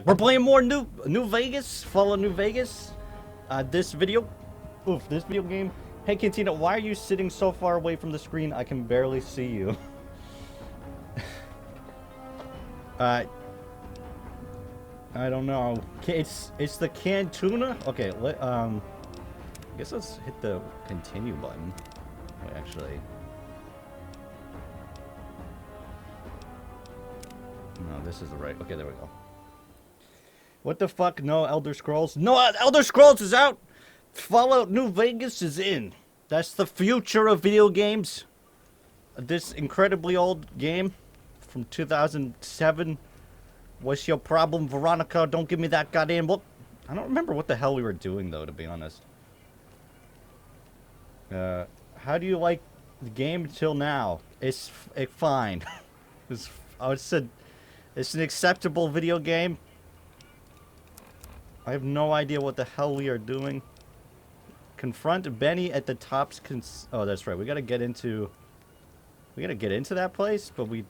We're playing more New Vegas. Follow New Vegas. This video game. Hey, Cantina, why are you sitting so far away from the screen? I can barely see you. I don't know. It's the canned tuna. Okay, I guess let's hit the continue button. Wait, actually. No, this is the right. Okay, there we go. What the fuck? No Elder Scrolls? No, Elder Scrolls is out! Fallout New Vegas is in. That's the future of video games. This incredibly old game from 2007. What's your problem, Veronica? Don't give me that goddamn look. I don't remember what the hell we were doing, though, to be honest. How do you like the game till now? It's fine. I said it's an acceptable video game. I have no idea what the hell we are doing. Confront Benny at the top's oh, that's right. We gotta get into that place, but we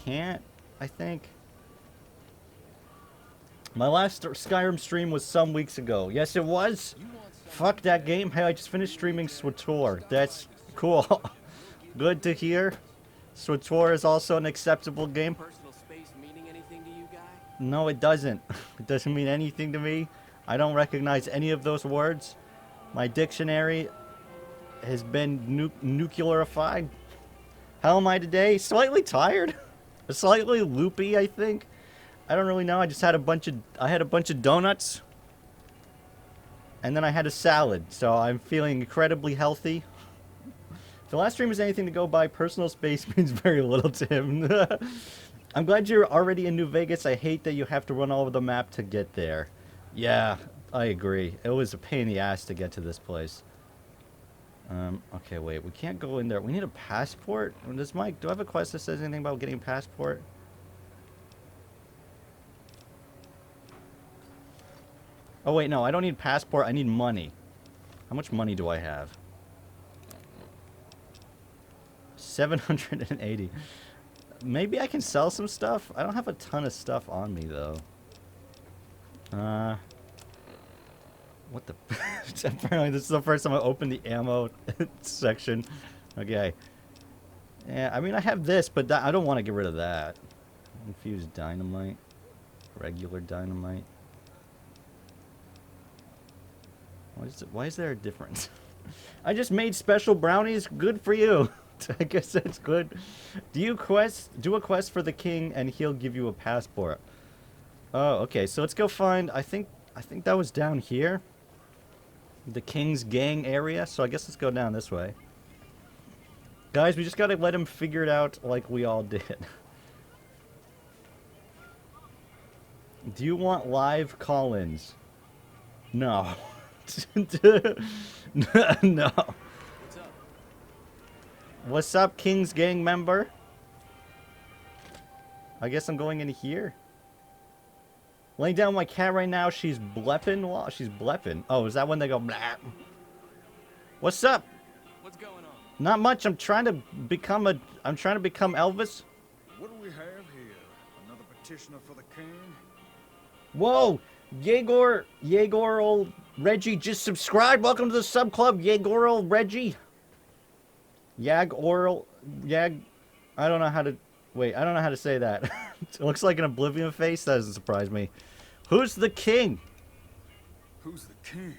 can't, I think. My last Skyrim stream was some weeks ago. Yes, it was. Fuck that game. Hey, I just finished streaming SWTOR. That's cool. Good to hear. SWTOR is also an acceptable game. No, it doesn't. It doesn't mean anything to me. I don't recognize any of those words. My dictionary has been nuclearified. How am I today? Slightly tired. Slightly loopy, I think. I don't really know. I just had a bunch of donuts. And then I had a salad. So I'm feeling incredibly healthy. If the last stream is anything to go by, personal space means very little to him. I'm glad you're already in New Vegas. I hate that you have to run all over the map to get there. Yeah, I agree. It was a pain in the ass to get to this place. Okay, wait. We can't go in there. We need a passport? Does Mike, do I have a quest that says anything about getting a passport? Oh, wait, no. I don't need passport. I need money. How much money do I have? 780. Maybe I can sell some stuff? I don't have a ton of stuff on me, though. What the... Apparently, this is the first time I opened the ammo section. Okay. Yeah, I mean, I have this, but I don't want to get rid of that. Infused dynamite. Regular dynamite. Why is there a difference? I just made special brownies. Good for you. I guess that's good. Do a quest for the king, and he'll give you a passport. Oh, okay. So let's go find. I think that was down here. The king's gang area. So I guess let's go down this way. Guys, we just gotta let him figure it out like we all did. Do you want live call-ins? No. No. What's up, King's Gang member? I guess I'm going in here. Laying down with my cat right now. She's blepping. Well, she's blepping. Oh, is that when they go blap? What's up? What's going on? Not much. I'm trying to become Elvis. What do we have here? Another petitioner for the king? Whoa, Yegor old Reggie just subscribed. Welcome to the sub club, Yegor old Reggie. I don't know how to say that. It looks like an Oblivion face. That doesn't surprise me. Who's the king? Who's the king?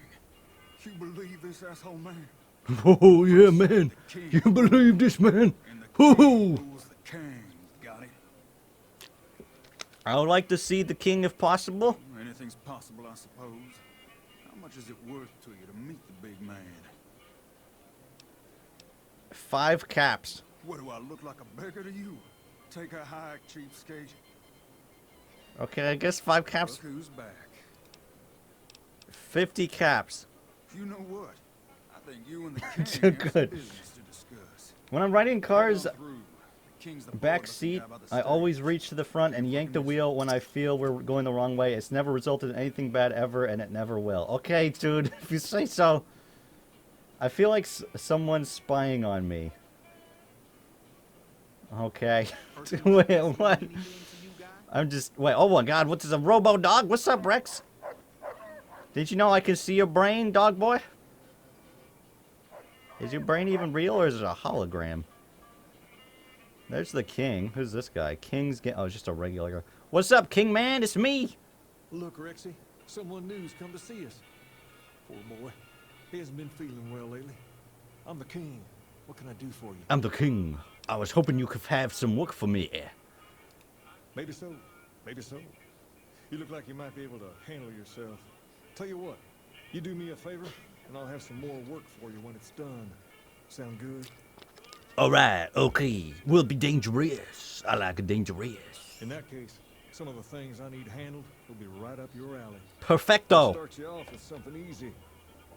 You believe this asshole man? Oh yeah, man. You believe this, man? Who's the king? Got it? I would like to see the king if possible. Anything's possible, I suppose. How much is it worth to you to meet the big man? 5 caps. What, do I look like a beggar to you? Take a hike, cheapskate. Okay, I guess 5 caps. Look who's back. 50 caps. You know what? I think you and the king have Good. some business to discuss. When I'm riding cars, Come on through. The king's the back boy-looking seat, guy by the I stairs. always reach to the front and yank the wheel when I feel we're going the wrong way. It's never resulted in anything bad ever, and it never will. Okay, dude, if you say so. I feel like someone's spying on me. Okay. Wait, what? I'm just... Wait, oh my god, what's this, a robo-dog? What's up, Rex? Did you know I can see your brain, dog boy? Is your brain even real, or is it a hologram? There's the king. Who's this guy? King's... Oh, it's just a regular guy. What's up, king man? It's me! Look, Rexy, someone new's come to see us. Poor boy. He hasn't been feeling well lately. I'm the king. What can I do for you? I'm the king. I was hoping you could have some work for me. Maybe so. Maybe so. You look like you might be able to handle yourself. Tell you what, you do me a favor, and I'll have some more work for you when it's done. Sound good? Alright, okay. We'll be dangerous. I like a dangerous. In that case, some of the things I need handled will be right up your alley. I'll Perfecto. start you off with something easy.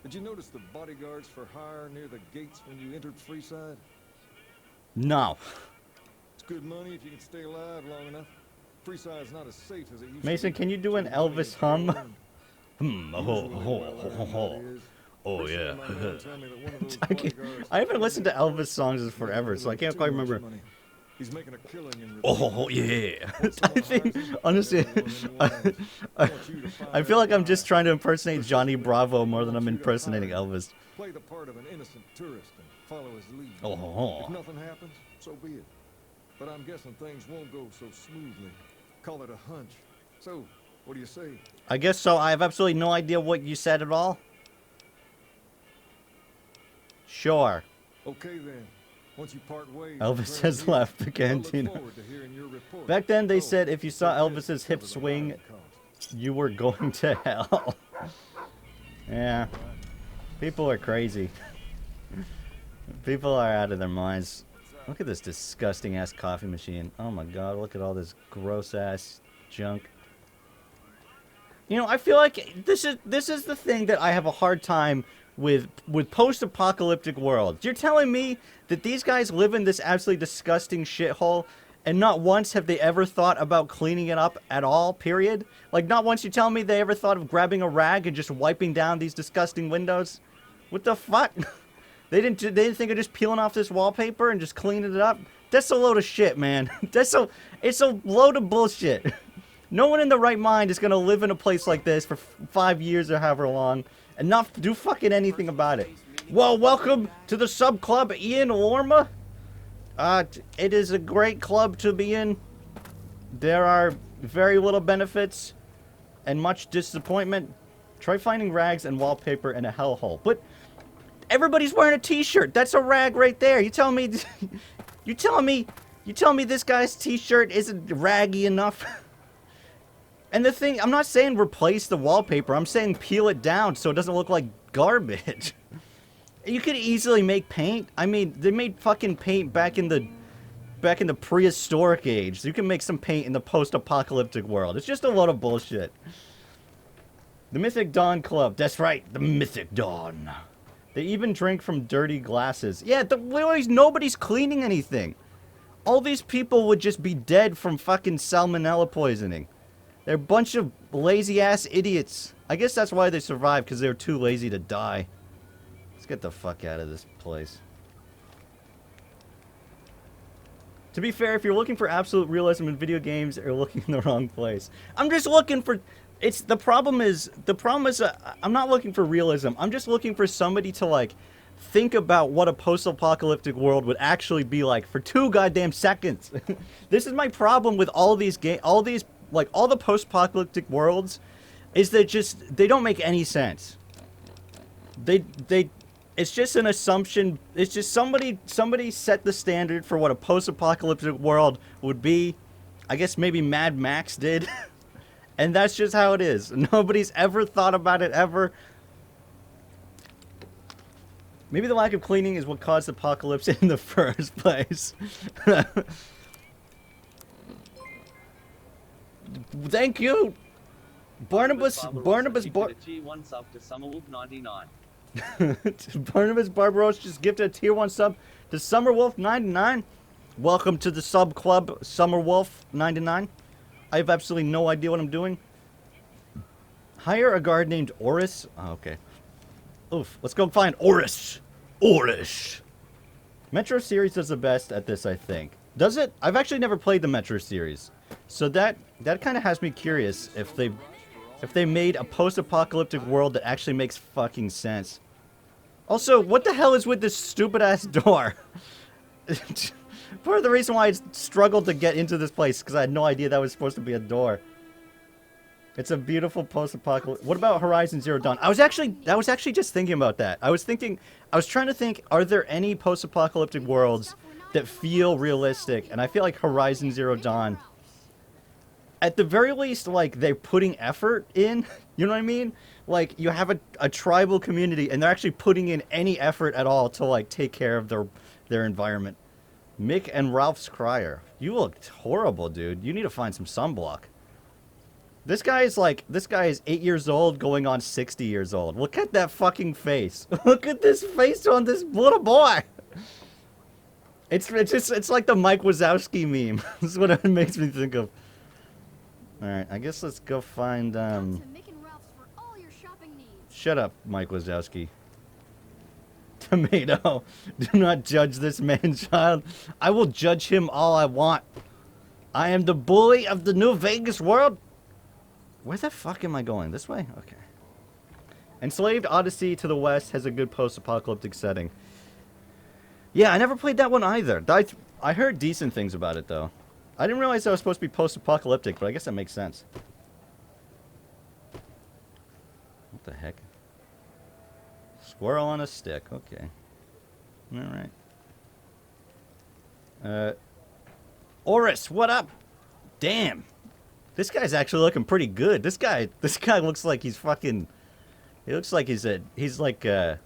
Did you notice the bodyguards for hire near the gates when you entered Freeside? No. It's good money if you can stay alive long enough. Freeside's not as safe as it used Mason, to be. can you do an Too many Elvis of hum? them. Hmm. Oh, yeah. I haven't listened to Elvis songs in forever, so I can't quite remember. He's making a killing in Oh, yeah. I think, honestly, I feel like I'm just trying to impersonate Johnny Bravo more than I'm impersonating Elvis. Play the part of an innocent tourist and follow his lead. Oh. If nothing happens, so be it. But I'm guessing things won't go so smoothly. Call it a hunch. So, what do you say? I guess so. I have absolutely no idea what you said at all. Sure. Okay then. Once you part ways, Elvis has left the cantina. Back then, they said if you saw Elvis's hip swing, you were going to hell. Yeah. People are crazy. People are out of their minds. Look at this disgusting ass coffee machine. Oh my god, look at all this gross ass junk. You know, I feel like this is the thing that I have a hard time with post-apocalyptic worlds. You're telling me that these guys live in this absolutely disgusting shithole, and not once have they ever thought about cleaning it up at all, period? Like, not once you tell me they ever thought of grabbing a rag and just wiping down these disgusting windows? What the fuck? They didn't think of just peeling off this wallpaper and just cleaning it up? That's a load of shit, man. It's a load of bullshit. No one in the right mind is gonna live in a place like this for 5 years or however long and not do fucking anything about it. Well, welcome to the sub club, Ian Lorma. It is a great club to be in. There are very little benefits and much disappointment. Try finding rags and wallpaper in a hellhole. But everybody's wearing a t-shirt. That's a rag right there. You telling me this guy's t-shirt isn't raggy enough? And the thing, I'm not saying replace the wallpaper. I'm saying peel it down so it doesn't look like garbage. You could easily make paint. I mean, they made fucking paint back in the prehistoric age. So you can make some paint in the post-apocalyptic world. It's just a lot of bullshit. The Mythic Dawn Club. That's right, the Mythic Dawn. They even drink from dirty glasses. Yeah, nobody's cleaning anything. All these people would just be dead from fucking salmonella poisoning. They're a bunch of lazy-ass idiots. I guess that's why they survived, because they were too lazy to die. Let's get the fuck out of this place. To be fair, if you're looking for absolute realism in video games, you're looking in the wrong place. I'm just looking for... The problem is I'm not looking for realism. I'm just looking for somebody to, like, think about what a post-apocalyptic world would actually be like for 2 goddamn seconds. This is my problem with all these all the post-apocalyptic worlds, is that they don't make any sense. It's just an assumption. It's just somebody set the standard for what a post-apocalyptic world would be. I guess maybe Mad Max did. And that's just how it is. Nobody's ever thought about it, ever. Maybe the lack of cleaning is what caused the apocalypse in the first place. Thank you, Barnabas Tier 1 sub to Summerwolf 99. Barnabas Barbaros just gifted a tier 1 sub to Summerwolf 99. Welcome to the sub club, Summerwolf 99. I have absolutely no idea what I'm doing. Hire a guard named Oris. Oh, okay. Oof. Let's go find Oris. Oris. Metro series does the best at this, I think. Does it? I've actually never played the Metro series. So that kind of has me curious if they made a post-apocalyptic world that actually makes fucking sense. Also, what the hell is with this stupid-ass door? Part of the reason why I struggled to get into this place because I had no idea that was supposed to be a door. It's a beautiful post-apocalyptic. What about Horizon Zero Dawn? I was actually just thinking about that. I was trying to think, are there any post-apocalyptic worlds that feel realistic? And I feel like Horizon Zero Dawn, at the very least, like, they're putting effort in. You know what I mean? Like, you have a tribal community, and they're actually putting in any effort at all to, like, take care of their environment. Mick and Ralph's Crier. You look horrible, dude. You need to find some sunblock. This guy is 8 years old going on 60 years old. Look at that fucking face. Look at this face on this little boy. It's like the Mike Wazowski meme. This is what it makes me think of. Alright, I guess let's go find, Come to Mick and Ralph's for all your shopping needs. Shut up, Mike Wazowski. Tomato. Do not judge this man, child. I will judge him all I want. I am the bully of the New Vegas world. Where the fuck am I going? This way? Okay. Enslaved Odyssey to the west has a good post-apocalyptic setting. Yeah, I never played that one either. I heard decent things about it, though. I didn't realize that was supposed to be post-apocalyptic, but I guess that makes sense. What the heck? Squirrel on a stick. Okay. Alright. Oris, what up? Damn. This guy's actually looking pretty good. This guy looks like he's fucking... He looks like he's like a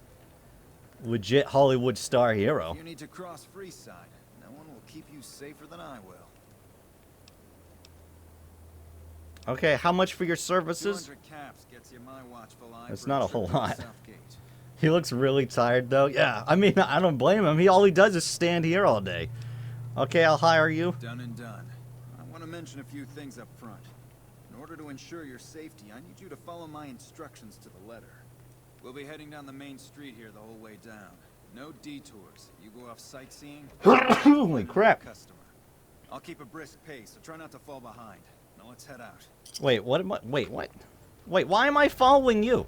legit Hollywood star hero. You need to cross Freeside. No one will keep you safer than I will. Okay, how much for your services? 200 caps gets you my watchful eye. That's for not a trip whole to lot. Southgate. He looks really tired, though. Yeah, I mean, I don't blame him. All he does is stand here all day. Okay, I'll hire you. Done and done. I want to mention a few things up front. In order to ensure your safety, I need you to follow my instructions to the letter. We'll be heading down the main street here the whole way down. No detours. You go off sightseeing. Holy crap. Customer. I'll keep a brisk pace, so try not to fall behind. Now let's head out. Wait, what am I... Wait, what? Wait, why am I following you?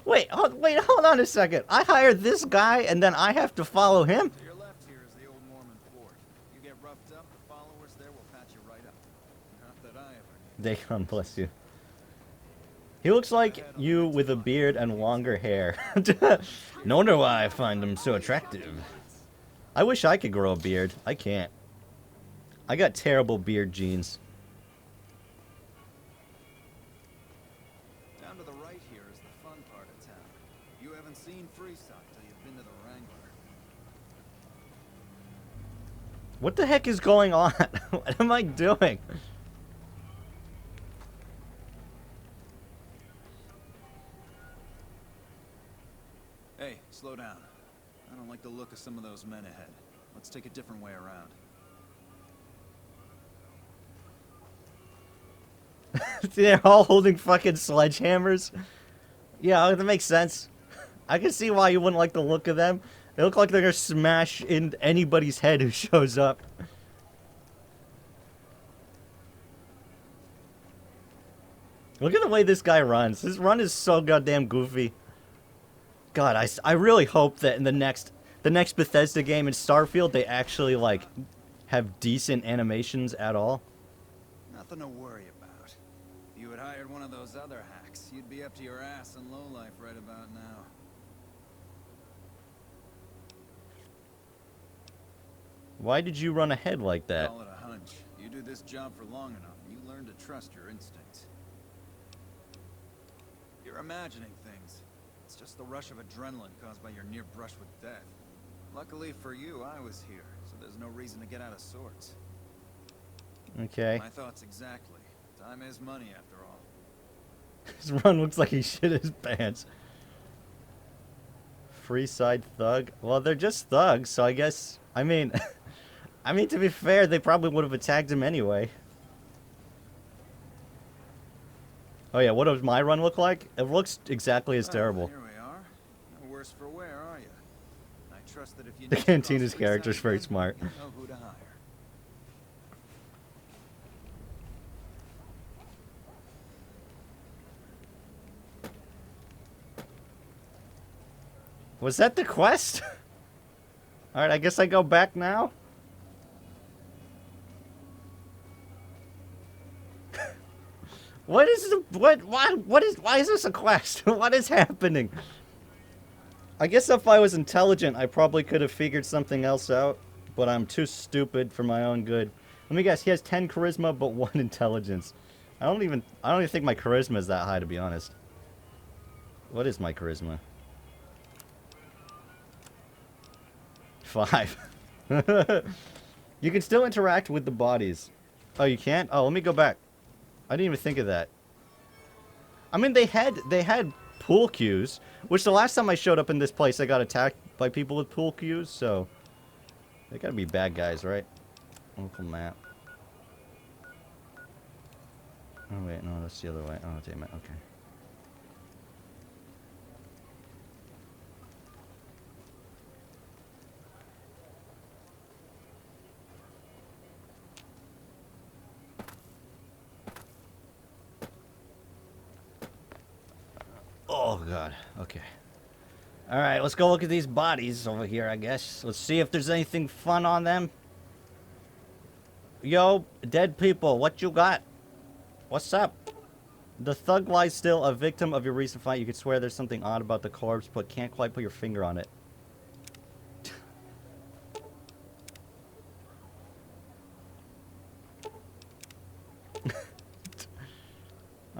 Wait, hold on a second. I hired this guy, and then I have to follow him? To your left here is the old Mormon fort. You get roughed up, the followers there will patch you right up. Not that I ever need. God bless you. He looks like you with a beard and longer hair. No wonder why I find him so attractive. I wish I could grow a beard. I can't. I got terrible beard genes. Down to the right here is the fun part of town. You haven't seen Freeside till you've been to the Wrangler. What the heck is going on? What am I doing? Hey, slow down. I don't like the look of some of those men ahead. Let's take a different way around. They're all holding fucking sledgehammers. Yeah, that makes sense. I can see why you wouldn't like the look of them. They look like they're gonna smash in anybody's head who shows up. Look at the way this guy runs. His run is so goddamn goofy. God, I really hope that in the next Bethesda game in Starfield, they actually, like, have decent animations at all. Nothing to worry about. If you had hired one of those other hacks, you'd be up to your ass in lowlife right about now. Why did you run ahead like that? Call it a hunch. You do this job for long enough, and you learn to trust your instincts. You're imagining things. It's just the rush of adrenaline caused by your near brush with death. Luckily for you, I was here, so there's no reason to get out of sorts. Okay. My thoughts exactly. Time is money, after all. His run looks like he shit his pants. Freeside thug. Well, they're just thugs, so I guess... I mean, to be fair, they probably would have attacked him anyway. Oh yeah, what does my run look like? It looks exactly as terrible. Here we are. No worse for wear, are you? I trust that if you The need to cross Cantina's the character's Reset very again, smart. you'll know who to hire. Was that the quest? Alright, I guess I go back now. What is the why is this a quest? What is happening? I guess if I was intelligent, I probably could have figured something else out, but I'm too stupid for my own good. Let me guess, he has 10 charisma but 1 intelligence. I don't even think my charisma is that high, to be honest. What is my charisma? 5. You can still interact with the bodies. Oh, you can't? Oh, let me go back. I didn't even think of that. I mean, they had pool cues, which the last time I showed up in this place, I got attacked by people with pool cues, so they gotta be bad guys, right? Local map. Oh wait, no, that's the other way. Oh damn it. Okay. Oh god. Okay. All right, let's go look at these bodies over here, I guess. Let's see if there's anything fun on them. Yo, dead people, what you got? What's up? The thug lies still, a victim of your recent fight. You could swear there's something odd about the corpse, but can't quite put your finger on it.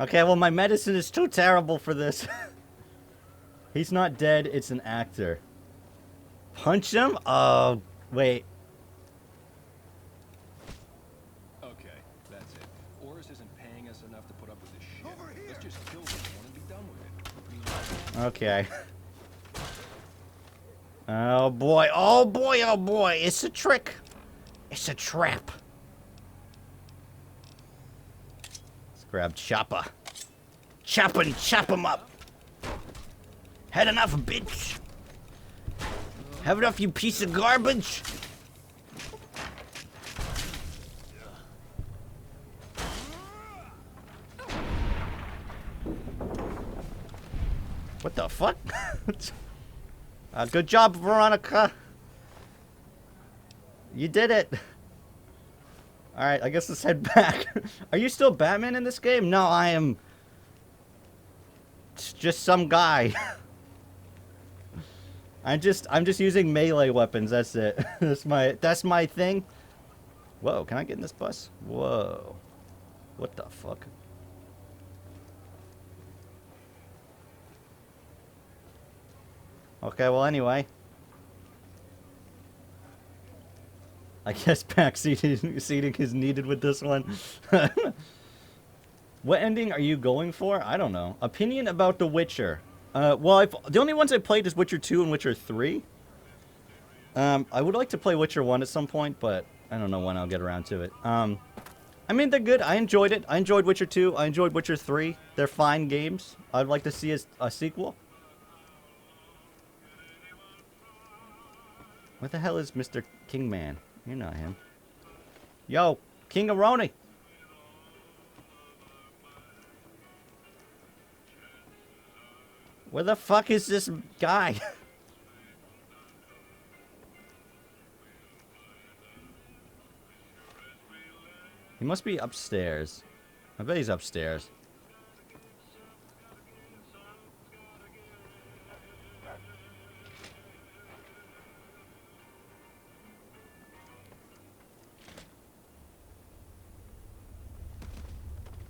Okay, well, my medicine is too terrible for this. He's not dead, it's an actor. Punch him? Oh, wait. Okay, that's it. Oris isn't paying us enough to put up with this shit. Let's just kill someone and be done with it. Okay. Oh boy, oh boy, oh boy. It's a trick. It's a trap. Let's grab Chopper. Chop him up. Had enough, bitch. Have enough, you piece of garbage. What the fuck? Good job, Veronica. You did it. Alright, I guess let's head back. Are you still Batman in this game? No, I am just some guy. I'm just using melee weapons, that's it. That's my thing. Whoa, can I get in this bus? Whoa. What the fuck? Okay, well, anyway. I guess back seating is needed with this one. What ending are you going for? I don't know. Opinion about The Witcher. Well, the only ones I played is Witcher 2 and Witcher 3. I would like to play Witcher 1 at some point, but I don't know when I'll get around to it. I mean, they're good. I enjoyed it. I enjoyed Witcher 2. I enjoyed Witcher 3. They're fine games. I'd like to see a sequel. What the hell is Mr. Kingman? You're not him. Yo, King Aroni. Where the fuck is this guy? He must be upstairs. I bet he's upstairs.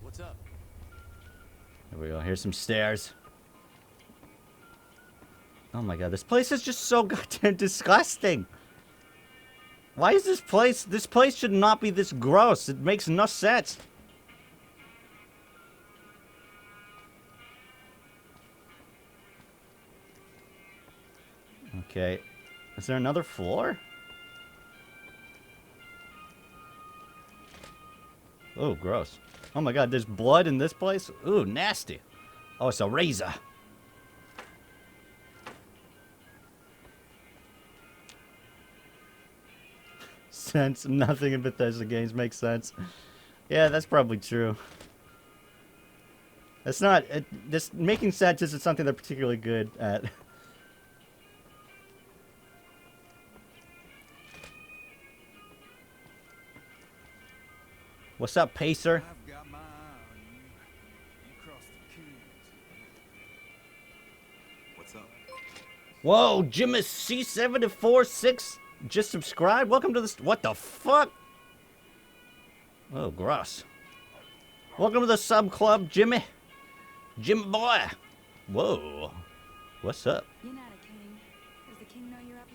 What's up? Here we go. Here's some stairs. Oh my god, this place is just so goddamn disgusting. Why is this place... This place should not be this gross. It makes no sense. Okay. Is there another floor? Oh, gross. Oh my god, there's blood in this place? Ooh, nasty. Oh, it's a razor. sense. Nothing in Bethesda games makes sense. Yeah, that's probably true. It's not... this making sense isn't something they're particularly good at. What's up, Pacer? I've got my eye on you. You crossed the Kings. What's up? Whoa, Jimmy C746 just subscribed. Welcome to this. What the fuck? Oh, gross. Welcome to the sub club, Jimmy. Jimmy boy. Whoa. What's up? You're not a king. Does the king know you're up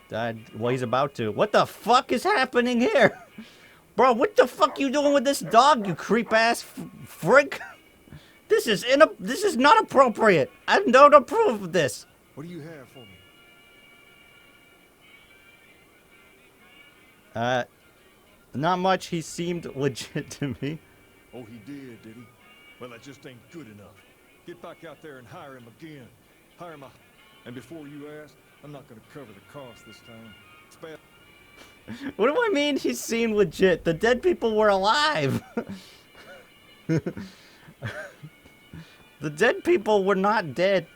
here? Well, he's about to. What the fuck is happening here? Bro, what the fuck you doing with this dog, you creep ass freak? This is not appropriate. I don't approve of this. What do you have for me? Not much. He seemed legit to me. Oh, he did he? Well, that just ain't good enough. Get back out there and hire him again. Hire him. And before you ask, I'm not gonna cover the cost this time. It's bad. What do I mean he seemed legit? The dead people were alive. The dead people were not dead.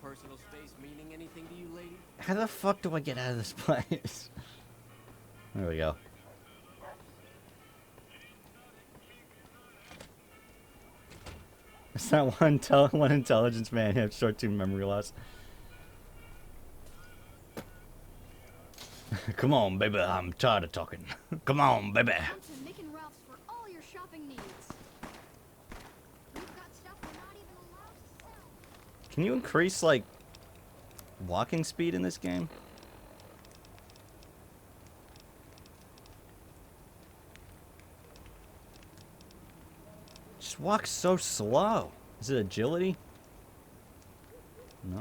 Personal space meaning anything to you, lady? How the fuck do I get out of this place? There we go. It's not one intelligence man. You have short-term memory loss. Come on, baby. I'm tired of talking. Come on, baby. Come to Mick and Ralph's for all your shopping needs. We've got stuff we're not even allowed to sell. Can you increase, like, walking speed in this game? Just walk so slow. Is it agility? No.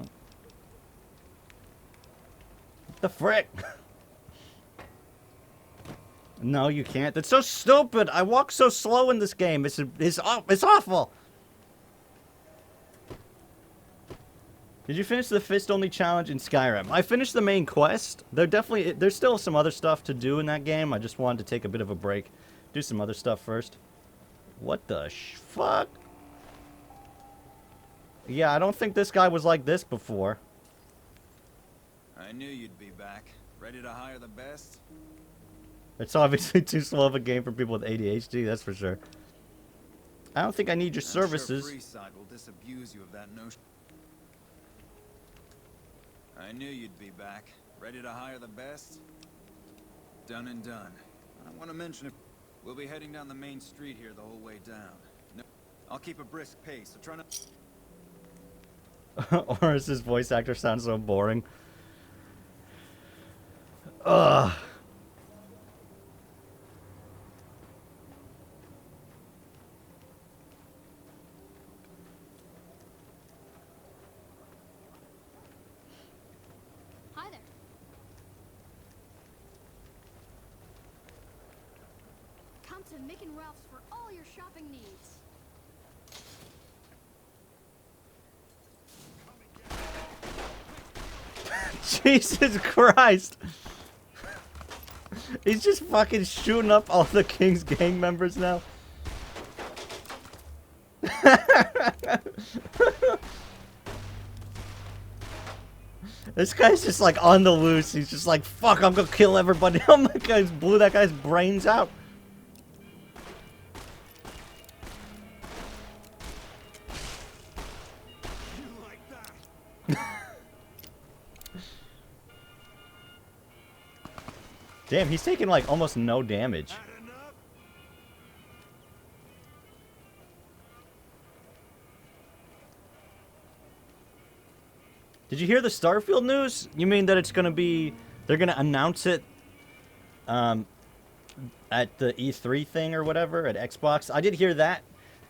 What the frick? No, you can't. That's so stupid. I walk so slow in this game. It's awful. Did you finish the fist-only challenge in Skyrim? I finished the main quest. There's still some other stuff to do in that game. I just wanted to take a bit of a break. Do some other stuff first. What the fuck? Yeah, I don't think this guy was like this before. I knew you'd be back. Ready to hire the best? It's obviously too slow of a game for people with ADHD, that's for sure. I don't think I need your services. I'm sure Freeside will disabuse you of that notion. I knew you'd be back. Ready to hire the best? Done and done. I want to mention if we'll be heading down the main street here the whole way down. No, I'll keep a brisk pace, so try not... Oris's voice actor sounds so boring. Ugh. Hi there. Come to Mick and Ralph's for all your shopping needs. Jesus Christ. He's just fucking shooting up all the King's gang members now. This guy's just like on the loose. He's just like, fuck, I'm gonna kill everybody. Oh my god, he blew that guy's brains out. Damn, he's taking like almost no damage. Did you hear the Starfield news? You mean that it's gonna be, they're gonna announce it at the E3 thing or whatever at Xbox? I did hear that.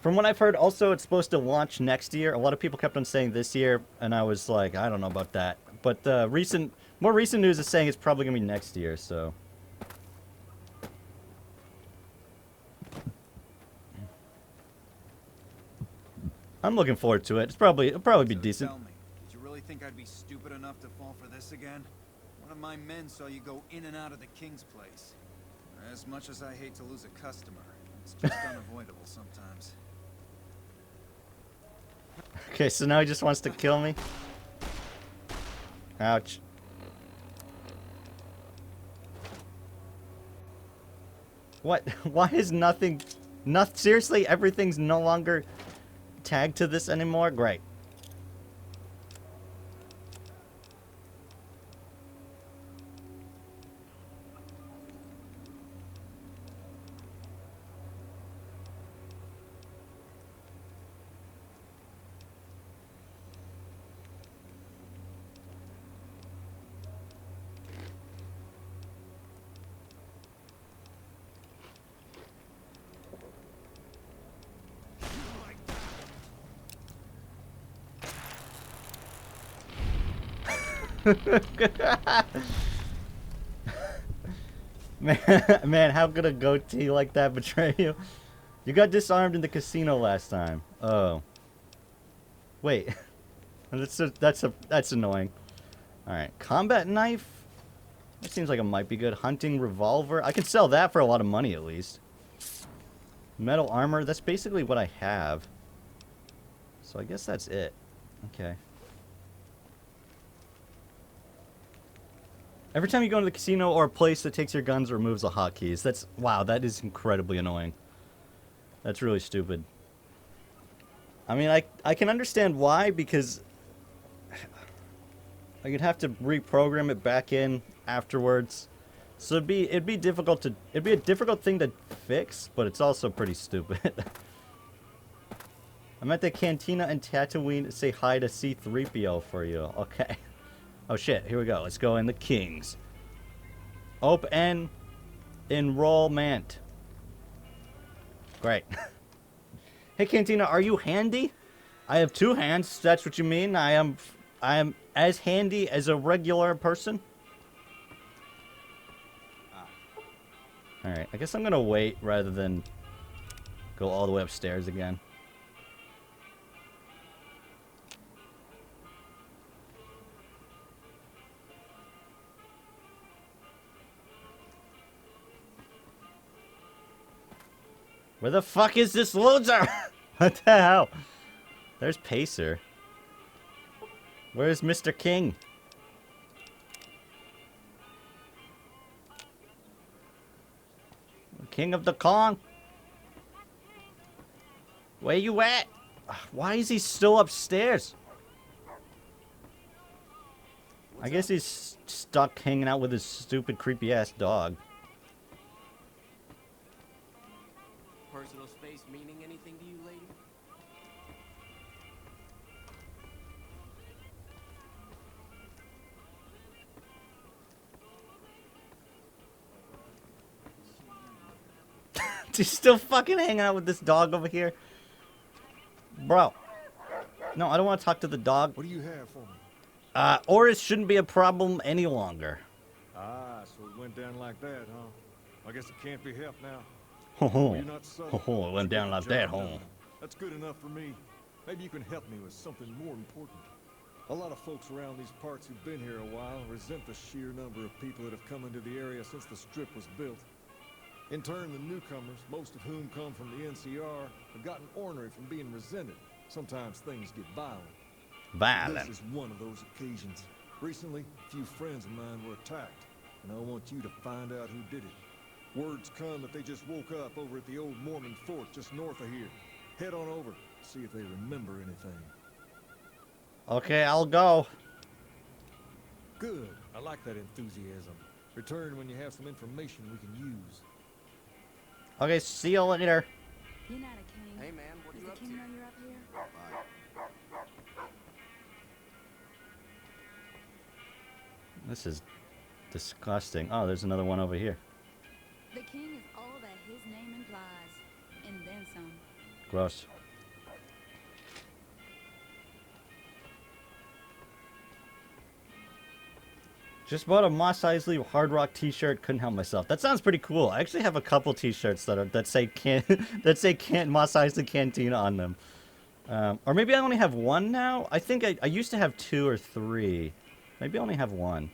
From what I've heard, also it's supposed to launch next year. A lot of people kept on saying this year, and I was like, I don't know about that. But more recent news is saying it's probably gonna be next year, so. I'm looking forward to it. It'll probably be So decent. tell me, did you really think I'd be stupid enough to fall for this again? One of my men saw you go in and out of the king's place. As much as I hate to lose a customer, it's just unavoidable sometimes. Okay, so now he just wants to kill me. Ouch. What? Why is nothing... seriously, everything's no longer tagged to this anymore? Great. Man, how could a goatee like that betray you? You got disarmed in the casino last time. Oh. Wait. That's annoying. Alright. Combat knife? That seems like it might be good. Hunting revolver? I can sell that for a lot of money at least. Metal armor? That's basically what I have. So I guess that's it. Okay. Every time you go into the casino or a place that takes your guns or removes the hotkeys, wow, that is incredibly annoying. That's really stupid. I mean, I can understand why, because I could have to reprogram it back in afterwards. So it'd be a difficult thing to fix, but it's also pretty stupid. I'm at the cantina in Tatooine to say hi to C-3PO for you. Okay. Oh shit, here we go. Let's go in the Kings. Open enrollment. Great. Hey Cantina, are you handy? I have 2 hands, that's what you mean? I am as handy as a regular person? Alright, I guess I'm gonna wait rather than go all the way upstairs again. Where the fuck is this loser? What the hell? There's Pacer. Where's Mr. King? King of the Kong? Where you at? Why is he still upstairs? I guess he's stuck hanging out with his stupid creepy ass dog. Personal space meaning anything to you, lady? He's still fucking hanging out with this dog over here. Bro. No, I don't want to talk to the dog. What do you have for me? Oris shouldn't be a problem any longer. Ah, so it went down like that, huh? I guess it can't be helped now. Ho ho. You're not subtle. Ho ho, it went down like that, ho. That's good enough for me. Maybe you can help me with something more important. A lot of folks around these parts who've been here a while resent the sheer number of people that have come into the area since the strip was built. In turn, the newcomers, most of whom come from the NCR, have gotten ornery from being resented. Sometimes things get violent. Violent. This is one of those occasions. Recently, a few friends of mine were attacked, and I want you to find out who did it. Words come that they just woke up over at the old Mormon fort just north of here. Head on over, see if they remember anything. Okay, I'll go. Good. I like that enthusiasm. Return when you have some information we can use. Okay, see you later. You're not a king. Hey man, what are Does you the up king to? know you're up here? This is disgusting. Oh, there's another one over here. The king is all that his name implies, and then some. Gross. Just bought a Mos Eisley Hard Rock T-shirt. Couldn't help myself. That sounds pretty cool. I actually have a couple T-shirts that say Mos Eisley Cantina on them. Or maybe I only have one now? I think I used to have 2 or 3. Maybe I only have 1.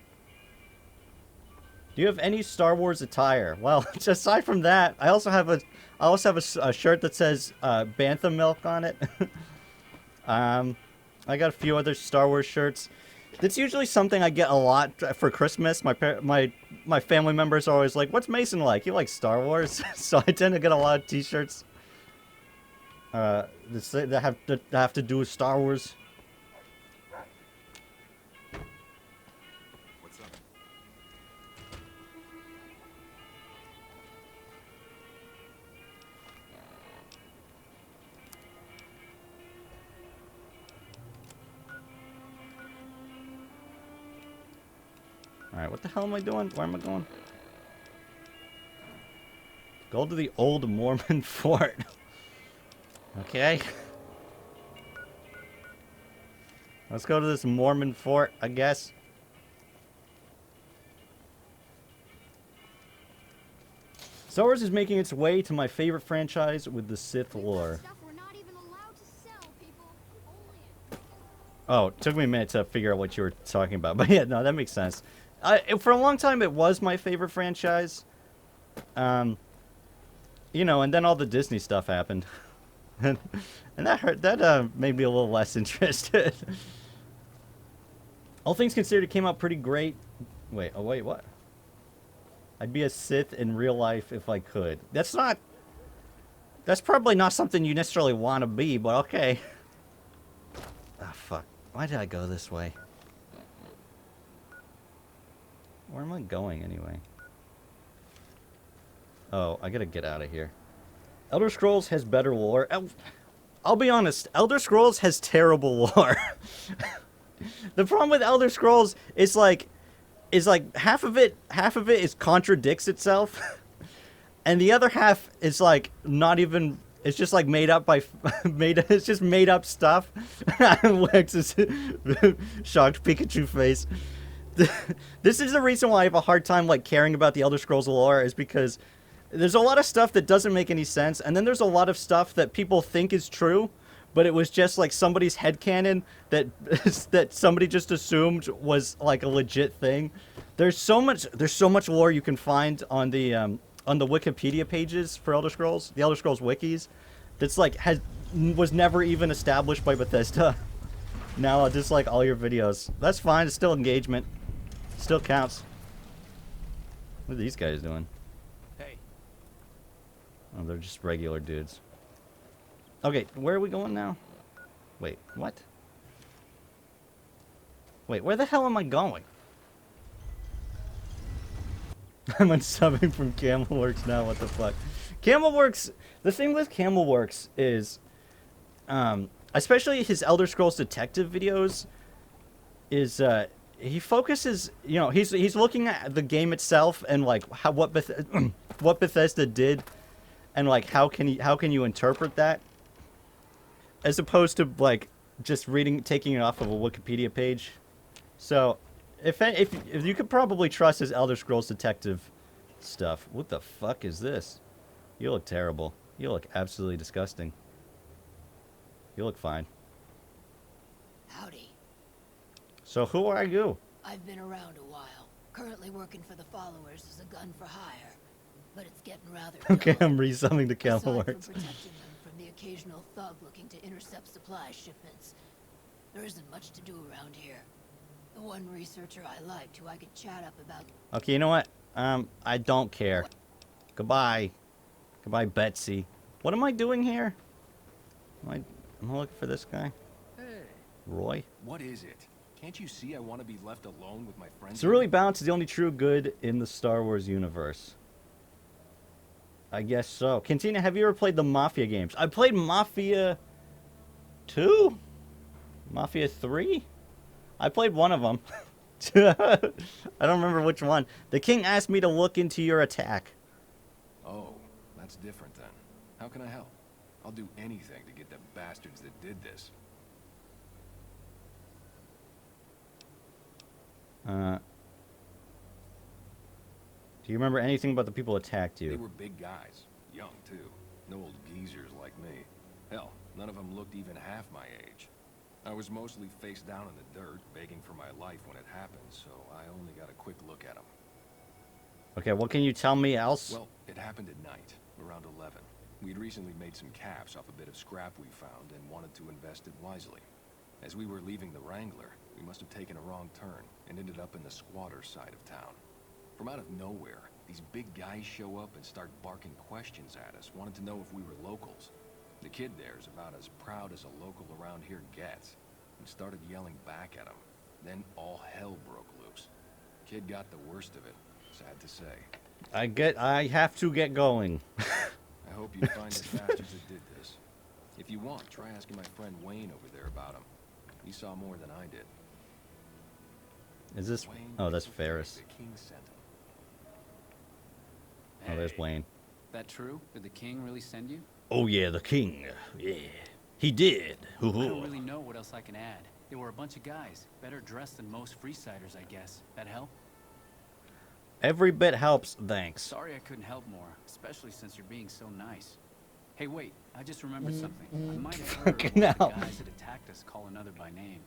Do you have any Star Wars attire? Well, aside from that, I also have a shirt that says Bantha Milk on it. I got a few other Star Wars shirts. That's usually something I get a lot for Christmas. My family members are always like, "What's Mason like? He likes Star Wars." So I tend to get a lot of T-shirts that have to do with Star Wars. What's up? Alright, what the hell am I doing? Where am I going? Go to the old Mormon fort. Okay. Let's go to this Mormon fort, I guess. Star Wars is making its way to my favorite franchise with the Sith lore. Stuff we're not even allowed to sell, people. Only Oh, it took me a minute to figure out what you were talking about. But yeah, no, that makes sense. For a long time, it was my favorite franchise. You know, and then all the Disney stuff happened. and that hurt. That made me a little less interested. All things considered, it came out pretty great. Wait, oh wait, what? I'd be a Sith in real life if I could. That's probably not something you necessarily want to be, but okay. Ah, fuck. Why did I go this way? Where am I going, anyway? Oh, I gotta get out of here. Elder Scrolls has better lore. I'll be honest, Elder Scrolls has terrible lore. The problem with Elder Scrolls is like half of it is contradicts itself. And the other half is like not even, it's just like made up by it's just made up stuff. Lex's shocked Pikachu face. This is the reason why I have a hard time like caring about the Elder Scrolls lore, is because there's a lot of stuff that doesn't make any sense, and then there's a lot of stuff that people think is true, but it was just like somebody's headcanon that somebody just assumed was like a legit thing. There's so much lore you can find on the Wikipedia pages for Elder Scrolls, the Elder Scrolls wikis, that's like was never even established by Bethesda. Now I'll just like all your videos. That's fine. It's still engagement. Still counts. What are these guys doing? Hey. Oh, they're just regular dudes. Okay, where are we going now? Wait, what? Wait, where the hell am I going? I'm unsubbing from Camelworks now, what the fuck? Camelworks, the thing with Camelworks is, especially his Elder Scrolls Detective videos, is, he focuses, you know, he's looking at the game itself and like what Bethesda did, and like how can you interpret that, as opposed to like just taking it off of a Wikipedia page. So, if you could probably trust his Elder Scrolls Detective stuff. What the fuck is this? You look terrible. You look absolutely disgusting. You look fine. Howdy. So who are you? I've been around a while. Currently working for the followers as a gun for hire. But it's getting rather Okay, dull. I'm resumming to Aside from Camelworks. protecting them from the occasional thug looking to intercept supply shipments, there isn't much to do around here. The one researcher I liked who I could chat up about. Okay, you know what? I don't care. Goodbye. Goodbye, Betsy. What am I doing here? Am I looking for this guy? Hey, Roy? what is it? Can't you see I want to be left alone with my friends? So really, balance is the only true good in the Star Wars universe. I guess so. Cantina, have you ever played the Mafia games? I played Mafia 2? Mafia 3? I played one of them. I don't remember which one. The king asked me to look into your attack. Oh, that's different then. How can I help? I'll do anything to get the bastards that did this. Do you remember anything about the people who attacked They you? were big guys. Young, too. No old geezers like me. Hell, none of them looked even half my age. I was mostly face down in the dirt, begging for my life when it happened, so I only got a quick look at them. Okay, what can you tell me else? Well, it happened at night, around 11. We'd recently made some caps off a bit of scrap we found and wanted to invest it wisely. As we were leaving the Wrangler, we must have taken a wrong turn and ended up in the squatter side of town. From out of nowhere, these big guys show up and start barking questions at us, wanting to know if we were locals. The kid there is about as proud as a local around here gets, and started yelling back at him. Then all hell broke loose. Kid got the worst of it, sad to say. I have to get going. I hope you find the bastards that did this. If you want, try asking my friend Wayne over there about him. He saw more than I did. Is this... Wayne Oh, that's is the Ferris. the king sent him. Oh, there's Wayne. That true? Did the king really send you? Oh, yeah, the king. Yeah. He did. I don't really know what else I can add. They were a bunch of guys, better dressed than most Freesiders, I guess. That help? Every bit helps, thanks. Sorry I couldn't help more, especially since you're being so nice. Hey, wait, I just remembered something. I might have heard one of the guys that attacked us call another by name.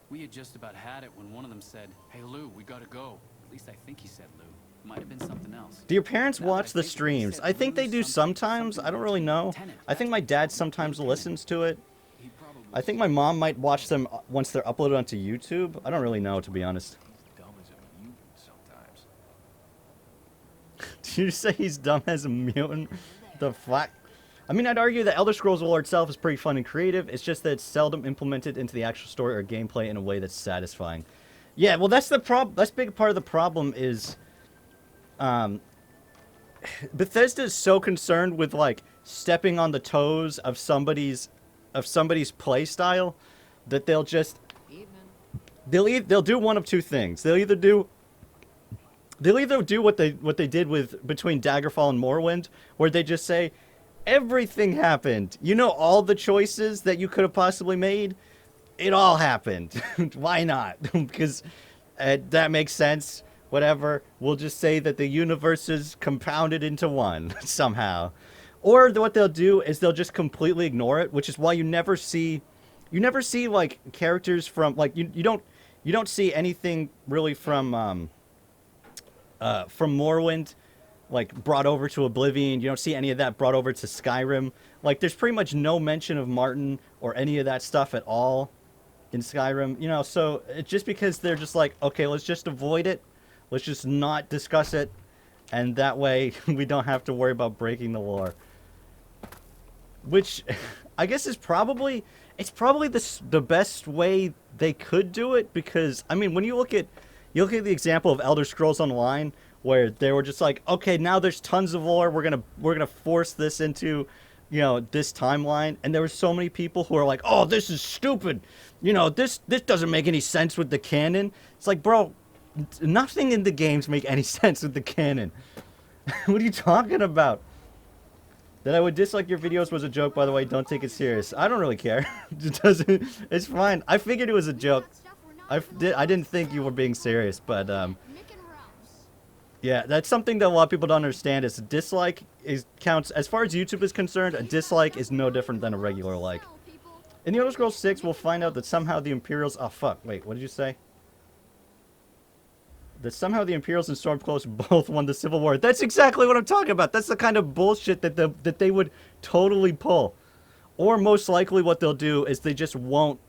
We had just about had it when one of them said, "Hey, Lou, we gotta go." At least I think he said Lou. Might have been something else. Do your parents watch the streams? I think they do sometimes. I don't really know. I think my dad sometimes listens to it. I think my mom might watch them once they're uploaded onto YouTube. I don't really know, to be honest. He's dumb as a mutant sometimes. Did you say he's dumb as a mutant? The fuck? I mean, I'd argue that Elder Scrolls lore itself is pretty fun and creative. It's just that it's seldom implemented into the actual story or gameplay in a way that's satisfying. Yeah, well, that's the problem. That's a big part of the problem is... Bethesda is so concerned with, like, stepping on the toes of somebody's play style that they'll just... They'll do one of two things. They'll either do what they did with between Daggerfall and Morrowind, where they just say, everything happened. You know, all the choices that you could have possibly made, it all happened. Why not? Because that makes sense. Whatever. We'll just say that the universe is compounded into one somehow. Or what they'll do is they'll just completely ignore it, which is why you never see like characters from like you don't see anything really from Morrowind like brought over to Oblivion. You don't see any of that brought over to Skyrim. Like there's pretty much no mention of Martin or any of that stuff at all in Skyrim. You know, so it's just because they're just like, okay, let's just avoid it. Let's just not discuss it, and that way we don't have to worry about breaking the lore. Which I guess is probably the best way they could do it, because I mean when you look at the example of Elder Scrolls Online, where they were just like, okay, now there's tons of lore, we're gonna force this into, you know, this timeline, and there were so many people who are like, oh, this is stupid, you know, this doesn't make any sense with the canon. It's like, bro, nothing in the games make any sense with the canon. What are you talking about? That I would dislike your videos was a joke, by the way. Don't take it serious. I don't really care. It doesn't. It's fine. I figured it was a joke. I didn't think you were being serious, but yeah, that's something that a lot of people don't understand. Is a dislike counts as far as YouTube is concerned. A dislike is no different than a regular like. In the Elder Scrolls 6, we'll find out that somehow the Imperials. Oh fuck! Wait, what did you say? That somehow the Imperials and Stormcloaks both won the Civil War. That's exactly what I'm talking about. That's the kind of bullshit that they would totally pull. Or most likely what they'll do is they just won't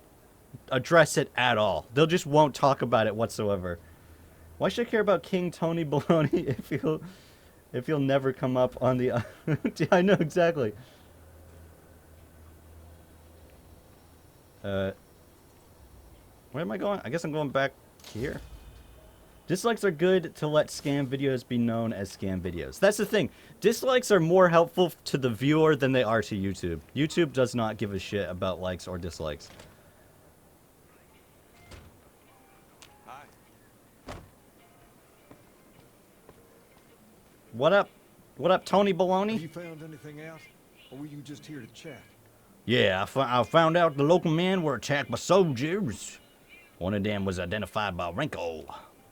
address it at all. They'll just won't talk about it whatsoever. Why should I care about King Tony Baloney if he'll never come up on the... I know exactly. Where am I going? I guess I'm going back here. Dislikes are good to let scam videos be known as scam videos. That's the thing. Dislikes are more helpful to the viewer than they are to YouTube. YouTube does not give a shit about likes or dislikes. Hi. What up? What up, Tony Baloney? Have you found anything out? Or were you just here to chat? Yeah, I found out the local men were attacked by soldiers. One of them was identified by Renko.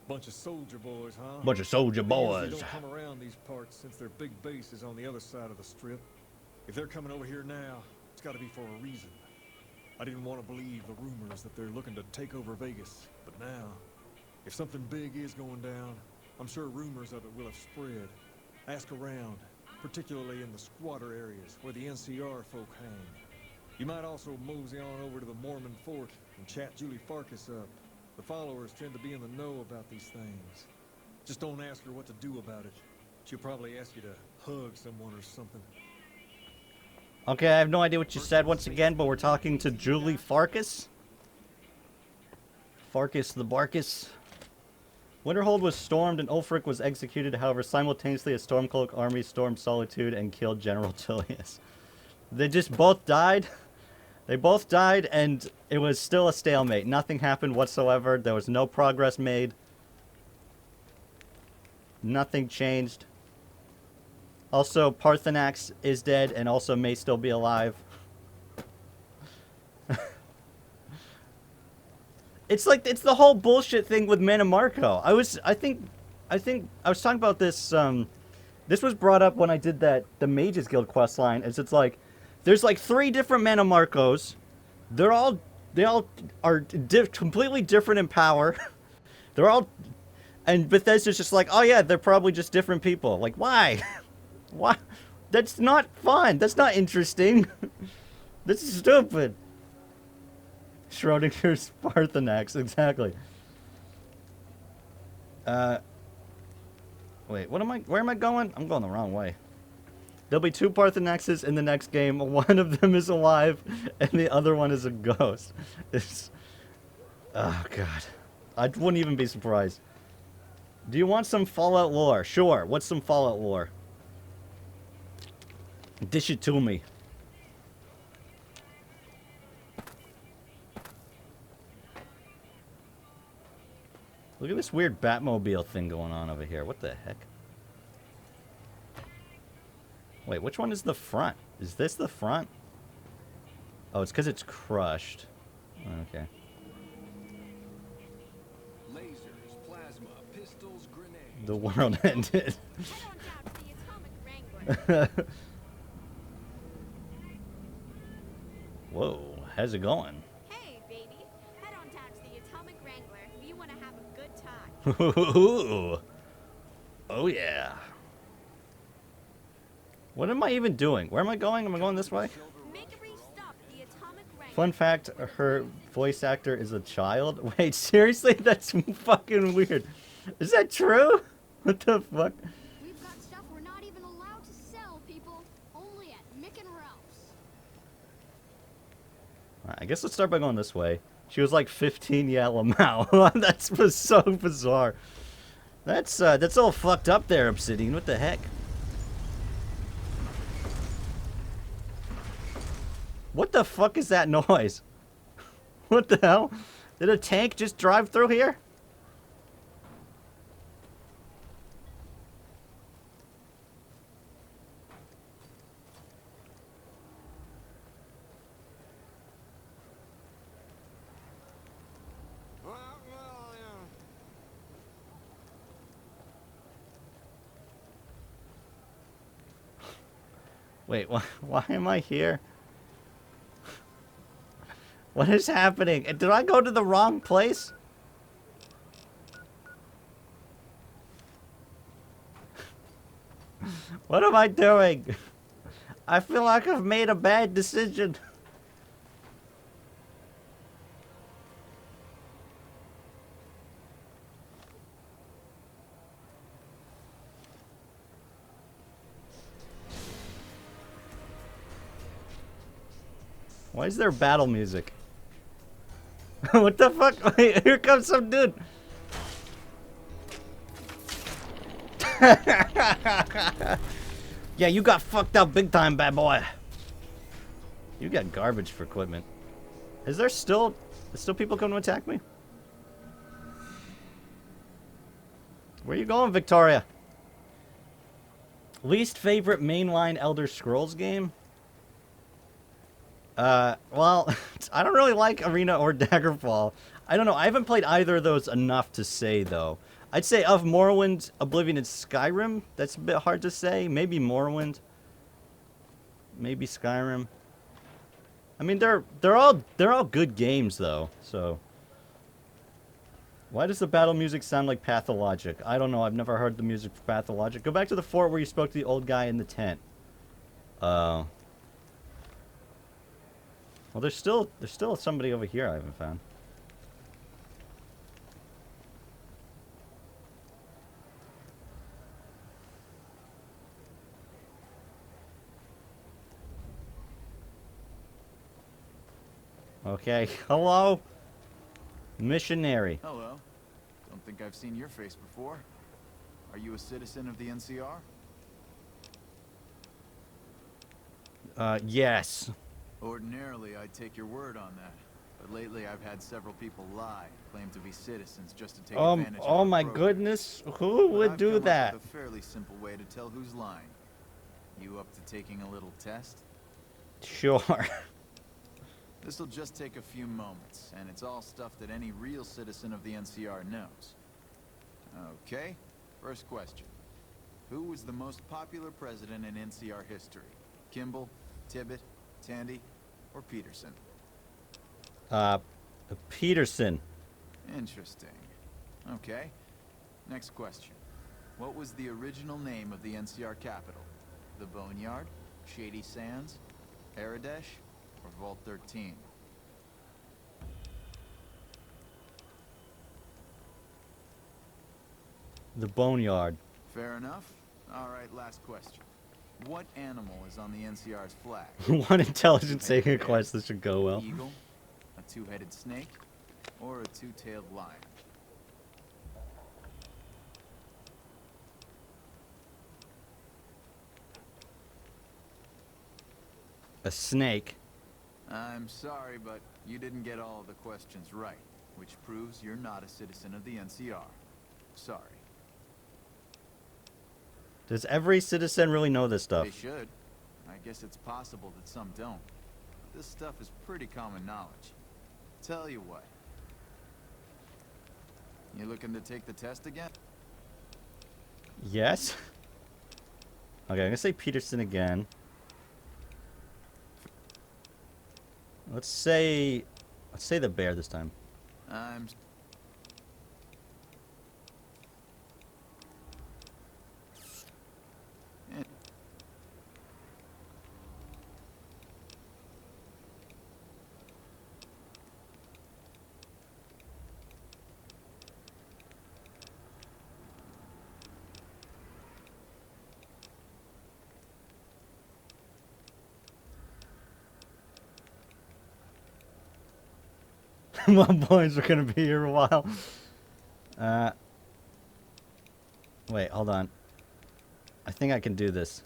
Bunch of soldier boys, huh? Bunch of soldier They boys. usually don't come around these parts since their big base is on the other side of the strip. If they're coming over here now, It's gotta be for a reason. I didn't want to believe the rumors that they're looking to take over Vegas, but now, if something big is going down, I'm sure rumors of it will have spread. Ask around, particularly in the squatter areas where the NCR folk hang. You might also mosey on over to the Mormon fort and chat Julie Farkas up. The followers tend to be in the know about these things. Just don't ask her what to do about it. She'll probably ask you to hug someone or something. Okay, I have no idea what you said once again, but we're talking to Julie Farkas. Farkas the Barkus. Winterhold was stormed and Ulfric was executed. However, simultaneously a Stormcloak army stormed Solitude and killed General Tullius. They just both died. They both died, and it was still a stalemate. Nothing happened whatsoever. There was no progress made. Nothing changed. Also, Parthenax is dead and also may still be alive. It's like, it's the whole bullshit thing with Mannimarco. I think I was talking about this, this was brought up when I did the Mages Guild quest line. It's like, there's like 3 different Mannimarcos. They all are completely different in power. They're all, and Bethesda's just like, oh yeah, they're probably just different people. Like, why? Why? That's not fun. That's not interesting. This is stupid. Schrodinger's Parthenax, exactly. Wait, where am I going? I'm going the wrong way. There'll be 2 Parthenaxes in the next game. One of them is alive, and the other one is a ghost. It's... Oh, God. I wouldn't even be surprised. Do you want some Fallout lore? Sure. What's some Fallout lore? Dish it to me. Look at this weird Batmobile thing going on over here. What the heck? Wait, which one is the front? Is this the front? Oh, it's because it's crushed. Okay. Lasers, plasma, pistols, grenades. The world ended. Whoa, how's it going? Hey, baby. Head on down to the Atomic Wrangler if you want to have a good time. Ooh. Oh, yeah. What am I even doing? Where am I going? Am I going this way? Make a brief stop at the Atomic Wrangler. Fun fact, her voice actor is a child. Wait, seriously? That's fucking weird. Is that true? What the fuck? We've got stuff we're not even allowed to sell, people. Only at Mick and Ralph's. I guess let's start by going this way. She was like 15, yeah, Lamau. That's so bizarre. That's all fucked up there, Obsidian. What the heck? What the fuck is that noise? What the hell? Did a tank just drive through here? Wait, why am I here? What is happening? Did I go to the wrong place? What am I doing? I feel like I've made a bad decision. Why is there battle music? What the fuck? Wait, here comes some dude. Yeah, you got fucked up big time, bad boy. You got garbage for equipment. Is there still people coming to attack me? Where you going, Victoria? Least favorite mainline Elder Scrolls game? Well, I don't really like Arena or Daggerfall. I don't know. I haven't played either of those enough to say, though. I'd say of Morrowind, Oblivion, and Skyrim. That's a bit hard to say. Maybe Morrowind. Maybe Skyrim. I mean, they're all good games though. So why does the battle music sound like Pathologic? I don't know. I've never heard the music for Pathologic. Go back to the fort where you spoke to the old guy in the tent. Well, there's still somebody over here I haven't found. Okay, hello? Missionary. Hello. Don't think I've seen your face before. Are you a citizen of the NCR? Yes. Ordinarily, I'd take your word on that. But lately, I've had several people lie, claim to be citizens just to take advantage of Oh our my program. goodness. Who would I've do come up that? with a fairly simple way to tell who's lying. You up to taking a little test? Sure. This'll just take a few moments, and it's all stuff that any real citizen of the NCR knows. Okay, first question. Who was the most popular president in NCR history? Kimball, Tibbet, Tandy, or Peterson? Peterson. Interesting. Okay, next question. What was the original name of the NCR capital? The Boneyard, Shady Sands, Aradesh, or Vault 13? The Boneyard. Fair enough. All right, last question. What animal is on the NCR's flag? One intelligent saving quest that should go well. An eagle, a two-headed snake, or a two-tailed lion? A snake. I'm sorry, but you didn't get all of the questions right, which proves you're not a citizen of the NCR. Sorry. Does every citizen really know this stuff? They should. I guess it's possible that some don't. But this stuff is pretty common knowledge. Tell you what. You looking to take the test again? Yes. Okay, I'm gonna say Peterson again. Let's say the bear this time. I'm... My boys are gonna be here a while. Wait, hold on. I think I can do this.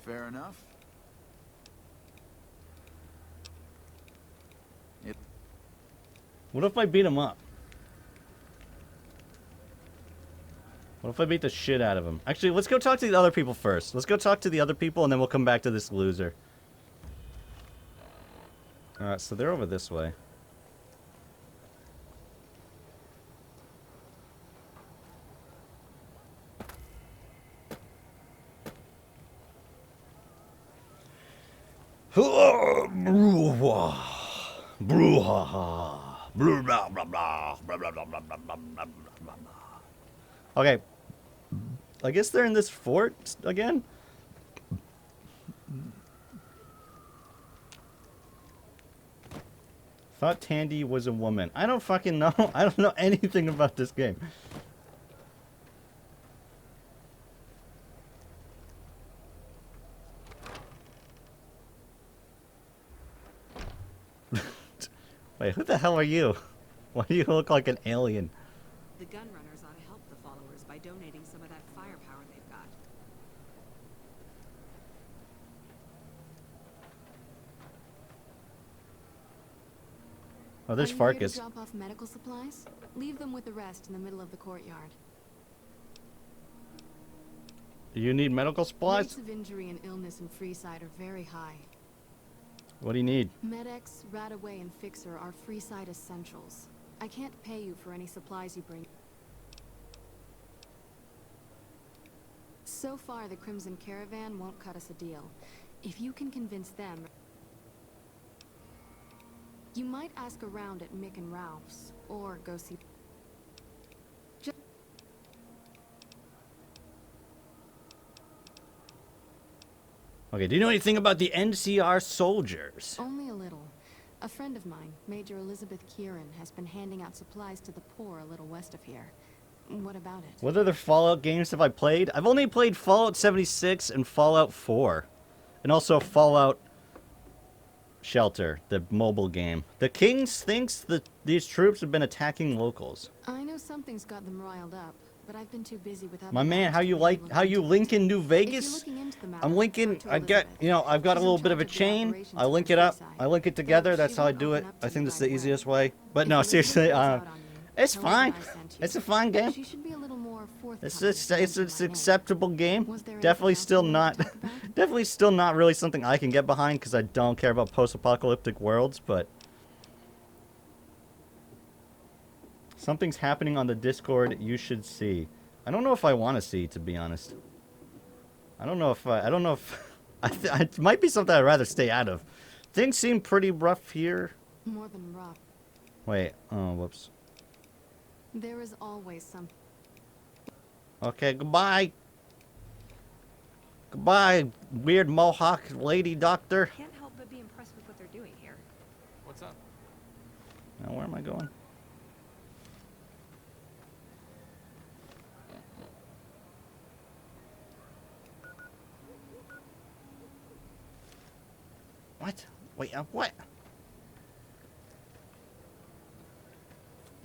Fair enough. What if I beat him up? What if I beat the shit out of him? Actually, let's go talk to the other people first. Let's go talk to the other people, and then we'll come back to this loser. Alright, so they're over this way. Okay. I guess they're in this fort again? Thought Tandy was a woman. I don't fucking know. I don't know anything about this game. Wait, who the hell are you? Why do you look like an alien? The gun runners ought to help the followers by donating some of that firepower they've got. Oh, there's Are you here to Farkas. drop off medical supplies? Leave them with the rest in the middle of the courtyard. You need medical supplies? Rates of injury and illness in Freeside are very high. What do you need? Med-X, Radaway, and Fixer are Freeside essentials. I can't pay you for any supplies you bring. So far, the Crimson Caravan won't cut us a deal. If you can convince them... You might ask around at Mick and Ralph's, or go see... Okay, do you know anything about the NCR soldiers? Only a little. A friend of mine, Major Elizabeth Kieran, has been handing out supplies to the poor a little west of here. What about it? What other Fallout games have I played? I've only played Fallout 76 and Fallout 4. And also Fallout Shelter, the mobile game. The Kings thinks that these troops have been attacking locals. I know something's got them riled up, but I've been too busy with other My man, matters how you link in New If Vegas? you're looking into the matter, I'm linking, talk to I've got, you know, I've got a She's in little bit of a charge of the chain. operations I link for it up. Seaside. I link it together. That's how I do it. I think that's the easiest way. But no, seriously, it's fine. It's a fine game. She should be a little more It's forthcoming. it's an acceptable game. Was there Definitely anything else still you wanted not, to talk about? definitely still not really something I can get behind because I don't care about post-apocalyptic worlds. But something's happening on the Discord. You should see. I don't know if I want to see, to be honest. I don't know if it might be something I'd rather stay out of. Things seem pretty rough here. More than rough. Wait. Oh, whoops. There is always some. Okay, goodbye. Goodbye, weird mohawk lady doctor. Can't help but be impressed with what they're doing here. What's up? Now, where am I going? What? Wait, what?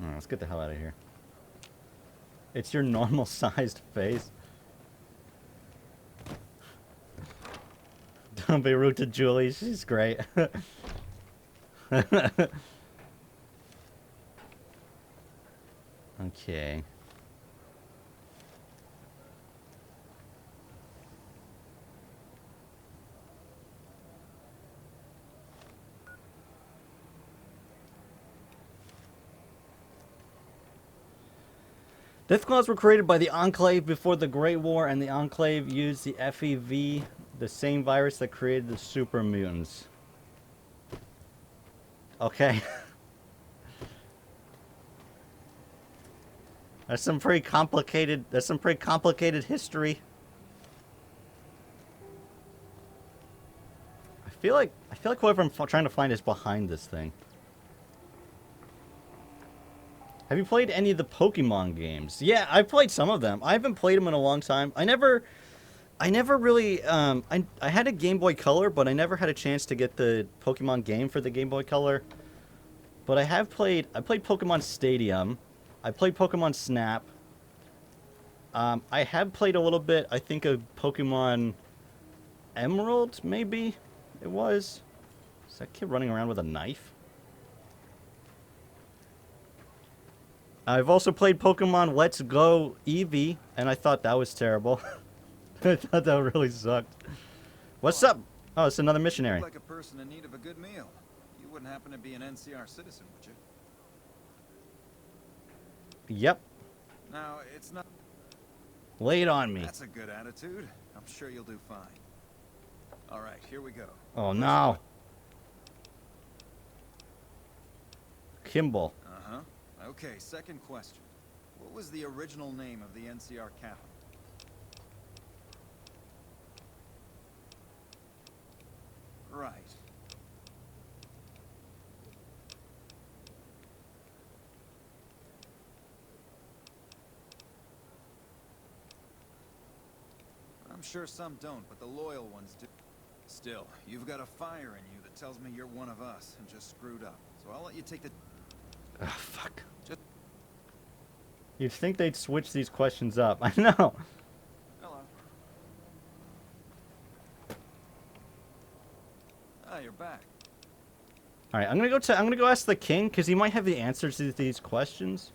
Alright, let's get the hell out of here. It's your normal sized face. Don't be rude to Julie, she's great. Okay. Death Claws were created by the Enclave before the Great War, and the Enclave used the FEV, the same virus that created the super mutants. Okay. That's some pretty complicated history. I feel like whoever I'm trying to find is behind this thing. Have you played any of the Pokemon games? Yeah, I've played some of them. I haven't played them in a long time. I never really, I had a Game Boy Color, but I never had a chance to get the Pokemon game for the Game Boy Color. But I played Pokemon Stadium. I played Pokemon Snap. I have played a little bit, I think, of Pokemon Emerald, maybe it was. Is that kid running around with a knife? I've also played Pokemon Let's Go Eevee, and I thought that was terrible. I thought that really sucked. What's up? Oh, it's another missionary. You look like a person in need of a good meal. You wouldn't happen to be an NCR citizen, would you? Yep. Now, it's not... Lay it on me. That's a good attitude. I'm sure you'll do fine. All right, here we go. Oh, no. Kimball. Uh-huh. Okay, second question. What was the original name of the NCR capital? Right. I'm sure some don't, but the loyal ones do. Still, you've got a fire in you that tells me you're one of us and just screwed up. So I'll let you take the... Oh, fuck. Just... You'd think they'd switch these questions up. I know. Hello. Ah, you're back. All right, I'm gonna go ask the king because he might have the answers to these questions.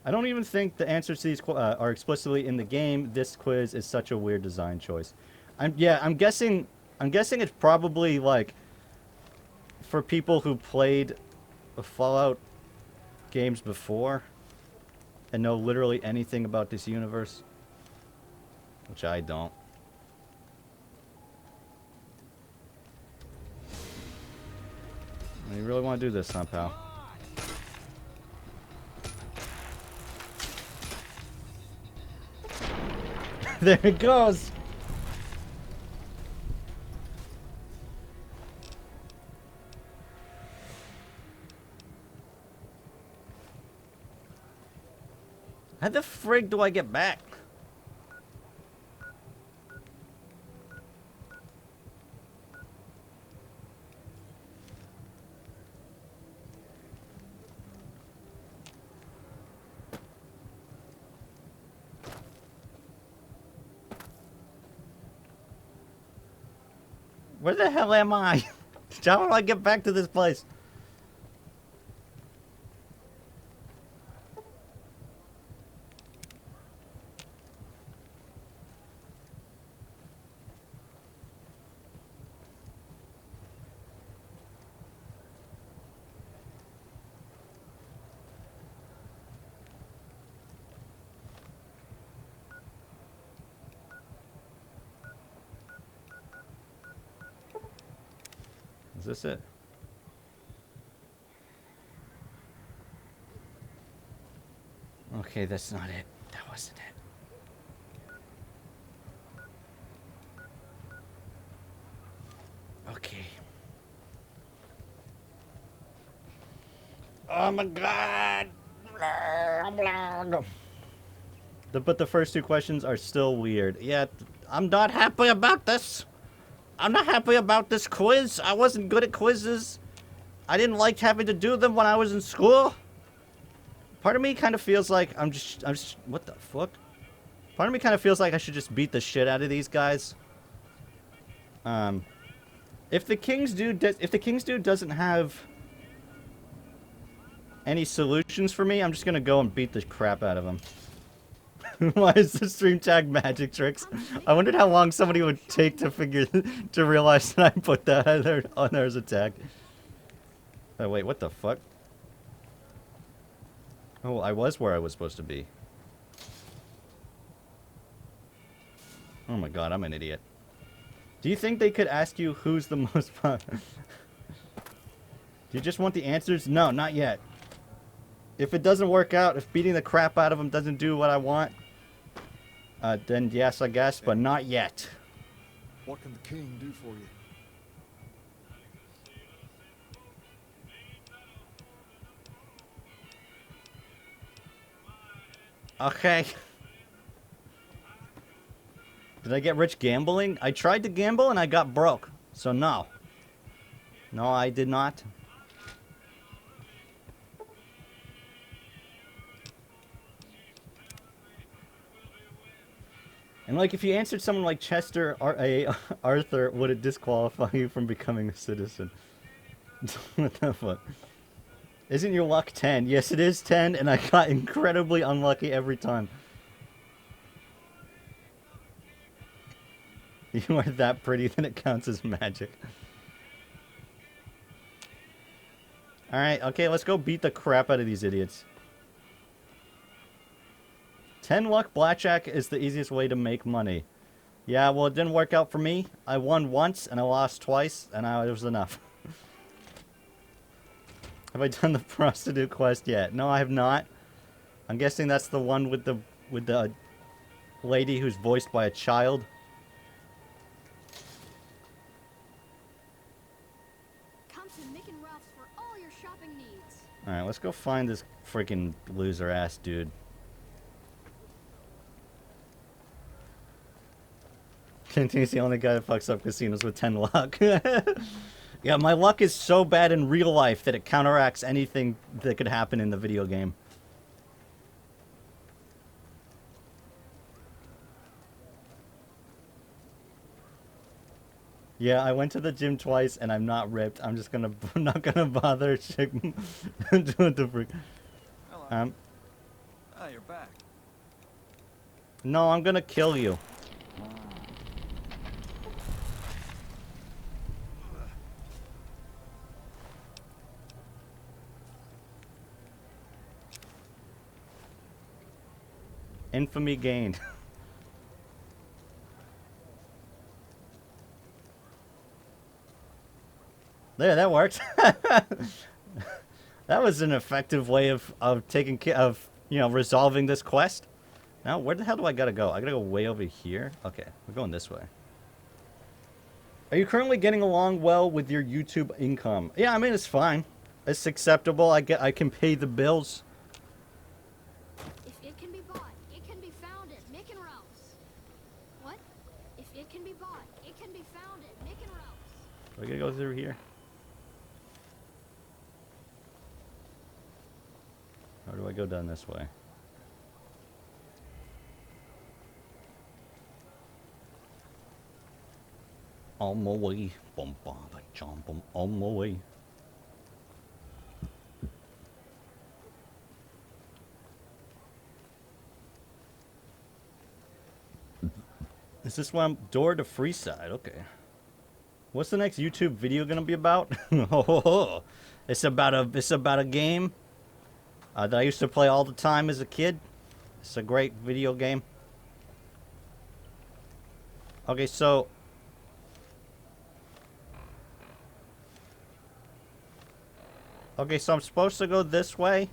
I don't even think the answers to these are explicitly in the game. This quiz is such a weird design choice. I'm guessing it's probably like for people who played the Fallout games before. and know literally anything about this universe, which I don't. You really want to do this, huh, pal? There it goes! How the frig do I get back? Where the hell am I? How do I get back to this place? Is this it? Okay, that's not it. That wasn't it. Okay. Oh my god! But the first two questions are still weird. Yeah, I'm not happy about this. I'm not happy about this quiz. I wasn't good at quizzes. I didn't like having to do them when I was in school. Part of me kind of feels like I'm just, what the fuck? Part of me kind of feels like I should just beat the shit out of these guys. If the King's Dude doesn't have any solutions for me, I'm just gonna go and beat the crap out of him. Why is the stream tag magic tricks? I wondered how long somebody would take to realize that I put that on there as a tag. Oh wait, what the fuck? Oh, I was where I was supposed to be. Oh my god, I'm an idiot. Do you think they could ask you who's the most Do you just want the answers? No, not yet. If it doesn't work out, if beating the crap out of them doesn't do what I want, then yes, I guess, but not yet. What can the king do for you? Okay. Did I get rich gambling? I tried to gamble and I got broke. So no. No, I did not. And like, if you answered someone like Chester Arthur, would it disqualify you from becoming a citizen? What the fuck? Isn't your luck 10? Yes, it is 10, and I got incredibly unlucky every time. You are that pretty that it counts as magic. Alright, okay, let's go beat the crap out of these idiots. 10 luck blackjack is the easiest way to make money. Yeah, well, it didn't work out for me. I won once, and I lost twice, and it was enough. Have I done the prostitute quest yet? No, I have not. I'm guessing that's the one with the lady who's voiced by a child. Come to Mick and Ralph's for all your shopping needs. Alright, let's go find this freaking loser ass dude. Tintin's the only guy that fucks up casinos with 10 luck. Yeah, my luck is so bad in real life that it counteracts anything that could happen in the video game. Yeah, I went to the gym twice and I'm not ripped. I'm just gonna not gonna bother doing the freak. Hello. Ah, you're back. No, I'm gonna kill you. Infamy gained. There, that worked. That was an effective way of taking care of, you know, resolving this quest. Now, where the hell do I gotta go? I gotta go way over here? Okay, we're going this way. Are you currently getting along well with your YouTube income? Yeah, I mean, it's fine. It's acceptable. I can pay the bills. If it can be bought, it can be found at Mick and Ralph's. What? If it can be bought, it can be found at Mick and Ralph's. Do I gotta go through here? Or do I go down this way? On my way. Bum, bum, ba, chom, bum, on my way. Is this one door to Freeside? Okay. What's the next YouTube video gonna be about? It's about a game that I used to play all the time as a kid. It's a great video game. Okay, so I'm supposed to go this way,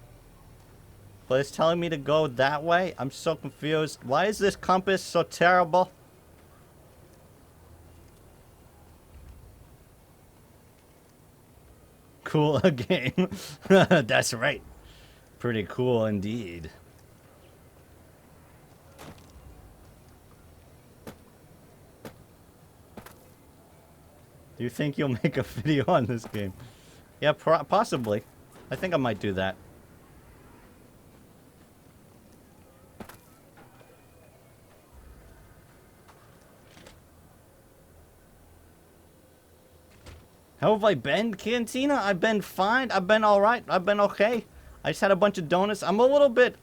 but it's telling me to go that way. I'm so confused. Why is this compass so terrible? Cool a game. That's right. Pretty cool indeed. Do you think you'll make a video on this game? Yeah, possibly. I think I might do that. How have I been, Cantina? I've been fine. I've been alright. I've been okay. I just had a bunch of donuts. I'm a little bit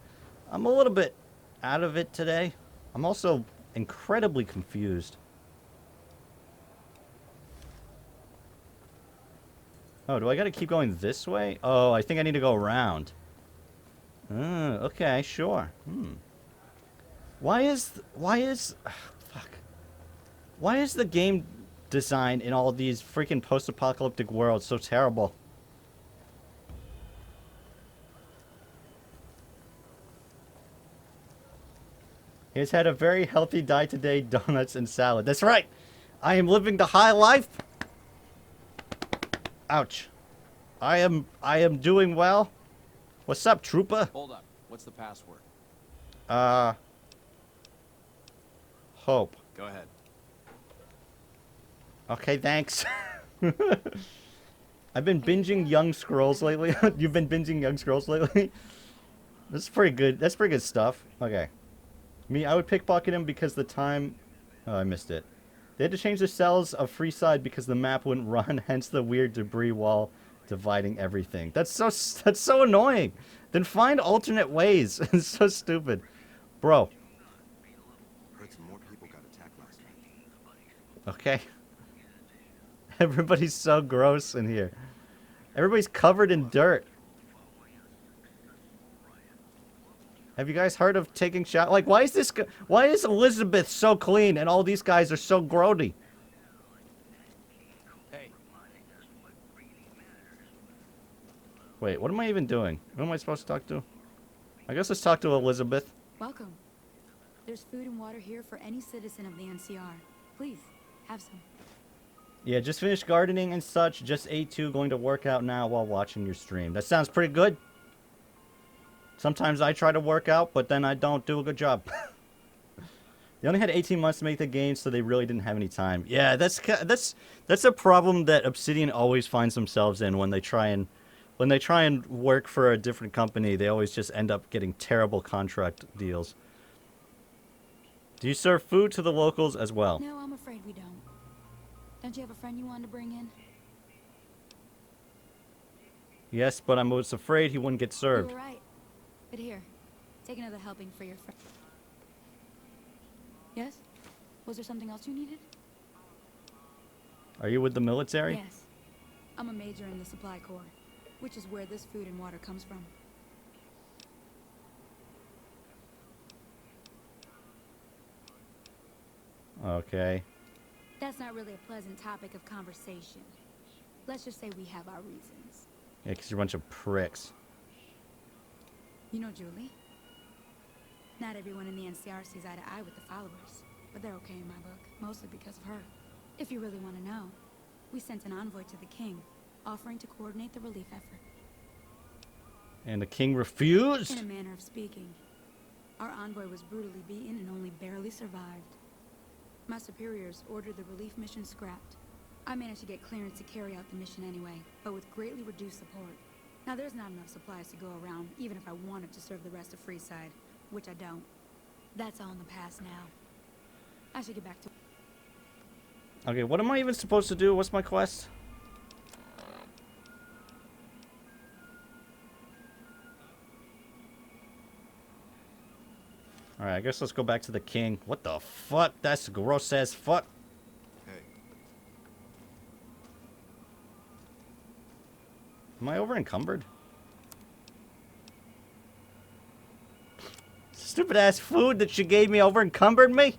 out of it today. I'm also incredibly confused. Oh, do I gotta keep going this way? Oh, I think I need to go around. Okay, sure. Why is the game design in all these freaking post-apocalyptic worlds so terrible? He's had a very healthy diet today, donuts and salad. That's right! I am living the high life! Ouch. I am doing well. What's up, trooper? Hold up. What's the password? Hope. Go ahead. Okay, thanks. I've been binging Young Scrolls lately. You've been binging Young Scrolls lately? That's pretty good. That's pretty good stuff. Okay. Me, I would pickpocket him because the time... Oh, I missed it. They had to change the cells of Freeside because the map wouldn't run, hence the weird debris wall dividing everything. That's so annoying. Then find alternate ways. It's so stupid. Bro. Heard some more people got attacked last night. Okay. Everybody's so gross in here. Everybody's covered in dirt. Have you guys heard of taking shots? Like, why is Elizabeth so clean and all these guys are so grody? Hey. Wait, what am I even doing? Who am I supposed to talk to? I guess let's talk to Elizabeth. Welcome. There's food and water here for any citizen of the NCR. Please, have some. Yeah, just finished gardening and such. Just ate too. Going to work out now while watching your stream. That sounds pretty good. Sometimes I try to work out, but then I don't do a good job. They only had 18 months to make the game, so they really didn't have any time. Yeah, that's a problem that Obsidian always finds themselves in when they try and work for a different company. They always just end up getting terrible contract deals. Do you serve food to the locals as well? No, I'm afraid we don't. Don't you have a friend you wanted to bring in? Yes, but I was afraid he wouldn't get served. You were right. But here, take another helping for your friend. Yes? Was there something else you needed? Are you with the military? Yes. I'm a major in the Supply Corps, which is where this food and water comes from. Okay. That's not really a pleasant topic of conversation. Let's just say we have our reasons. Yeah, because you're a bunch of pricks. You know Julie? Not everyone in the NCR sees eye to eye with the followers, but they're okay in my book, mostly because of her. If you really want to know, we sent an envoy to the king, offering to coordinate the relief effort. And the king refused? In a manner of speaking. Our envoy was brutally beaten and only barely survived. My superiors ordered the relief mission scrapped. I managed to get clearance to carry out the mission anyway, but with greatly reduced support. Now there's not enough supplies to go around, even if I wanted to serve the rest of Freeside, which I don't. That's all in the past now. I should get back to... Okay, what am I even supposed to do? What's my quest? Alright, I guess let's go back to the king. What the fuck? That's gross as fuck. Hey. Am I over encumbered? Stupid ass food that she gave me over encumbered me?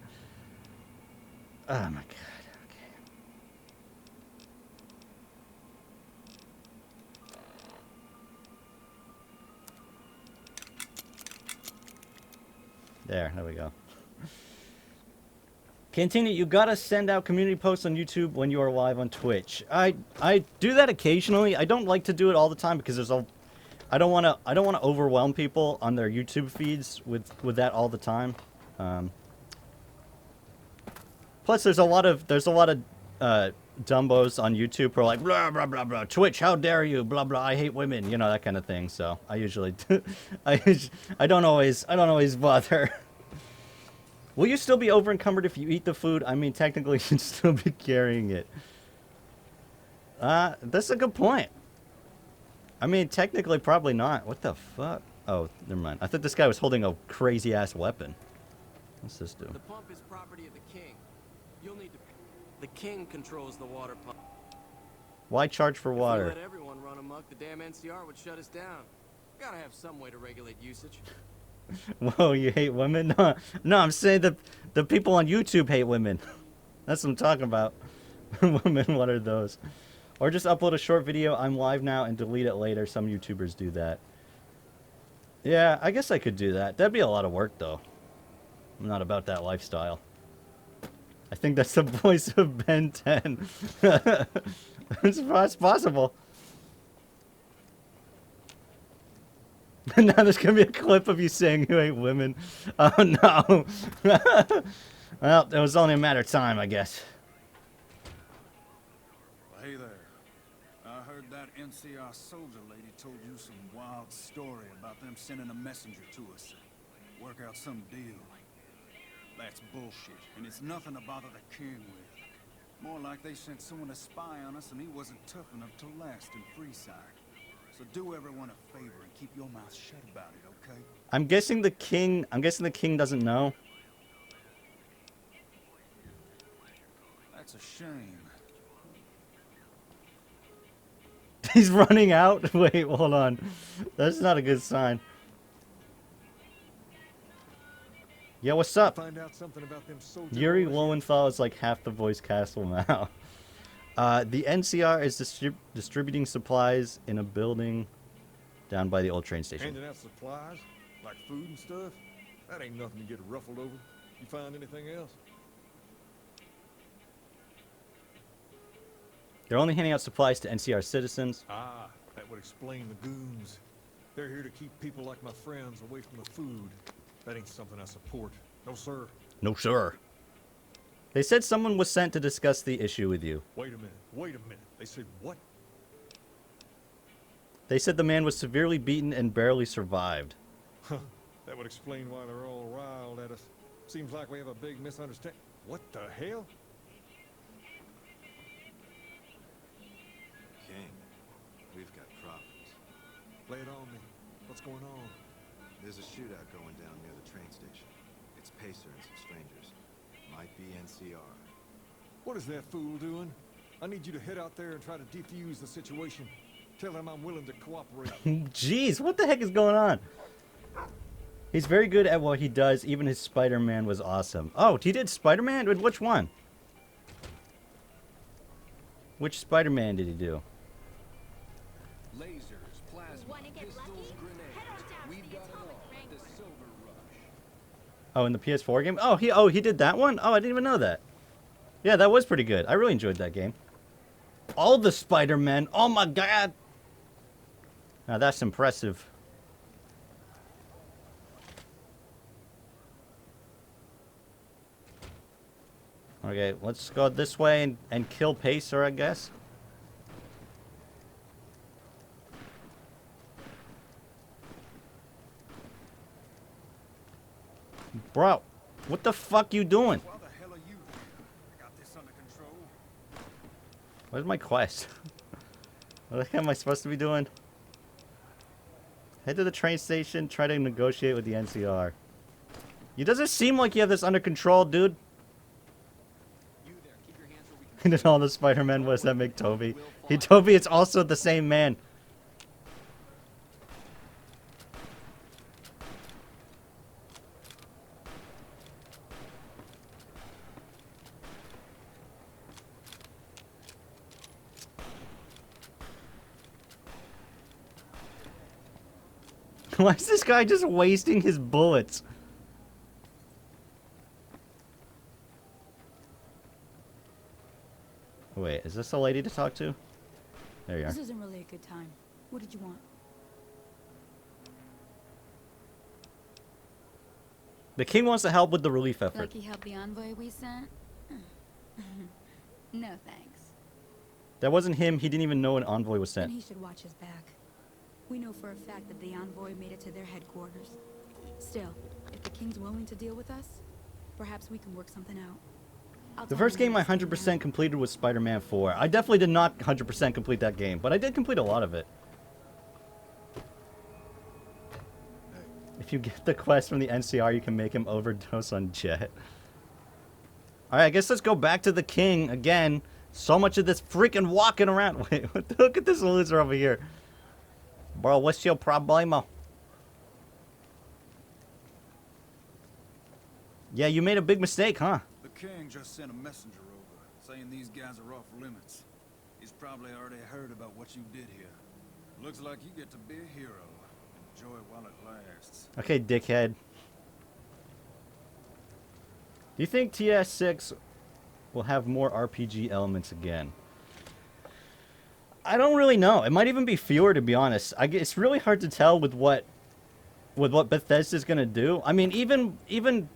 Oh my god. There we go. Cantina, you gotta send out community posts on YouTube when you are live on Twitch. I do that occasionally. I don't like to do it all the time because there's I don't want to overwhelm people on their YouTube feeds with that all the time. Plus, there's a lot of dumbos on YouTube who are like blah blah blah blah. Twitch, how dare you? Blah blah. I hate women. You know, that kind of thing. So I usually I don't always bother. Will you still be over encumbered if you eat the food? I mean, technically, you'd still be carrying it. That's a good point. I mean, technically, probably not. What the fuck? Oh, never mind. I thought this guy was holding a crazy ass weapon. What's this do? The pump is property of the king. You'll need to. The king controls the water pump. Why charge for water? If we let everyone run amok, the damn NCR would shut us down. Gotta have some way to regulate usage. Whoa, you hate women? No, I'm saying the people on YouTube hate women. That's what I'm talking about. Women, what are those? Or just upload a short video, I'm live now, and delete it later. Some YouTubers do that. Yeah, I guess I could do that. That'd be a lot of work, though. I'm not about that lifestyle. I think that's the voice of Ben 10. It's possible. Now there's gonna be a clip of you saying you hate women. Oh no. Well, it was only a matter of time, I guess. Hey there. I heard that NCR soldier lady told you some wild story about them sending a messenger to us. Work out some deal. That's bullshit, and it's nothing to bother the king with. More like they sent someone to spy on us and he wasn't tough enough to last in Freeside. So do everyone a favor and keep your mouth shut about it, okay? I'm guessing the king doesn't know. That's a shame. He's running out? Wait, hold on. That's not a good sign. Yeah, what's up? Find out something about them soldier Yuri boys. Lowenthal is like half the voice castle now. The NCR is distributing supplies in a building down by the old train station. Handing out supplies? Like food and stuff? That ain't nothing to get ruffled over. You find anything else? They're only handing out supplies to NCR citizens. Ah, that would explain the goons. They're here to keep people like my friends away from the food. That ain't something I support. No, sir. No, sir. They said someone was sent to discuss the issue with you. Wait a minute. Wait a minute. They said what? They said the man was severely beaten and barely survived. Huh. That would explain why they're all riled at us. Seems like we have a big misunderstanding. What the hell? King, we've got problems. Lay it on me. What's going on? There's a shootout going down near the train station. It's Pacer and some strangers. Might be NCR. What is that fool doing? I need you to head out there and try to defuse the situation. Tell them I'm willing to cooperate. Jeez, what the heck is going on? He's very good at what he does. Even his Spider-Man was awesome. Oh, he did Spider-Man? Which one? Which Spider-Man did he do? Lasers, plasma, Wanna get pistols, lucky? grenades. Head on down to We've the got it Atomic all. Wrangler. The Silver Rush. Oh, in the PS4 game? Oh, he did that one? Oh, I didn't even know that. Yeah, that was pretty good. I really enjoyed that game. All the Spider-Men. Oh my god. Now that's impressive. Okay, let's go this way and kill Pacer, I guess. Bro, what the fuck you doing? Why the hell are you here? I got this under control. Where's my quest? What the heck am I supposed to be doing? Head to the train station, try to negotiate with the NCR. It doesn't seem like you have this under control, dude. And then all the Spider-Man was that make Toby. Hey, Toby, it's also the same man. Why is this guy just wasting his bullets? Wait, is this a lady to talk to? There you are. This isn't really a good time. What did you want? The king wants to help with the relief effort. Like he helped the envoy we sent? No thanks. That wasn't him. He didn't even know an envoy was Then sent. he should watch his back. We know for a fact that the envoy made it to their headquarters. Still, if the king's willing to deal with us, perhaps we can work something out. I'll The tell first him game I when it's 100% completed was Spider-Man 4. I definitely did not 100% complete that game, but I did complete a lot of it. If you get the quest from the NCR, you can make him overdose on Jet. Alright, I guess let's go back to the king again. So much of this freaking walking around. Wait, look at this loser over here. Bro, what's your problemo? Yeah, you made a big mistake, huh? The king just sent a messenger over, saying these guys are off limits. He's probably already heard about what you did here. Looks like you get to be a hero. Enjoy it while it lasts. Okay, dickhead. Do you think TS6 will have more RPG elements again? I don't really know. It might even be fewer, to be honest. It's really hard to tell with what Bethesda's gonna do. I mean, even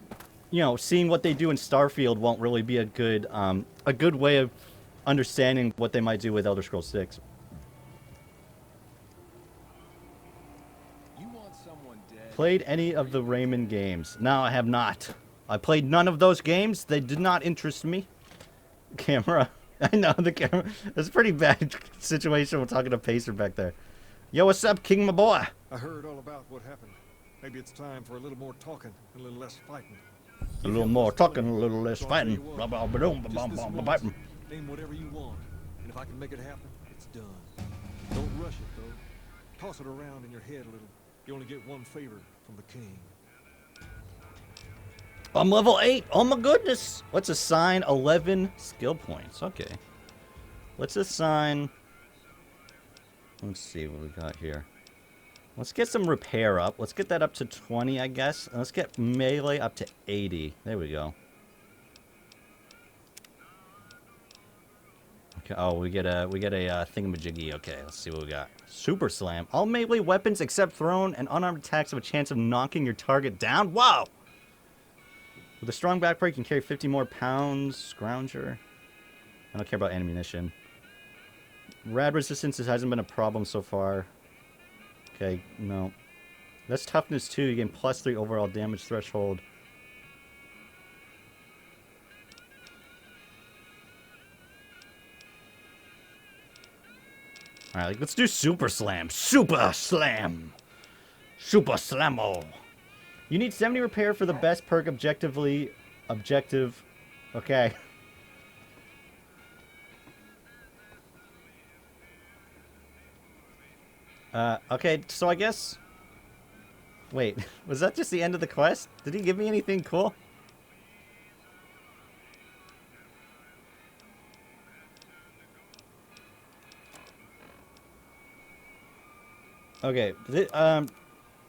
you know, seeing what they do in Starfield won't really be a good way of understanding what they might do with Elder Scrolls 6. You want someone dead? Played any of the Rayman games? No, I have not. I played none of those games. They did not interest me. Camera. I know the camera. It's a pretty bad situation. We're talking to Pacer back there. Yo, what's up, King, my boy? I heard all about what happened. Maybe it's time for a little more talking and a little less fighting. A little more talking, a little less So I'll tell fighting. you what, Blah, blah, blah, blah, just blah, this blah, blah, once, blah. name whatever you want, and if I can make it happen, it's done. Don't rush it, though. Toss it around in your head a little. You only get one favor from the king. I'm level 8. Oh my goodness. Let's assign 11 skill points. Okay. Let's assign... Let's see what we got here. Let's get some repair up. Let's get that up to 20, I guess. And let's get melee up to 80. There we go. Okay. Oh, we get a thingamajiggy. Okay, let's see what we got. Super Slam. All melee weapons except thrown and unarmed attacks have a chance of knocking your target down. Wow! With a strong backbreak, you can carry 50 more pounds. Scrounger. I don't care about ammunition. Rad resistance hasn't been a problem so far. Okay, no. That's toughness too. You gain +3 overall damage threshold. Alright, let's do Super Slam. Super Slam! Super Slammo! You need 70 repair for the best perk objective. Okay. Okay, so I guess Wait, was that just the end of the quest? Did he give me anything cool? Okay,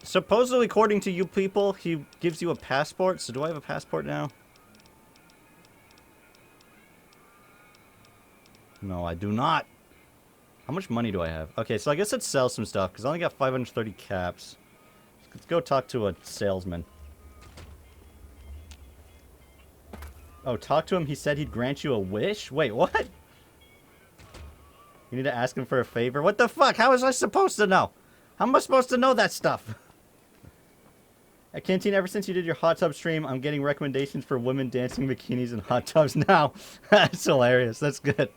supposedly according to you people, he gives you a passport, so do I have a passport now? No, I do not. How much money do I have? Okay, so I guess let's sell some stuff, because I only got 530 caps. Let's go talk to a salesman. Oh, talk to him. He said he'd grant you a wish? Wait, what? You need to ask him for a favor? What the fuck? How was I supposed to know? How am I supposed to know that stuff? At Canteen, ever since you did your hot tub stream, I'm getting recommendations for women dancing bikinis in hot tubs now. That's hilarious. That's good.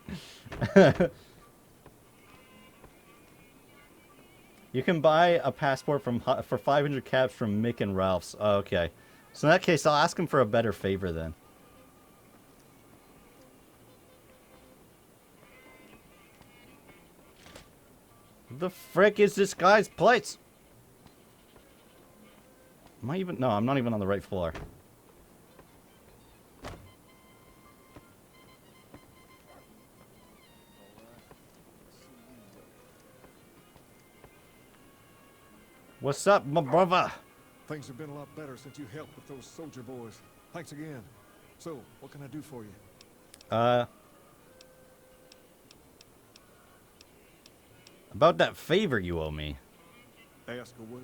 You can buy a passport for 500 caps from Mick and Ralph's. Oh, okay. So in that case, I'll ask him for a better favor then. The frick is this guy's place? Am I even... No, I'm not even on the right floor. What's up, my brother? Things have been a lot better since you helped with those soldier boys. Thanks again. So, what can I do for you? About that favor you owe me. Ask away.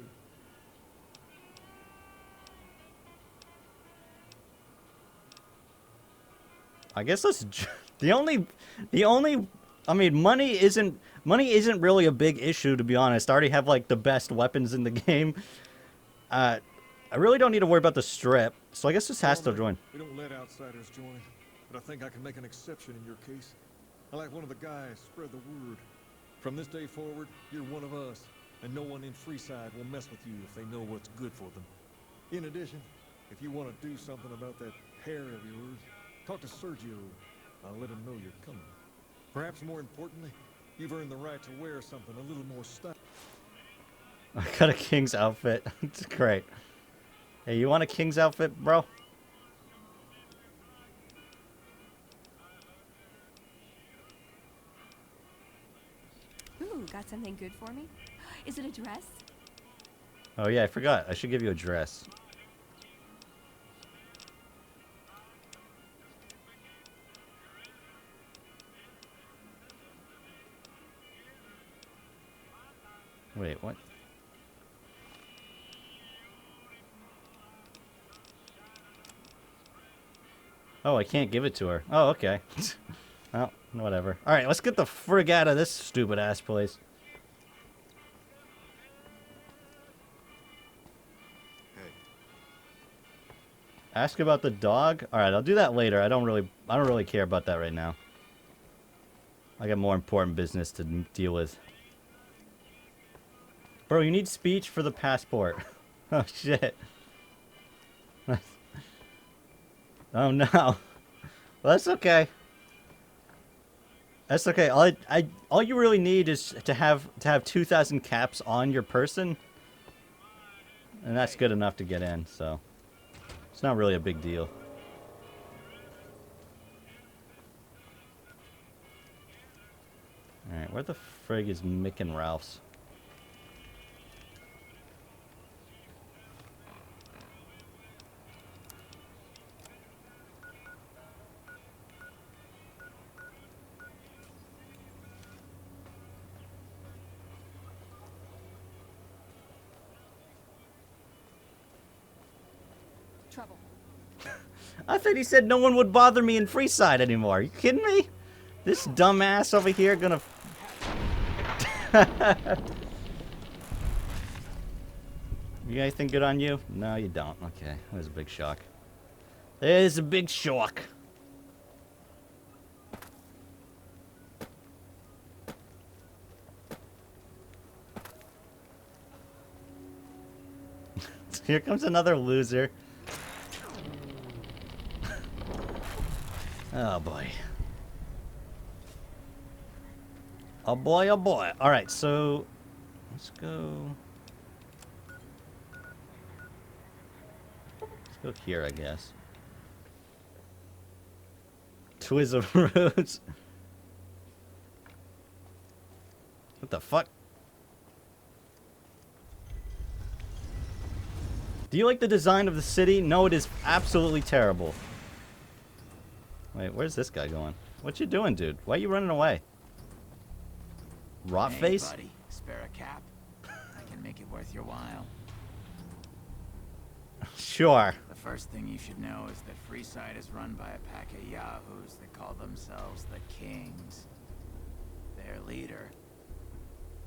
I guess that's the only I mean, money isn't really a big issue, to be honest. I already have like the best weapons in the game. I really don't need to worry about the strip, so I guess this has to join. We don't let outsiders join, but I think I can make an exception in your case. I like one of the guys, spread the word. From this day forward, you're one of us, and no one in Freeside will mess with you if they know what's good for them. In addition, if you want to do something about that hair of yours, talk to Sergio. I'll let him know you're coming. Perhaps more importantly, you've earned the right to wear something a little more stylish. I got a king's outfit. It's great. Hey, you want a king's outfit, bro? Ooh, got something good for me? Is it a dress? Oh yeah, I forgot. I should give you a dress. Wait, what? Oh, I can't give it to her. Oh, okay. Well, whatever. Alright, let's get the frig out of this stupid ass place. Hey. Ask about the dog? Alright, I'll do that later. I don't really care about that right now. I got more important business to deal with. Bro, you need speech for the passport. Oh shit. Oh no. Well, that's okay. That's okay. All you really need is to have 2,000 caps on your person, and that's good enough to get in. So it's not really a big deal. All right, where the frig is Mick and Ralph's? Trouble. I thought he said no one would bother me in Freeside anymore. Are you kidding me? This dumbass over here gonna... You got anything good on you? No, you don't. Okay, that was a big shock. There's a big shock. Here comes another loser. Oh boy. Oh boy, oh boy. Alright, so let's go. Go here, I guess. Twiz of roads. What the fuck? Do you like the design of the city? No, it is absolutely terrible. Wait, where's this guy going? What you doing, dude? Why are you running away? Rot face? Hey, buddy. Spare a cap? I can make it worth your while. Sure. The first thing you should know is that Freeside is run by a pack of yahoos that call themselves the Kings. Their leader.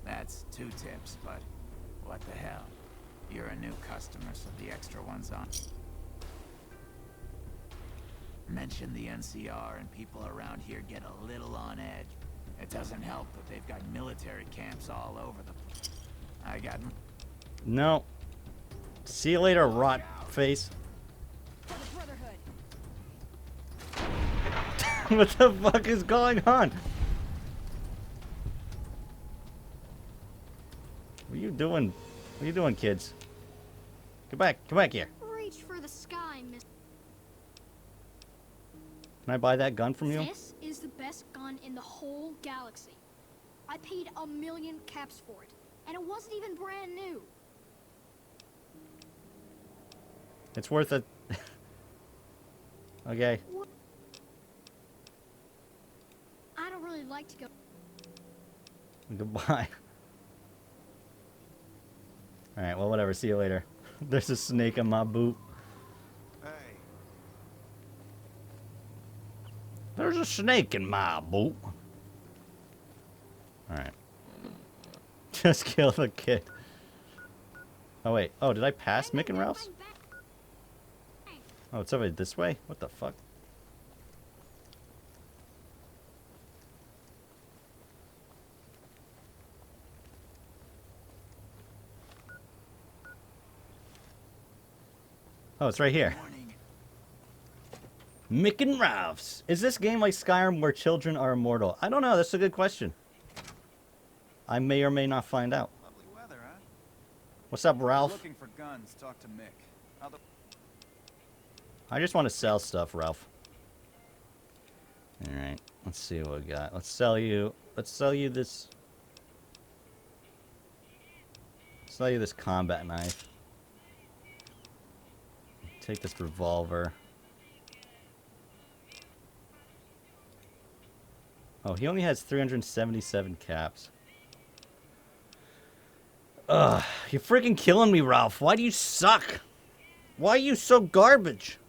That's 2 tips, but what the hell? You're a new customer, so the extra one's on. Mention the NCR and people around here get a little on edge. It doesn't help that they've got military camps all over the place. I got... No. See you later, rot face. What the fuck is going on? What are you doing? What are you doing, kids? Come back here. Reach for the sky, miss. Can I buy that gun from you? This is the best gun in the whole galaxy. I paid 1,000,000 caps for it, and it wasn't even brand new. It's worth it. Okay. I don't really like to go. Goodbye. Alright, well, whatever. See you later. There's a snake in my boot. Hey. There's a snake in my boot. Alright. Just kill the kid. Oh, wait. Oh, did I pass Mick and Ralph's? Oh, it's over this way? What the fuck? Oh, it's right here. Mick and Ralph's. Is this game like Skyrim where children are immortal? I don't know. That's a good question. I may or may not find out. Lovely weather, huh? What's up, If you're Ralph? looking for guns, talk to Mick. I just want to sell stuff, Ralph. Alright. Let's see what we got. Let's sell you this. Sell you this combat knife. Take this revolver. Oh, he only has 377 caps. Ugh, you're freaking killing me, Ralph. Why do you suck? Why are you so garbage?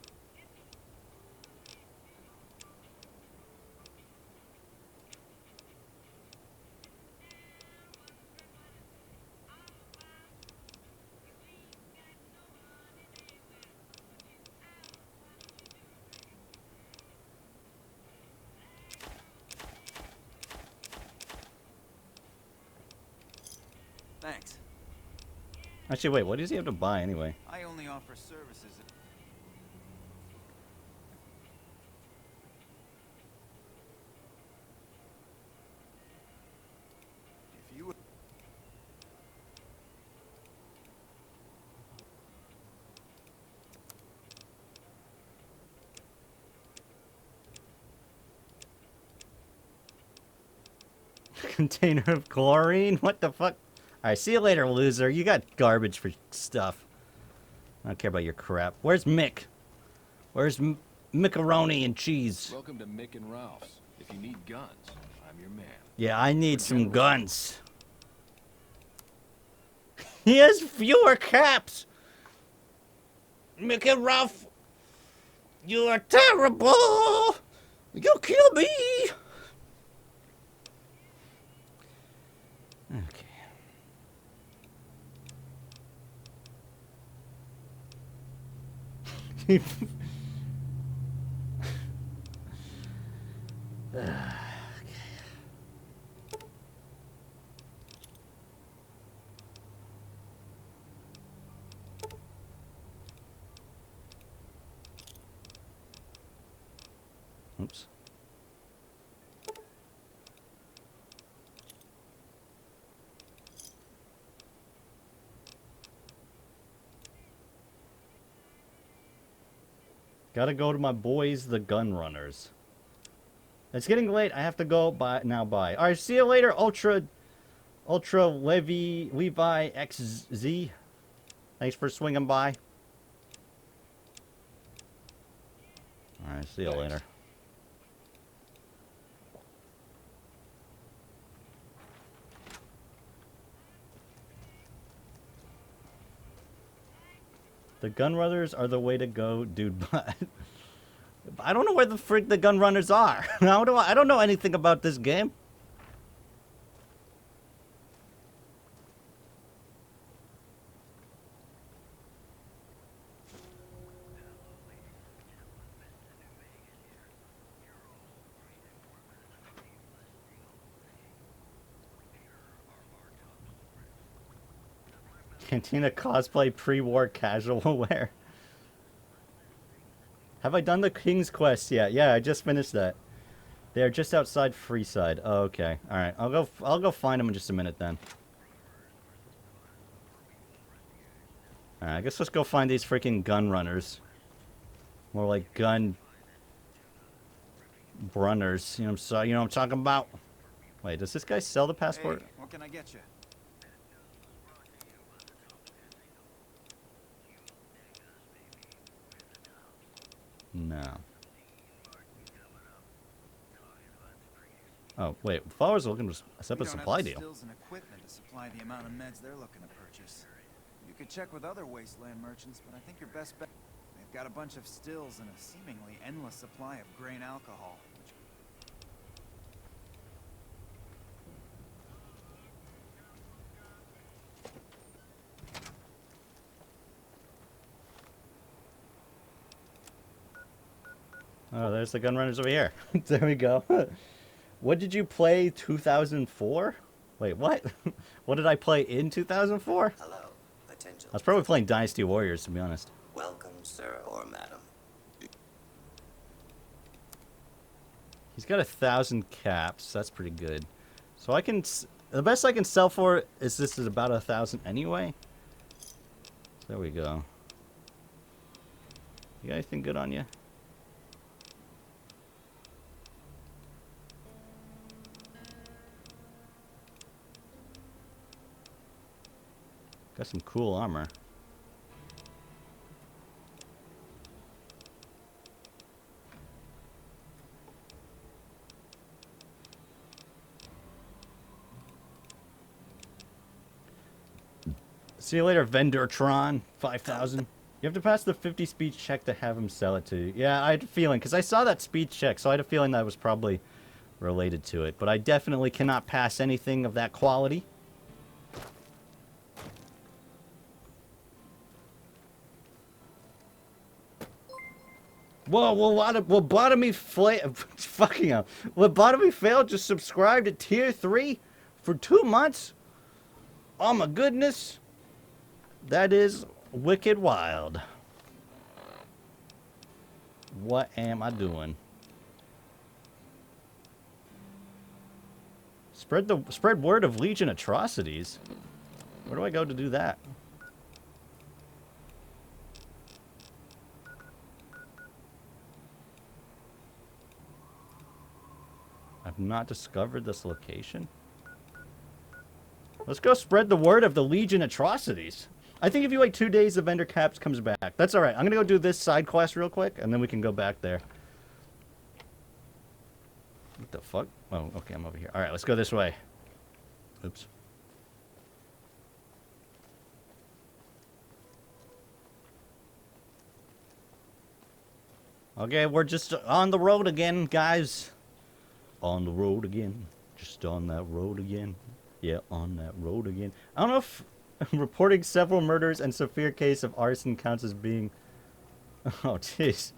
Thanks. Actually, wait, what does he have to buy anyway? I only offer services. If you... Container of chlorine? What the fuck? Alright, see you later, loser. You got garbage for stuff. I don't care about your crap. Where's Mick? Where's Mickaroni and cheese? Welcome to Mick and Ralph's. If you need guns, I'm your man. Yeah, I need some guns. He has fewer caps! Mick and Ralph, you are terrible! You kill me! Okay. Oops. Gotta go to my boys, the gun runners. It's getting late. I have to go. Bye now. Bye. All right. See you later, Ultra Levi XZ. Thanks for swinging by. All right. See you later. The gun runners are the way to go, dude. But I don't know where the frick the gun runners are. I don't know anything about this game. Cantina cosplay pre-war casual wear. Have I done the King's Quest yet? Yeah, I just finished that. They are just outside Freeside. Oh, okay. All right. I'll go find them in just a minute then. All right. I guess let's go find these freaking gun runners. More like gun brunners. You know what I'm talking about? Wait, does this guy sell the passport? Hey, what can I get you? No. Oh, wait. Followers are looking to set up a supply deal. Stills and equipment to supply the amount of meds they're looking to purchase. You could check with other wasteland merchants, but I think your best bet. They've got a bunch of stills and a seemingly endless supply of grain alcohol. Oh, there's the gun runners over here. There we go. What did you play 2004? Wait, what? What did I play in 2004? Hello. Attention. I was probably playing Dynasty Warriors, to be honest. Welcome, sir or madam. He's got 1,000 caps. That's pretty good. So I can... The best I can sell for it is this is about 1,000 anyway. There we go. You got anything good on you? Got some cool armor. See you later, Vendortron. 5,000. You have to pass the 50 speech check to have him sell it to you. Yeah, I had a feeling, because I saw that speech check, so I had a feeling that was probably related to it. But I definitely cannot pass anything of that quality. Whoa, Lobotomy fucking hell. Lobotomy failed just subscribed to tier 3 for 2 months? Oh my goodness. That is wicked wild. What am I doing? Spread word of Legion atrocities. Where do I go to do that? I've not discovered this location. Let's go spread the word of the Legion atrocities. I think if you wait 2 days, the vendor caps comes back. That's all right. I'm gonna go do this side quest real quick, and then we can go back there. What the fuck? Oh, okay, I'm over here. All right, let's go this way. Oops. Okay, we're just on the road again, guys. On the road again. Just on that road again. Yeah, on that road again. I don't know if reporting several murders and severe case of arson counts as being... Oh, jeez.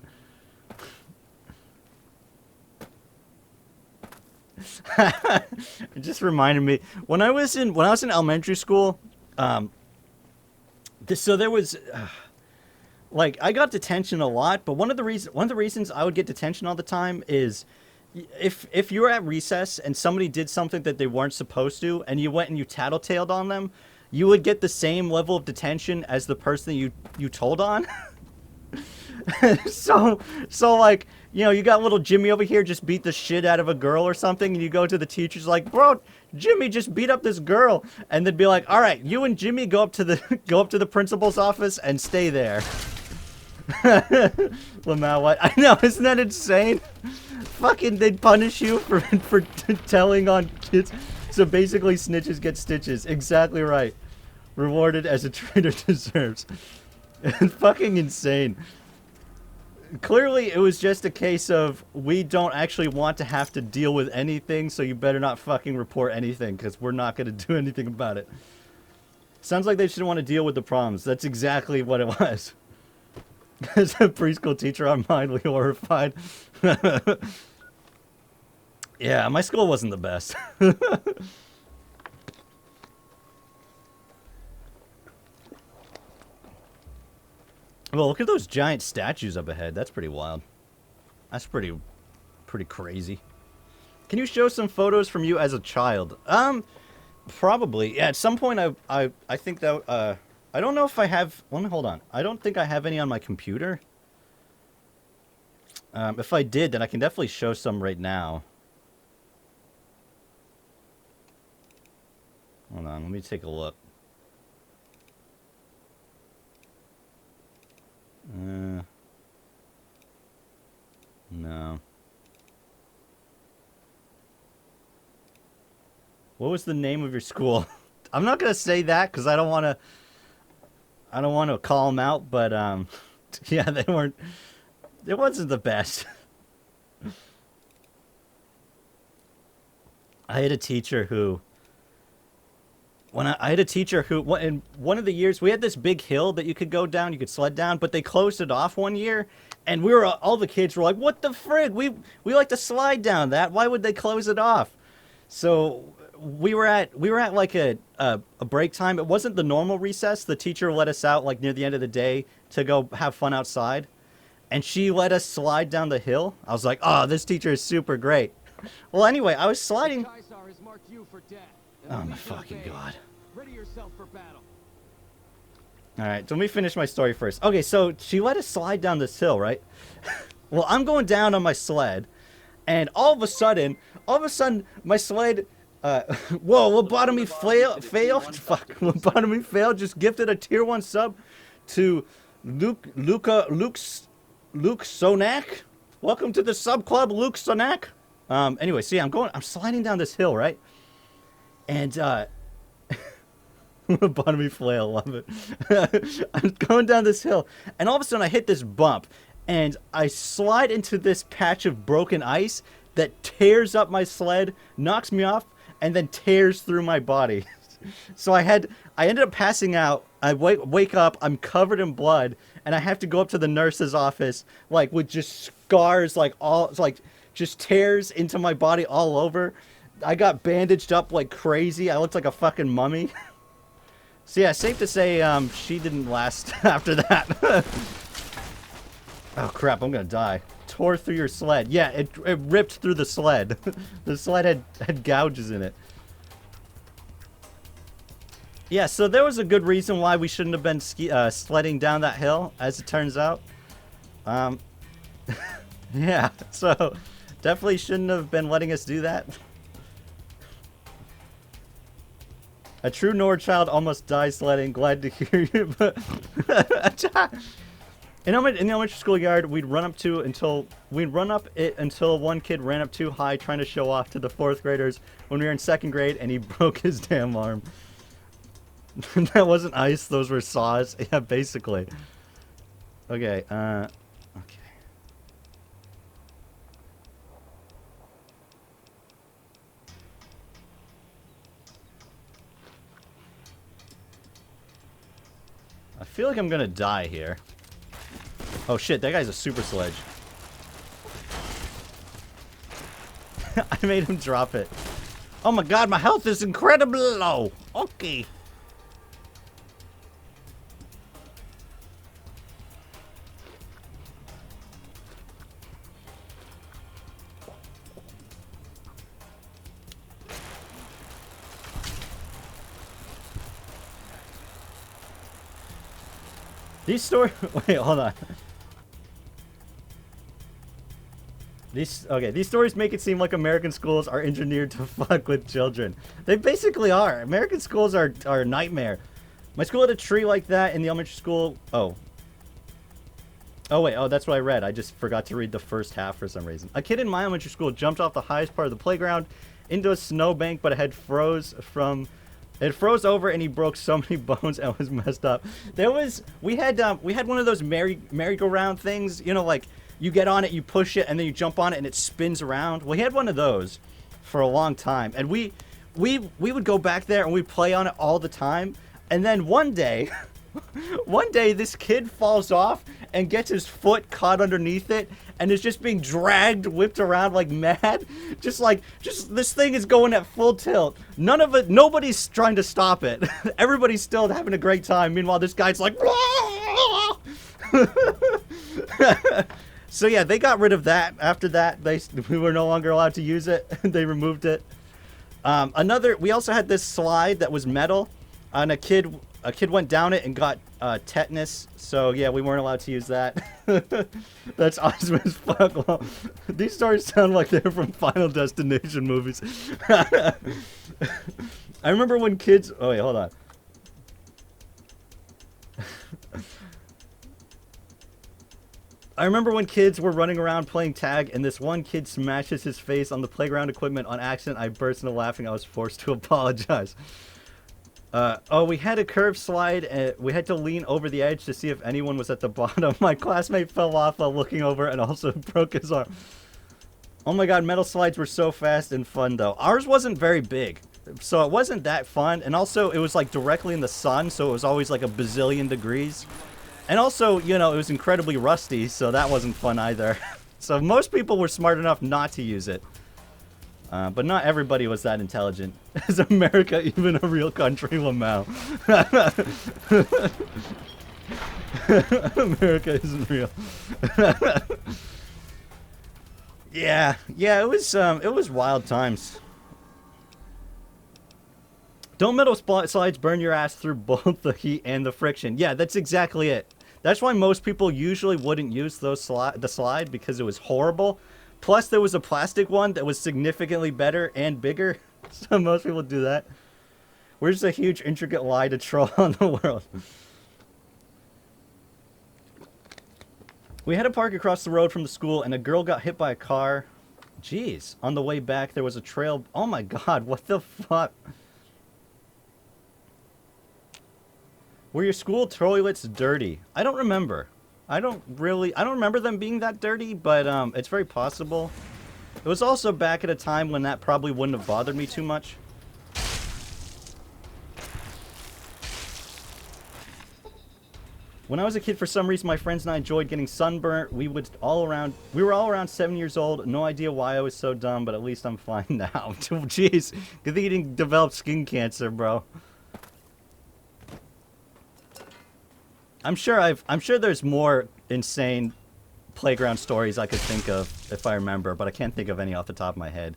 It just reminded me when I was in elementary school. So there was, like, I got detention a lot, but one of the reasons I would get detention all the time is if you were at recess and somebody did something that they weren't supposed to, and you went and you tattletaled on them, you would get the same level of detention as the person that you told on. so like, you know, you got little Jimmy over here just beat the shit out of a girl or something, and you go to the teacher's like, bro, Jimmy just beat up this girl, and they'd be like, all right, you and Jimmy go up to the principal's office and stay there. Lamau, what? I know, isn't that insane? Fucking, they'd punish you for telling on kids. So basically, snitches get stitches. Exactly right. Rewarded as a traitor deserves. Fucking insane. Clearly, it was just a case of, we don't actually want to have to deal with anything, so you better not fucking report anything, because we're not going to do anything about it. Sounds like they just didn't want to deal with the problems. That's exactly what it was. As a preschool teacher, I'm mildly horrified. Yeah, my school wasn't the best. Well, look at those giant statues up ahead. That's pretty wild. That's pretty crazy. Can you show some photos from you as a child? Probably. Yeah, at some point I think that I don't know if I have. Let me hold on. I don't think I have any on my computer. If I did, then I can definitely show some right now. Hold on, let me take a look. No. What was the name of your school? I'm not gonna say that because I don't want to call them out, but yeah, they weren't. It wasn't the best. I had a teacher who. I had a teacher who, in one of the years, we had this big hill that you could go down, you could sled down, but they closed it off one year, and we were, all the kids were like, what the frig? We like to slide down that. Why would they close it off? So we were at like a break time. It wasn't the normal recess. The teacher let us out like near the end of the day to go have fun outside, and she let us slide down the hill. I was like, oh, this teacher is super great. Well, anyway, I was sliding. Oh my fucking god. Ready yourself for battle. Alright, so let me finish my story first. Okay, so she let us slide down this hill, right? Well, I'm going down on my sled, and all of a sudden, my sled, whoa, Lobotomy failed? Fuck, Lobotomy failed, just gifted a tier 1 sub to Luke Sonak. Welcome to the sub club, Luke Sonak. Anyway, see, I'm sliding down this hill, right? And, Lobotomy flail, love it. I'm going down this hill, and all of a sudden I hit this bump, and I slide into this patch of broken ice that tears up my sled, knocks me off, and then tears through my body. So I ended up passing out. I wake up, I'm covered in blood, and I have to go up to the nurse's office, like, with just scars, like, just tears into my body all over. I got bandaged up like crazy. I looked like a fucking mummy. So yeah, safe to say she didn't last after that. Oh crap, I'm gonna die. Tore through your sled. Yeah, it ripped through the sled. The sled had gouges in it. Yeah, so there was a good reason why we shouldn't have been sledding down that hill, as it turns out. Yeah, so definitely shouldn't have been letting us do that. A true Nordchild almost died sledding. Glad to hear you. But in elementary school yard, we'd run up it until one kid ran up too high, trying to show off to the 4th graders when we were in 2nd grade, and he broke his damn arm. That wasn't ice; those were saws. Yeah, basically. Okay. Okay. I feel like I'm gonna die here. Oh shit, that guy's a super sledge. I made him drop it. Oh my god, my health is incredibly low. Okay. These stories... Wait, hold on. These stories make it seem like American schools are engineered to fuck with children. They basically are. American schools are a nightmare. My school had a tree like that in the elementary school. Oh, wait. Oh, that's what I read. I just forgot to read the first half for some reason. A kid in my elementary school jumped off the highest part of the playground into a snowbank, but it froze over and he broke so many bones and was messed up. We had one of those merry-go-round things, you know, like you get on it, you push it, and then you jump on it and it spins around. We had one of those for a long time, and we would go back there and we'd play on it all the time. And then one day this kid falls off and gets his foot caught underneath it and is just being dragged, whipped around like mad. Just this thing is going at full tilt. Nobody's trying to stop it. Everybody's still having a great time. Meanwhile, this guy's like, so yeah, they got rid of that. After that, we were no longer allowed to use it. They removed it. We also had this slide that was metal, and a kid went down it and got tetanus. So yeah, we weren't allowed to use that. That's awesome as fuck. Well, these stories sound like they're from Final Destination movies. I remember when kids. Oh wait, hold on. I remember when kids were running around playing tag and this one kid smashes his face on the playground equipment on accident. I burst into laughing. I was forced to apologize. We had a curved slide and we had to lean over the edge to see if anyone was at the bottom. My classmate fell off while looking over and also broke his arm. Oh my god, metal slides were so fast and fun though. Ours wasn't very big, so it wasn't that fun. And also it was like directly in the sun, so it was always like a bazillion degrees. And also, you know, it was incredibly rusty, so that wasn't fun either. So most people were smart enough not to use it. But not everybody was that intelligent. Is America even a real country, Lamau? America isn't real. Yeah, it was wild times. Don't metal slides burn your ass through both the heat and the friction. Yeah, that's exactly it. That's why most people usually wouldn't use the slide, because it was horrible. Plus, there was a plastic one that was significantly better and bigger. So most people do that. We're just a huge, intricate lie to troll on the world. We had to park across the road from the school, and a girl got hit by a car. Jeez. On the way back, there was a trail. Oh my god, what the fuck? Were your school toilets dirty? I don't remember. I don't remember them being that dirty, but it's very possible. It was also back at a time when that probably wouldn't have bothered me too much. When I was a kid, for some reason, my friends and I enjoyed getting sunburnt. We were all around 7 years old. No idea why I was so dumb, but at least I'm fine now. Jeez, good thing you didn't develop skin cancer, bro. I'm sure there's more insane playground stories I could think of if I remember, but I can't think of any off the top of my head.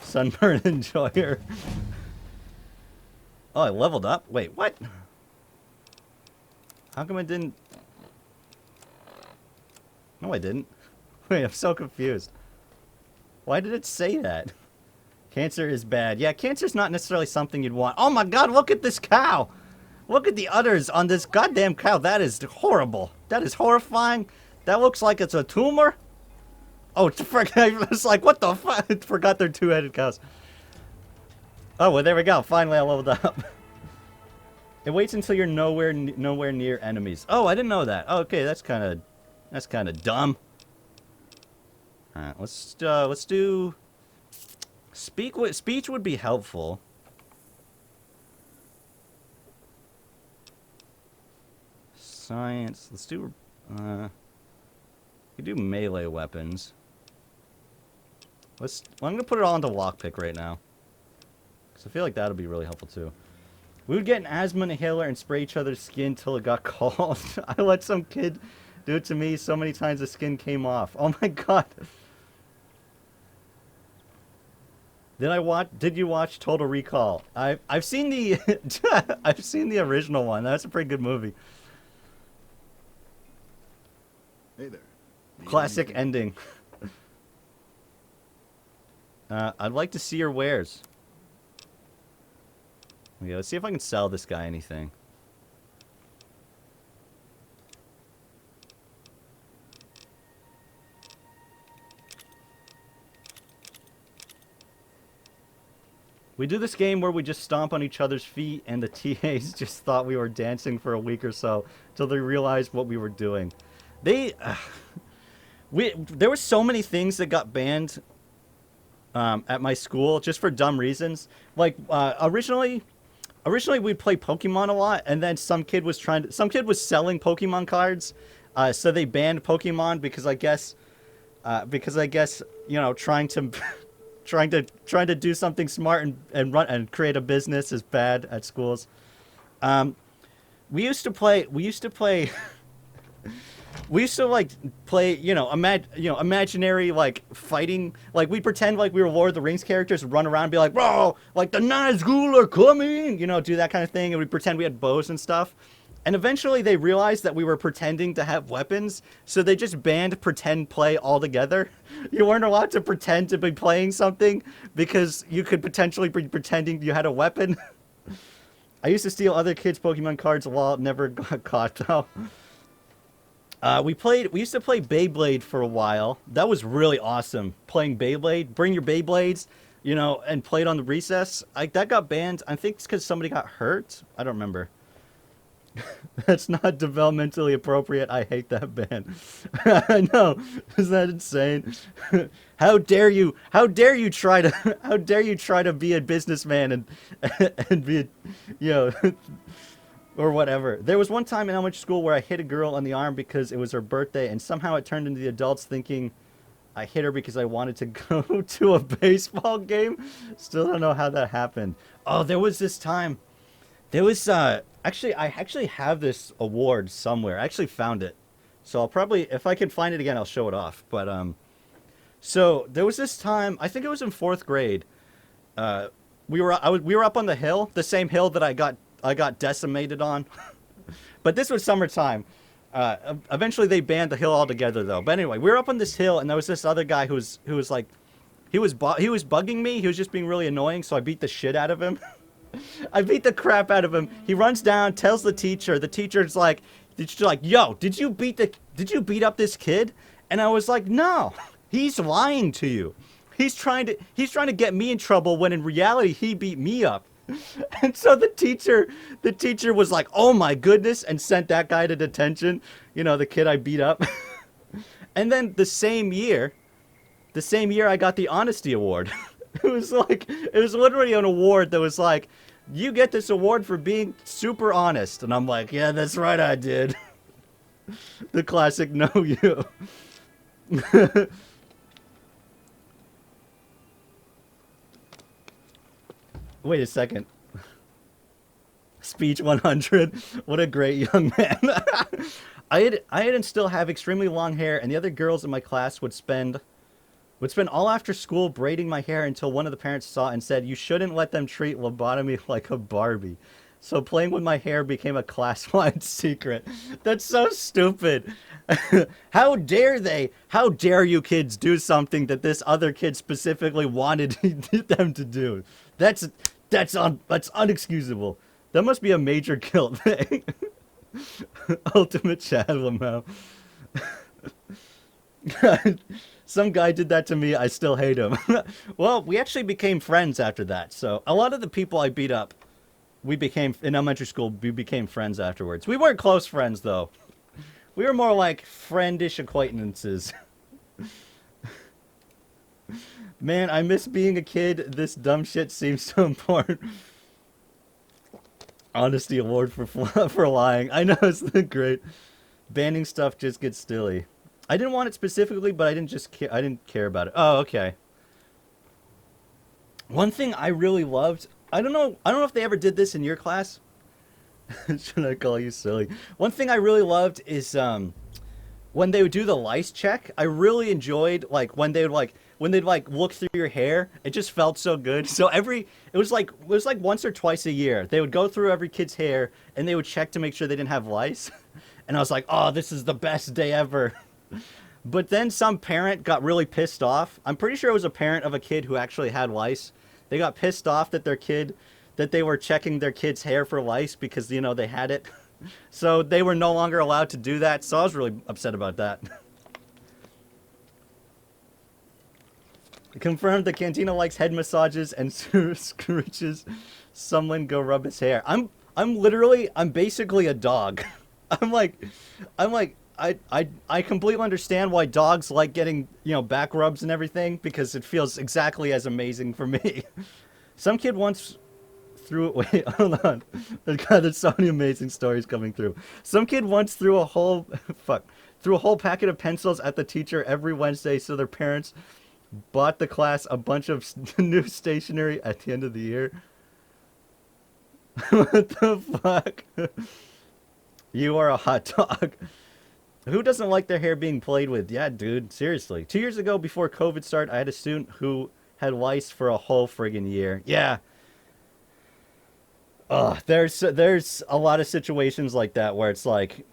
Sunburn enjoyer. Oh, I leveled up? Wait, what? How come I didn't? No, I didn't. Wait, I'm so confused. Why did it say that? Cancer is bad. Yeah, cancer's not necessarily something you'd want. Oh my god, look at this cow! Look at the udders on this goddamn cow. That is horrible. That is horrifying. That looks like it's a tumor. Oh, I was like, what the fuck? I forgot they're two-headed cows. Oh, well, there we go. Finally, I leveled up. It waits until you're nowhere near enemies. Oh, I didn't know that. Oh, okay, that's kind of dumb. All right, let's do speech would be helpful. Science. Let's do. We could do melee weapons. Well, I'm gonna put it all into lockpick right now, because I feel like that'll be really helpful too. We would get an asthma inhaler and spray each other's skin till it got cold. I let some kid do it to me so many times the skin came off. Oh my god. Did you watch Total Recall? I've seen the I've seen the original one. That's a pretty good movie. Hey there. Classic ending. I'd like to see your wares. Okay, let's see if I can sell this guy anything. We do this game where we just stomp on each other's feet, and the TAs just thought we were dancing for a week or so until they realized what we were doing. There were so many things that got banned at my school just for dumb reasons. Like originally we'd play Pokemon a lot, and then some kid was selling Pokemon cards, so they banned Pokemon because I guess you know, trying to do something smart and create a business is bad at schools. We used to like play, you know, imaginary like fighting. Like we'd pretend like we were Lord of the Rings characters, run around and be like, bro, like the Nazgul are coming, you know, do that kind of thing, and we'd pretend we had bows and stuff. And eventually they realized that we were pretending to have weapons, so they just banned pretend play altogether. You weren't allowed to pretend to be playing something because you could potentially be pretending you had a weapon. I used to steal other kids' Pokemon cards a lot, never got caught though. We used to play Beyblade for a while. That was really awesome. Playing Beyblade, bring your Beyblades, you know, and play it on the recess. That got banned. I think it's because somebody got hurt. I don't remember. That's not developmentally appropriate. I hate that ban. I know. Isn't that insane? How dare you? How dare you try to be a businessman and be a, you know, or whatever. There was one time in elementary school where I hit a girl on the arm because it was her birthday, and somehow it turned into the adults thinking I hit her because I wanted to go to a baseball game. Still don't know how that happened. Oh, there was this time. There was actually, I actually have this award somewhere. I actually found it, so I'll probably, if I can find it again, I'll show it off. But so there was this time. I think it was in 4th grade. We were up on the hill, the same hill that I got decimated on. But this was summertime. Eventually they banned the hill altogether though. But anyway, we were up on this hill, and there was this other guy who was like, he was bugging me. He was just being really annoying, so I beat the shit out of him. I beat the crap out of him. He runs down, tells the teacher. The teacher's like, yo, did you beat up this kid? And I was like, no, he's lying to you. He's trying to get me in trouble when in reality he beat me up. And so the teacher was like, oh my goodness, and sent that guy to detention. You know, the kid I beat up. And then the same year I got the honesty award. It was literally an award that was like, you get this award for being super honest. And I'm like, yeah, that's right, I did. The classic know you. Wait a second. Speech 100. What a great young man. I and still have extremely long hair, and the other girls in my class would spend all after school braiding my hair until one of the parents saw and said, you shouldn't let them treat lobotomy like a Barbie. So playing with my hair became a class-wide secret. That's so stupid. How dare they? How dare you kids do something that this other kid specifically wanted them to do? That's unexcusable. That must be a major guilt thing. Ultimate Chad Lamau. Some guy did that to me. I still hate him. Well, we actually became friends after that. So a lot of the people I beat up, in elementary school, we became friends afterwards. We weren't close friends, though. We were more like friendish acquaintances. Man, I miss being a kid. This dumb shit seems so important. Honesty award for lying. I know, it's great. Banning stuff just gets silly. I didn't want it specifically, but I didn't care about it. Oh, okay. One thing I really loved, I don't know if they ever did this in your class. Should I call you silly? One thing I really loved is when they would do the lice check. I really enjoyed when they'd look through your hair. It just felt so good. So it was like once or twice a year. They would go through every kid's hair and they would check to make sure they didn't have lice. And I was like, oh, this is the best day ever. But then some parent got really pissed off. I'm pretty sure it was a parent of a kid who actually had lice. They got pissed off that that they were checking their kid's hair for lice because, you know, they had it. So they were no longer allowed to do that. So I was really upset about that. Confirmed the Cantina likes head massages and scritches. Someone go rub his hair. I'm basically a dog. I completely understand why dogs like getting, you know, back rubs and everything because it feels exactly as amazing for me. Some kid once threw it. Wait, hold on. God, there's so many amazing stories coming through. Some kid once threw a whole packet of pencils at the teacher every Wednesday so their parents bought the class a bunch of new stationery at the end of the year. What the fuck? You are a hot dog. Who doesn't like their hair being played with? Yeah, dude, seriously. 2 years ago, before COVID started, I had a student who had lice for a whole friggin' year. Yeah. There's a lot of situations like that where it's like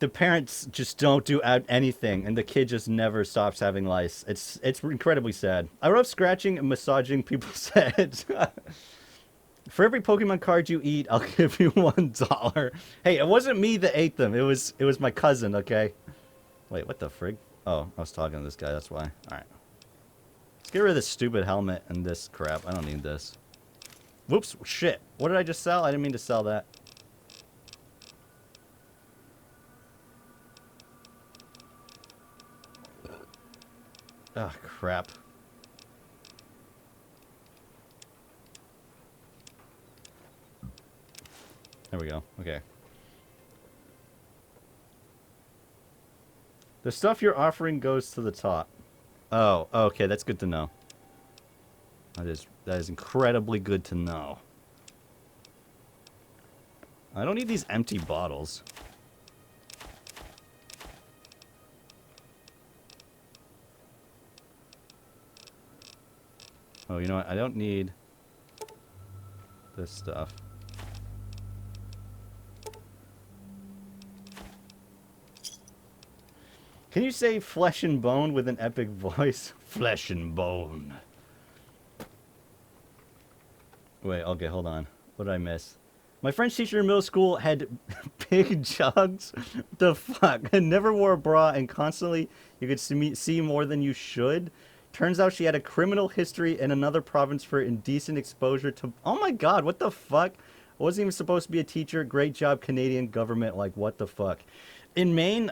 the parents just don't do anything and the kid just never stops having lice. It's incredibly sad. I love scratching and massaging people's heads. For every Pokemon card you eat, I'll give you $1. Hey, it wasn't me that ate them. It was my cousin, okay? Wait, what the frig? Oh, I was talking to this guy, that's why. Alright. Let's get rid of this stupid helmet and this crap. I don't need this. Whoops, shit. What did I just sell? I didn't mean to sell that. Oh, crap. There we go. Okay. The stuff you're offering goes to the top. Oh, okay. That's good to know. That is incredibly good to know. I don't need these empty bottles. Oh, you know what? I don't need this stuff. Can you say flesh and bone with an epic voice? Flesh and bone. Wait, okay, hold on. What did I miss? My French teacher in middle school had big jugs. The fuck? And never wore a bra and constantly you could see more than you should. Turns out she had a criminal history in another province for indecent exposure to... Oh my god, what the fuck? I wasn't even supposed to be a teacher. Great job, Canadian government. Like, what the fuck? In Maine,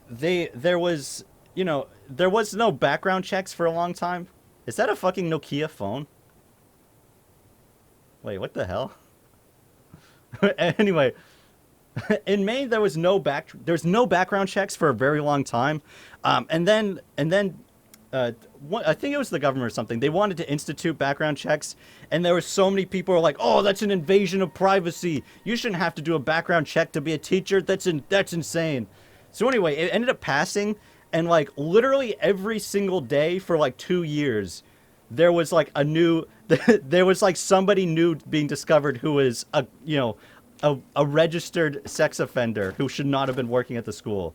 there was no background checks for a long time. Is that a fucking Nokia phone? Wait, what the hell? Anyway, in Maine there was no background checks for a very long time, and then I think it was the government or something. They wanted to institute background checks, and there were so many people who were like, "Oh, that's an invasion of privacy. You shouldn't have to do a background check to be a teacher. That's insane." So anyway, it ended up passing, and like literally every single day for like 2 years, there was like there was like somebody new being discovered who was a registered sex offender who should not have been working at the school.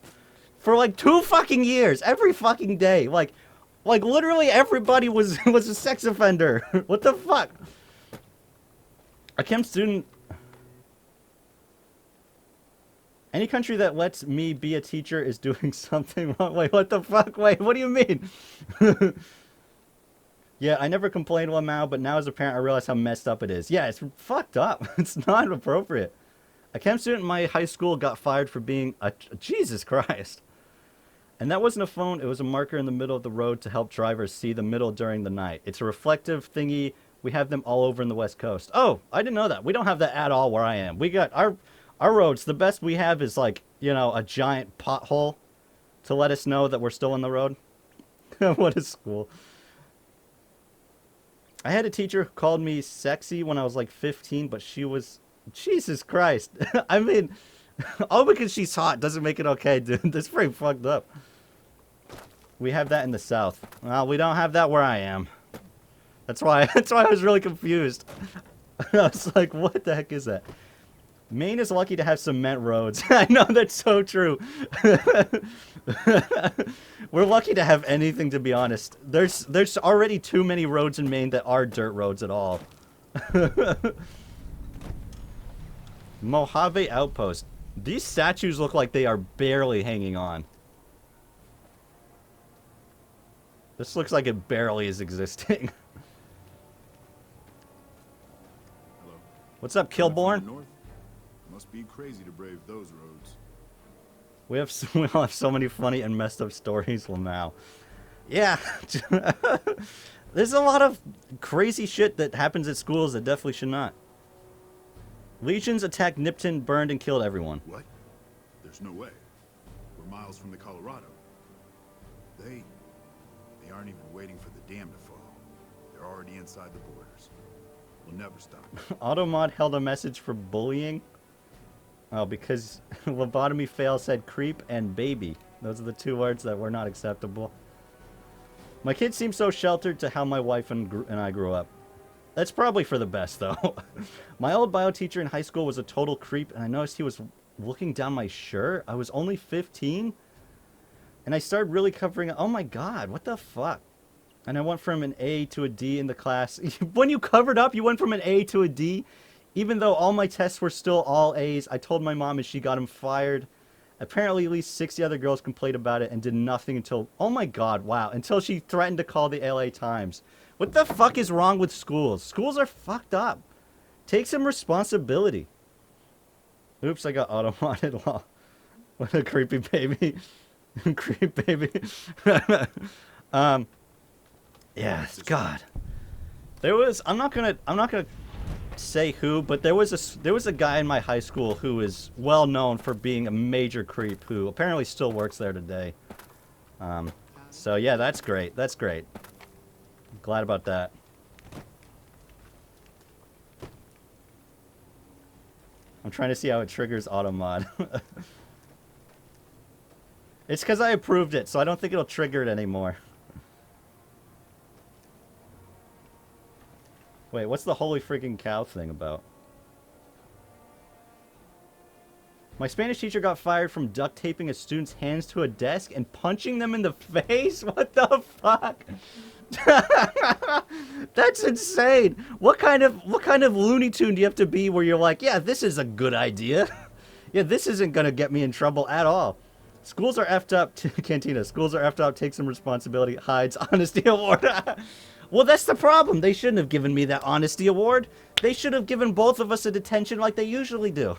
For like 2 fucking years, every fucking day, like literally everybody was a sex offender. What the fuck? A chem student. Any country that lets me be a teacher is doing something wrong. Wait, what the fuck? Wait, what do you mean? Yeah, I never complained while Mao, but now as a parent I realize how messed up it is. Yeah, it's fucked up. It's not appropriate. A chem student in my high school got fired for being a... Jesus Christ. And that wasn't a phone, it was a marker in the middle of the road to help drivers see the middle during the night. It's a reflective thingy. We have them all over in the West Coast. Oh, I didn't know that. We don't have that at all where I am. We got our roads, the best we have is like, a giant pothole to let us know that we're still on the road. What a school. I had a teacher who called me sexy when I was like 15, but she was... Jesus Christ. I mean, all because she's hot doesn't make it okay, dude. That's pretty fucked up. We have that in the South. Well, we don't have that where I am. That's why I was really confused. I was like, what the heck is that? Maine is lucky to have cement roads. I know, that's so true. We're lucky to have anything, to be honest. There's already too many roads in Maine that are dirt roads at all. Mojave Outpost. These statues look like they are barely hanging on. This looks like it barely is existing. Hello. What's up, Kilborn? North? Must be crazy to brave those roads. We all have so many funny and messed up stories, Lamau. Yeah. There's a lot of crazy shit that happens at schools that definitely should not. Legions attacked Nipton, burned, and killed everyone. What? There's no way. We're miles from the Colorado. They aren't even waiting for the dam to fall. They're already inside the borders. We'll never stop. Automod held a message for bullying. Oh, because lobotomy fail said creep and baby. Those are the two words that were not acceptable. My kids seem so sheltered to how my wife and I grew up. That's probably for the best, though. My old bio teacher in high school was a total creep, and I noticed he was looking down my shirt. I was only 15, and I started really covering it. Oh my god, what the fuck? And I went from an A to a D in the class. When you covered up, you went from an A to a D? Even though all my tests were still all A's, I told my mom and she got him fired. Apparently at least 60 other girls complained about it and did nothing until, oh my god, wow, until she threatened to call the LA Times. What the fuck is wrong with schools? Schools are fucked up. Take some responsibility. Oops, I got auto-modded law. What a creepy baby. Creep baby. Yes, god. There was, I'm not gonna say who, but there was a guy in my high school who is well known for being a major creep who apparently still works there today. So yeah, that's great. That's great. I'm glad about that. I'm trying to see how it triggers automod. It's because I approved it, so I don't think it'll trigger it anymore. Wait, what's the holy freaking cow thing about? My Spanish teacher got fired from duct taping a student's hands to a desk and punching them in the face? What the fuck? That's insane. What kind of Looney Tune do you have to be where you're like, yeah, this is a good idea. Yeah, this isn't gonna get me in trouble at all. Schools are effed up. Cantina. Schools are effed up. Take some responsibility. Hides honesty award. Well, that's the problem. They shouldn't have given me that honesty award. They should have given both of us a detention like they usually do.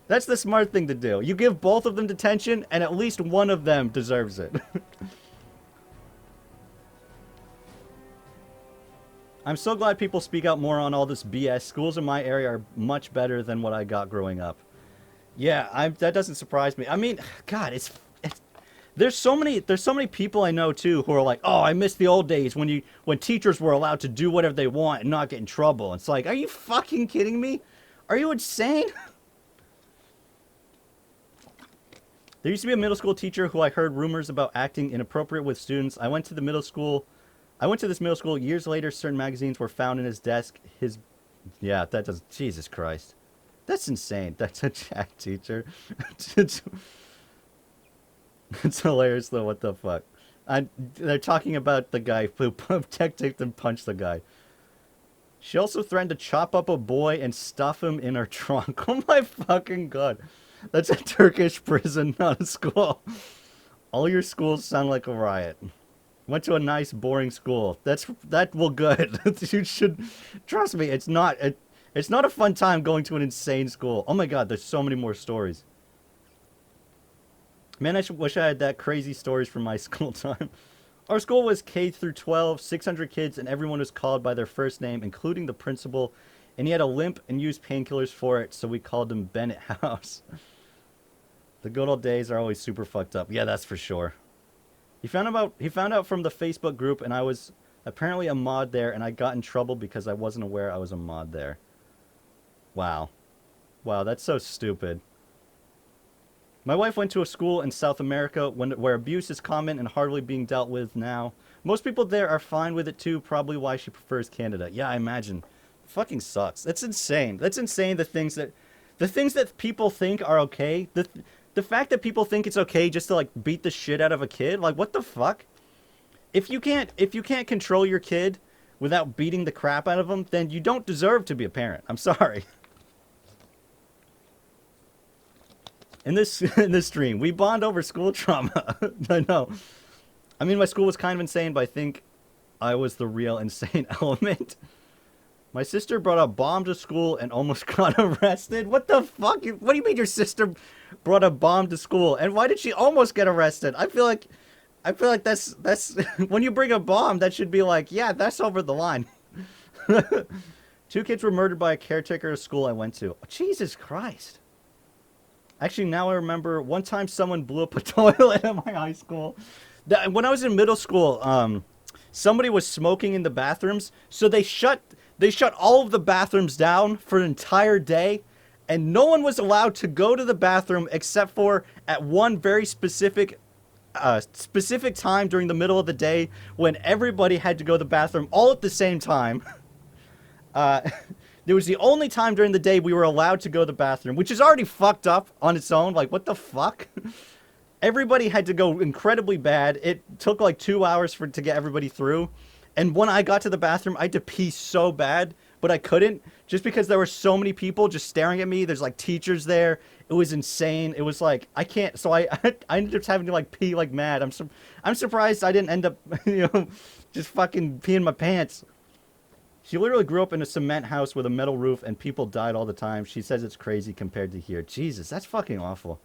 That's the smart thing to do. You give both of them detention, and at least one of them deserves it. I'm so glad people speak out more on all this BS. Schools in my area are much better than what I got growing up. Yeah, that doesn't surprise me. I mean, God, there's so many people I know too who are like, oh, I miss the old days when teachers were allowed to do whatever they want and not get in trouble. It's like, are you fucking kidding me? Are you insane? There used to be a middle school teacher who I heard rumors about acting inappropriate with students. I went to this middle school years later. Certain magazines were found in his desk. Jesus Christ. That's insane. That's a Jack teacher. It's hilarious though, what the fuck. They're talking about the guy who tech taped and punched the guy. She also threatened to chop up a boy and stuff him in her trunk. Oh my fucking god. That's a Turkish prison, not a school. All your schools sound like a riot. Went to a nice, boring school. Good. You should trust me. It's not a fun time going to an insane school. Oh my god, there's so many more stories. Man, I wish I had that crazy stories from my school time. Our school was K through 12, 600 kids, and everyone was called by their first name, including the principal. And he had a limp and used painkillers for it, so we called him Bennett House. The good old days are always super fucked up. Yeah, that's for sure. He found out from the Facebook group, and I was apparently a mod there, and I got in trouble because I wasn't aware I was a mod there. Wow. Wow, that's so stupid. My wife went to a school in South America where abuse is common and hardly being dealt with now. Most people there are fine with it too, probably why she prefers Canada. Yeah, I imagine. Fucking sucks. That's insane. That's insane, the things that The things that people think are okay, the fact that people think it's okay just to like beat the shit out of a kid, like what the fuck? If you can't control your kid without beating the crap out of them, then you don't deserve to be a parent. I'm sorry. In this stream, we bond over school trauma. I know. I mean, my school was kind of insane, but I think I was the real insane element. My sister brought a bomb to school and almost got arrested. What the fuck? What do you mean your sister brought a bomb to school? And why did she almost get arrested? I feel like that's when you bring a bomb, that should be like, yeah, that's over the line. 2 kids were murdered by a caretaker at a school I went to. Jesus Christ. Actually, now I remember one time someone blew up a toilet at my high school. When I was in middle school, somebody was smoking in the bathrooms, so they shut all of the bathrooms down for an entire day, and no one was allowed to go to the bathroom except for at one very specific time during the middle of the day when everybody had to go to the bathroom all at the same time. It was the only time during the day we were allowed to go to the bathroom, which is already fucked up on its own. Like, what the fuck? Everybody had to go incredibly bad. It took like 2 hours to get everybody through. And when I got to the bathroom, I had to pee so bad, but I couldn't just because there were so many people just staring at me. There's like teachers there. It was insane. It was like, I can't. So I ended up having to like pee like mad. I'm surprised I didn't end up, just fucking peeing my pants. She literally grew up in a cement house with a metal roof and people died all the time. She says it's crazy compared to here. Jesus, that's fucking awful.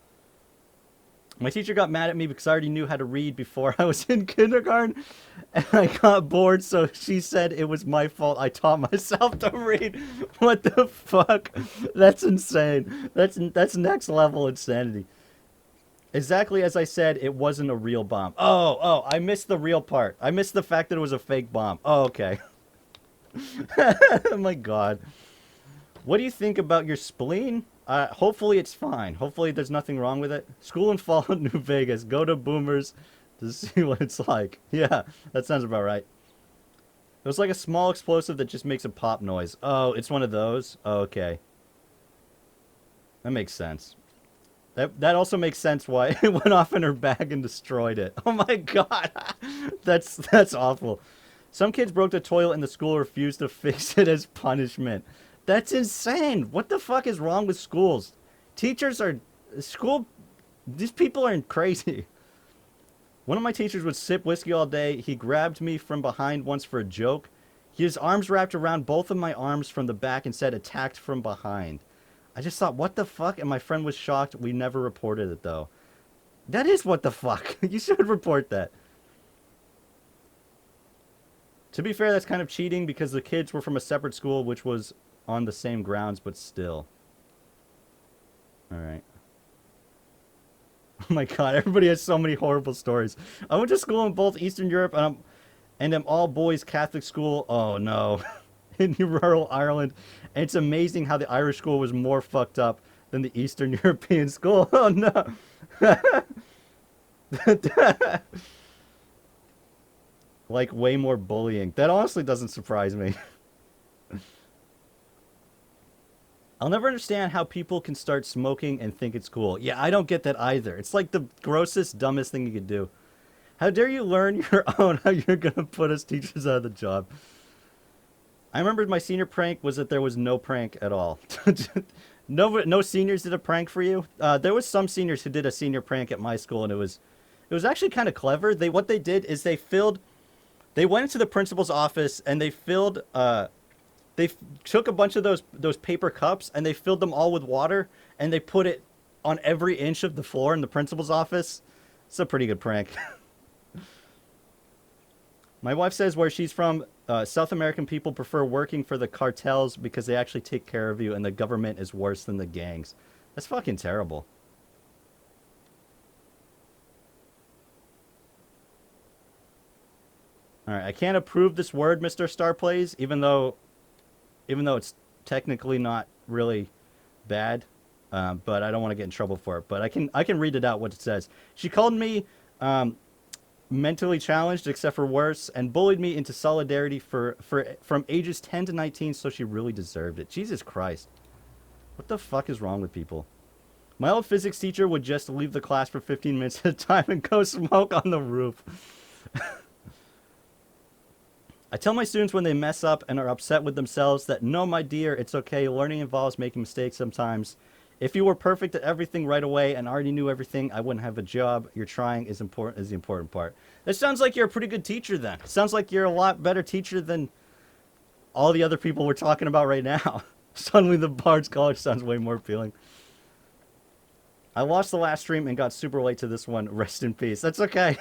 My teacher got mad at me because I already knew how to read before I was in kindergarten. And I got bored, so she said it was my fault I taught myself to read. What the fuck? That's insane. That's next level insanity. Exactly as I said, it wasn't a real bomb. Oh, I missed the real part. I missed the fact that it was a fake bomb. Oh, okay. Oh my god. What do you think about your spleen? Hopefully it's fine. Hopefully there's nothing wrong with it. School in fall in New Vegas. Go to Boomers to see what it's like. Yeah, that sounds about right. It was like a small explosive that just makes a pop noise. Oh, it's one of those? Oh, okay. That makes sense. That also makes sense why it went off in her bag and destroyed it. Oh my god. That's awful. Some kids broke the toilet and the school refused to fix it as punishment. That's insane. What the fuck is wrong with schools? These people are crazy. One of my teachers would sip whiskey all day. He grabbed me from behind once for a joke. He had his arms wrapped around both of my arms from the back and said attacked from behind. I just thought, what the fuck? And my friend was shocked. We never reported it though. That is what the fuck. You should report that. To be fair, that's kind of cheating because the kids were from a separate school, which was on the same grounds, but still. Alright. Oh my god, everybody has so many horrible stories. I went to school in both Eastern Europe and an all-boys Catholic school. Oh no. In rural Ireland. And it's amazing how the Irish school was more fucked up than the Eastern European school. Oh no. Like, way more bullying. That honestly doesn't surprise me. I'll never understand how people can start smoking and think it's cool. Yeah, I don't get that either. It's like the grossest, dumbest thing you could do. How dare you learn your own how you're gonna put us teachers out of the job? I remember my senior prank was that there was no prank at all. No seniors did a prank for you? There was some seniors who did a senior prank at my school, and it was actually kind of clever. What they did is they went into the principal's office and they took a bunch of those paper cups and they filled them all with water and they put it on every inch of the floor in the principal's office. It's a pretty good prank. My wife says where she's from, South American people prefer working for the cartels because they actually take care of you and the government is worse than the gangs. That's fucking terrible. Alright, I can't approve this word Mr. Starplays, even though it's technically not really bad, but I don't want to get in trouble for it. But I can read it out what it says. She called me mentally challenged, except for worse, and bullied me into solidarity from ages 10 to 19, so she really deserved it. Jesus Christ. What the fuck is wrong with people? My old physics teacher would just leave the class for 15 minutes at a time and go smoke on the roof. I tell my students when they mess up and are upset with themselves that, no, my dear, it's okay. Learning involves making mistakes sometimes. If you were perfect at everything right away and already knew everything, I wouldn't have a job. Your trying is the important part. That sounds like you're a pretty good teacher then. Sounds like you're a lot better teacher than all the other people we're talking about right now. Suddenly the Bard's College sounds way more appealing. I lost the last stream and got super late to this one. Rest in peace. That's okay.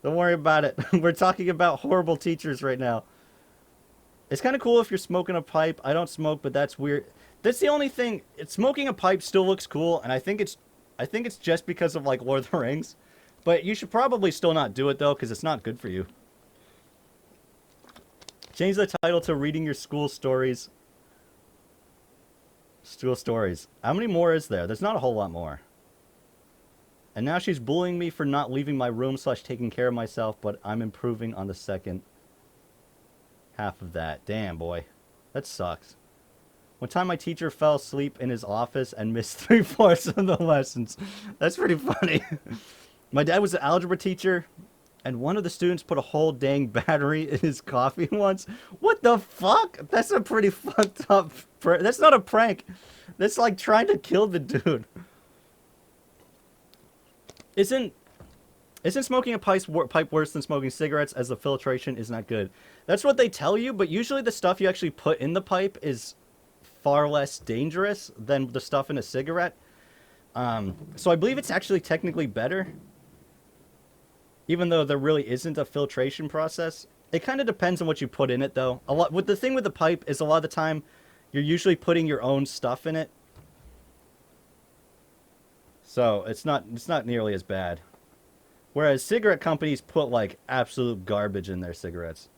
Don't worry about it. We're talking about horrible teachers right now. It's kind of cool if you're smoking a pipe. I don't smoke, but that's weird. That's the only thing. Smoking a pipe still looks cool, and I think it's just because of like Lord of the Rings. But you should probably still not do it though, because it's not good for you. Change the title to Reading Your School Stories. School Stories. How many more is there? There's not a whole lot more. And now she's bullying me for not leaving my room / taking care of myself, but I'm improving on the second half of that. Damn, boy. That sucks. One time my teacher fell asleep in his office and missed 3/4 of the lessons. That's pretty funny. My dad was an algebra teacher, and one of the students put a whole dang battery in his coffee once. What the fuck? That's a pretty fucked up... That's not a prank. That's like trying to kill the dude. Isn't smoking a pipe worse than smoking cigarettes, as the filtration is not good? That's what they tell you, but usually the stuff you actually put in the pipe is far less dangerous than the stuff in a cigarette. So I believe it's actually technically better, even though there really isn't a filtration process. It kind of depends on what you put in it, though. The thing with the pipe is a lot of the time you're usually putting your own stuff in it. So it's not nearly as bad. Whereas cigarette companies put like absolute garbage in their cigarettes.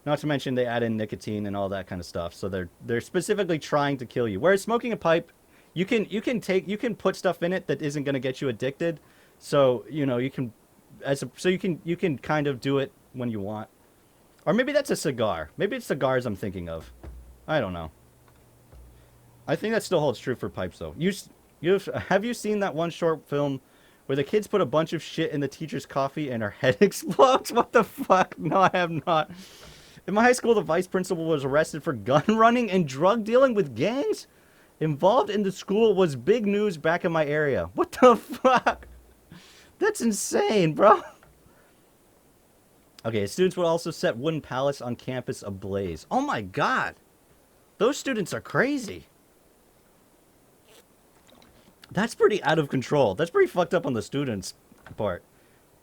Not to mention they add in nicotine and all that kind of stuff. So they're specifically trying to kill you. Whereas smoking a pipe, you can put stuff in it that isn't going to get you addicted. So, you know, you can kind of do it when you want. Or maybe that's a cigar. Maybe it's cigars I'm thinking of. I don't know. I think that still holds true for pipes though. Have you seen that one short film where the kids put a bunch of shit in the teacher's coffee and her head explodes? What the fuck? No, I have not. In my high school, the vice principal was arrested for gun running and drug dealing with gangs. Involved in the school was big news back in my area. What the fuck? That's insane, bro. Okay, students would also set wooden pallets on campus ablaze. Oh my god. Those students are crazy. That's pretty out of control. That's pretty fucked up on the students' part.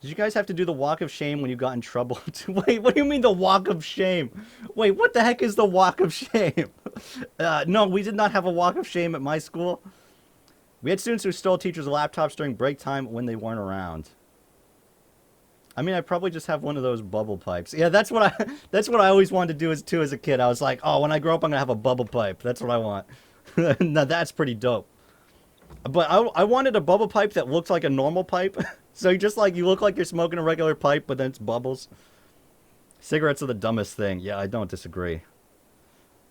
Did you guys have to do the walk of shame when you got in trouble? Wait, what do you mean the walk of shame? Wait, what the heck is the walk of shame? No, we did not have a walk of shame at my school. We had students who stole teachers' laptops during break time when they weren't around. I mean, I probably just have one of those bubble pipes. Yeah, that's what I always wanted to do as a kid. I was like, oh, when I grow up, I'm gonna have a bubble pipe. That's what I want. Now that's pretty dope. But I wanted a bubble pipe that looked like a normal pipe. So you look like you're smoking a regular pipe, but then it's bubbles. Cigarettes are the dumbest thing. Yeah, I don't disagree.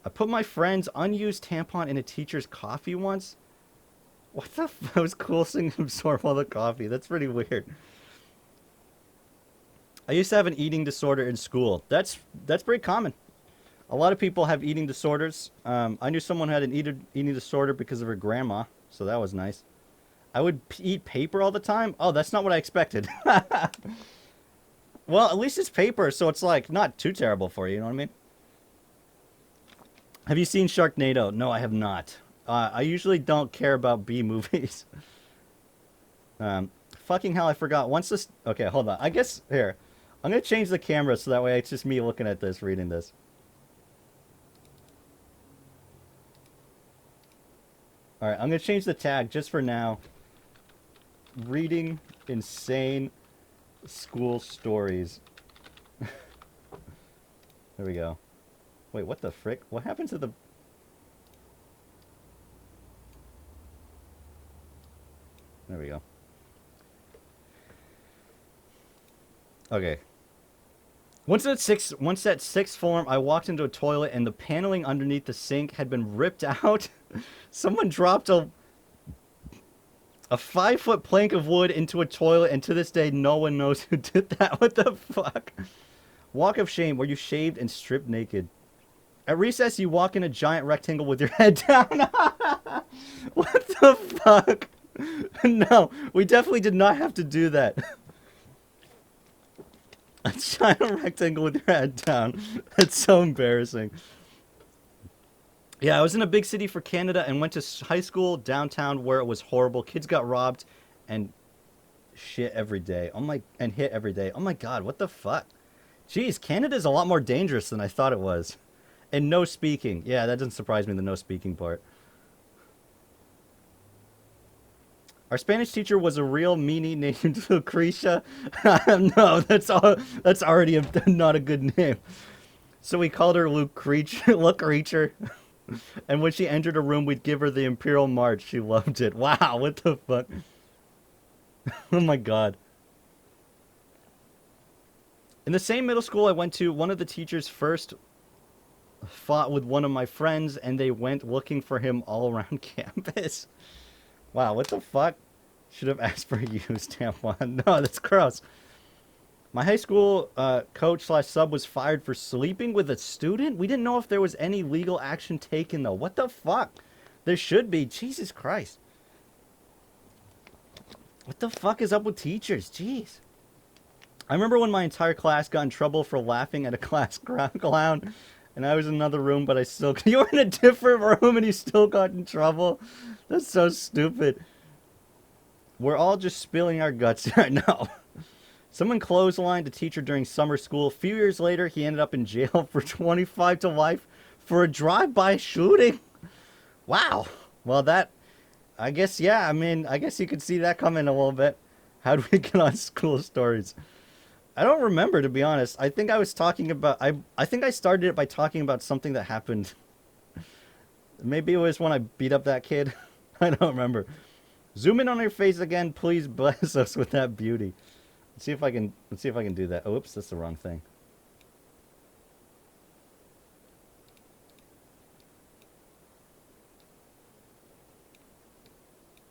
I put my friend's unused tampon in a teacher's coffee once. What the f... That was cool seeing him absorb all the coffee. That's pretty weird. I used to have an eating disorder in school. That's pretty common. A lot of people have eating disorders. I knew someone who had an eating disorder because of her grandma. So that was nice. I would eat paper all the time. Oh, that's not what I expected. Well, at least it's paper, so it's like not too terrible for you, you know what I mean? Have you seen Sharknado? No, I have not. I usually don't care about B movies. Fucking hell, I forgot. Once this... Okay, hold on. I guess... Here. I'm going to change the camera so that way it's just me looking at this, reading this. Alright, I'm going to change the tag just for now. Reading insane school stories. There we go. Wait, what the frick? What happened to the... There we go. Okay. Once at sixth form, I walked into a toilet and the paneling underneath the sink had been ripped out. Someone dropped a 5-foot plank of wood into a toilet, and to this day, no one knows who did that. What the fuck? Walk of shame, where you shaved and stripped naked. At recess, you walk in a giant rectangle with your head down. What the fuck? No, we definitely did not have to do that. A giant rectangle with your head down. That's so embarrassing. Yeah, I was in a big city for Canada and went to high school downtown where it was horrible. Kids got robbed and shit every day. And hit every day. Oh my god, what the fuck? Jeez, Canada's a lot more dangerous than I thought it was. And no speaking. Yeah, that doesn't surprise me, the no speaking part. Our Spanish teacher was a real meanie named Lucretia. No, that's already not a good name. So we called her Lucretia. And when she entered a room, we'd give her the Imperial March. She loved it. Wow, what the fuck? Oh my god. In the same middle school I went to, one of the teachers first fought with one of my friends, and they went looking for him all around campus. Wow, what the fuck? Should have asked for a used tampon. No, that's gross. My high school coach/sub was fired for sleeping with a student? We didn't know if there was any legal action taken, though. What the fuck? There should be. Jesus Christ. What the fuck is up with teachers? Jeez. I remember when my entire class got in trouble for laughing at a class clown, and I was in another room, but I still... You were in a different room and you still got in trouble? That's so stupid. We're all just spilling our guts right now. Someone clotheslined a teacher during summer school. A few years later, he ended up in jail for 25 to life for a drive-by shooting. Wow. Well, that... I guess, yeah, I mean, I guess you could see that coming a little bit. How do we get on school stories? I don't remember, to be honest. I think I was talking about... I think I started it by talking about something that happened. Maybe it was when I beat up that kid. I don't remember. Zoom in on your face again. Please bless us with that beauty. Let's see if I can do that. Oops, that's the wrong thing.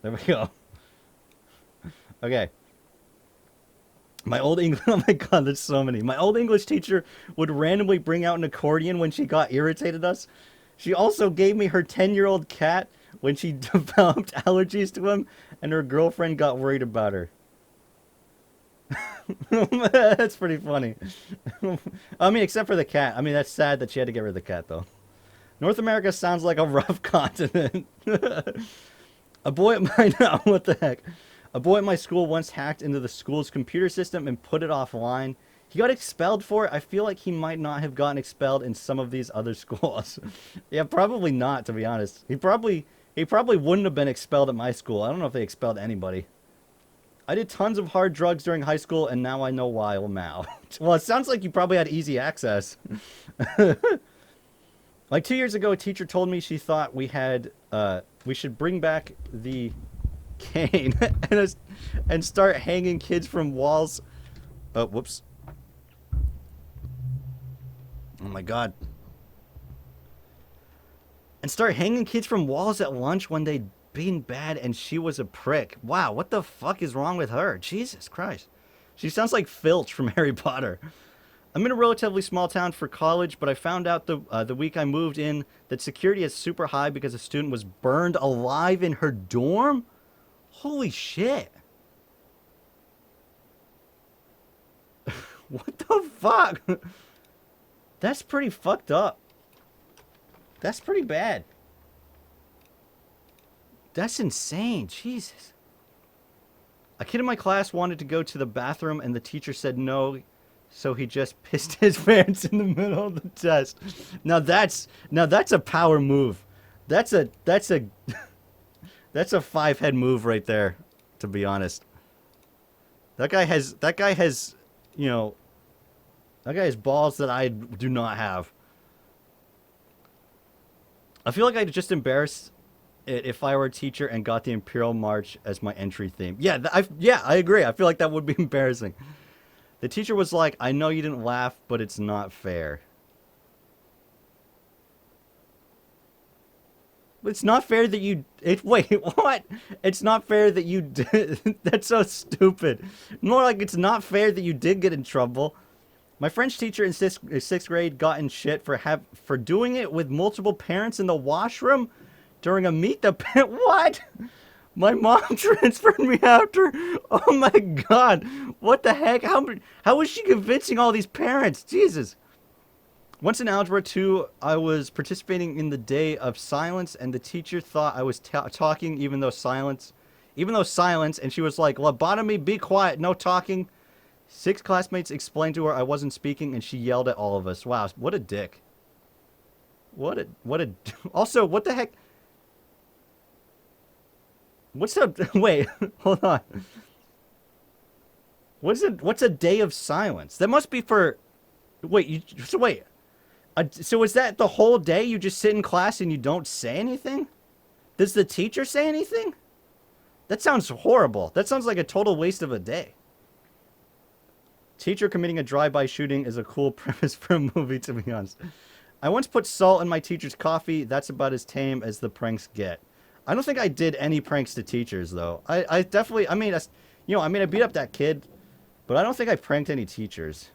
There we go. Okay. My old English... Oh my god, there's so many. My old English teacher would randomly bring out an accordion when she got irritated us. She also gave me her 10-year-old cat when she developed allergies to him, and her girlfriend got worried about her. That's pretty funny. I mean, except for the cat. I mean, that's sad that she had to get rid of the cat, though. North America sounds like a rough continent. A boy at my... No, what the heck? A boy at my school once hacked into the school's computer system and put it offline. He got expelled for it. I feel like he might not have gotten expelled in some of these other schools. Yeah, probably not, to be honest. He probably wouldn't have been expelled at my school. I don't know if they expelled anybody. I did tons of hard drugs during high school, and now I know why. Wow. Well, it sounds like you probably had easy access. Like 2 years ago, a teacher told me she thought we should bring back the cane and start hanging kids from walls. Oh, whoops. Oh my god. And start hanging kids from walls at lunch when they'd been bad and she was a prick. Wow, what the fuck is wrong with her? Jesus Christ. She sounds like Filch from Harry Potter. I'm in a relatively small town for college, but I found out the week I moved in that security is super high because a student was burned alive in her dorm? Holy shit. What the fuck? That's pretty fucked up. That's pretty bad. That's insane. Jesus. A kid in my class wanted to go to the bathroom and the teacher said no, so he just pissed his pants in the middle of the test. Now that's a power move. That's a 5-head move right there, to be honest. That guy has you know, that guy has balls that I do not have. I feel like I'd just embarrass it if I were a teacher and got the Imperial March as my entry theme. Yeah, I agree. I feel like that would be embarrassing. The teacher was like, I know you didn't laugh, but it's not fair. It's not fair that you... wait, what? It's not fair that you did... That's so stupid. More like it's not fair that you did get in trouble. My French teacher in sixth grade got in shit for doing it with multiple parents in the washroom during a meet the parent... What? My mom transferred me after... Oh my god. What the heck? How was she convincing all these parents? Jesus. Once in Algebra 2, I was participating in the day of silence, and the teacher thought I was talking even though silence, and she was like, lobotomy, be quiet, no talking. 6 classmates explained to her I wasn't speaking, and she yelled at all of us. Wow, what a dick. Also, what the heck? What's up? Wait, hold on. What's a day of silence? That must be for, wait. So is that the whole day you just sit in class and you don't say anything? Does the teacher say anything? That sounds horrible. That sounds like a total waste of a day. Teacher committing a drive-by shooting is a cool premise for a movie, to be honest. I once put salt in my teacher's coffee. That's about as tame as the pranks get. I don't think I did any pranks to teachers, though. I definitely, I beat up that kid, but I don't think I pranked any teachers.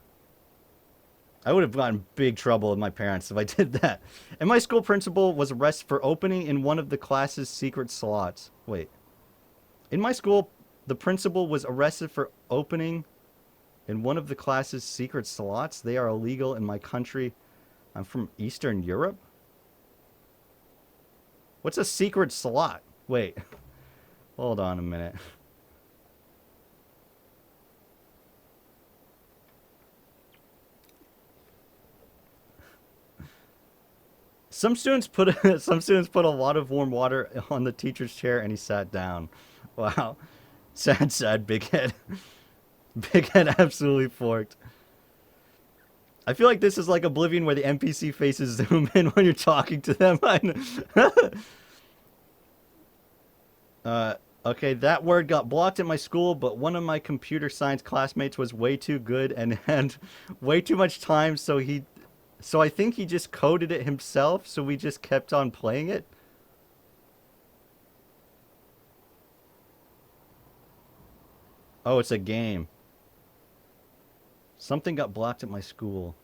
I would have gotten in big trouble with my parents if I did that. And my school principal was arrested for opening in one of the class's secret slots. Wait. In my school, the principal was arrested for opening in one of the class's secret slots. They are illegal in my country. I'm from Eastern Europe? What's a secret slot? Wait. Hold on a minute. Some students put a lot of warm water on the teacher's chair and he sat down. Wow. Sad, big head. Big head absolutely forked. I feel like this is like Oblivion where the NPC faces zoom in when you're talking to them. Okay, that word got blocked at my school, but one of my computer science classmates was way too good and had way too much time, so I think he just coded it himself, so we just kept on playing it. Oh, it's a game. Something got blocked at my school.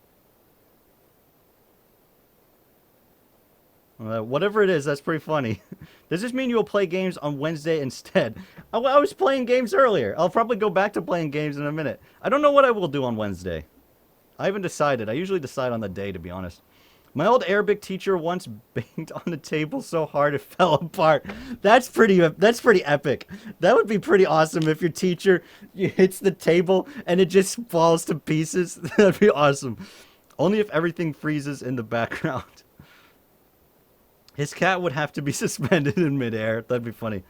Whatever it is, that's pretty funny. Does this mean you will play games on Wednesday instead? I was playing games earlier. I'll probably go back to playing games in a minute. I don't know what I will do on Wednesday. I haven't decided. I usually decide on the day, to be honest. My old Arabic teacher once banged on the table so hard it fell apart. That's pretty epic. That would be pretty awesome if your teacher hits the table and it just falls to pieces. That'd be awesome. Only if everything freezes in the background. His cat would have to be suspended in midair. That'd be funny.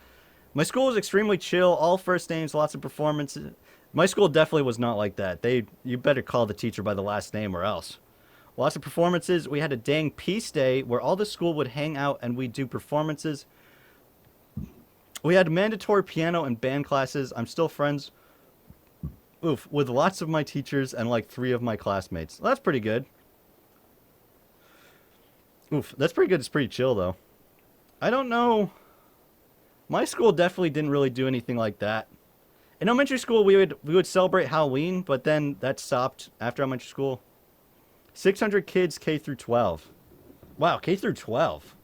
My school was extremely chill. All first names, lots of performances. My school definitely was not like that. You better call the teacher by the last name or else. Lots of performances. We had a dang peace day where all the school would hang out and we'd do performances. We had mandatory piano and band classes. I'm still friends with lots of my teachers and like 3 of my classmates. Well, that's pretty good. That's pretty good. It's pretty chill though. I don't know. My school definitely didn't really do anything like that. In elementary school, we would celebrate Halloween, but then that stopped after elementary school. 600 kids K through 12. Wow, K through 12.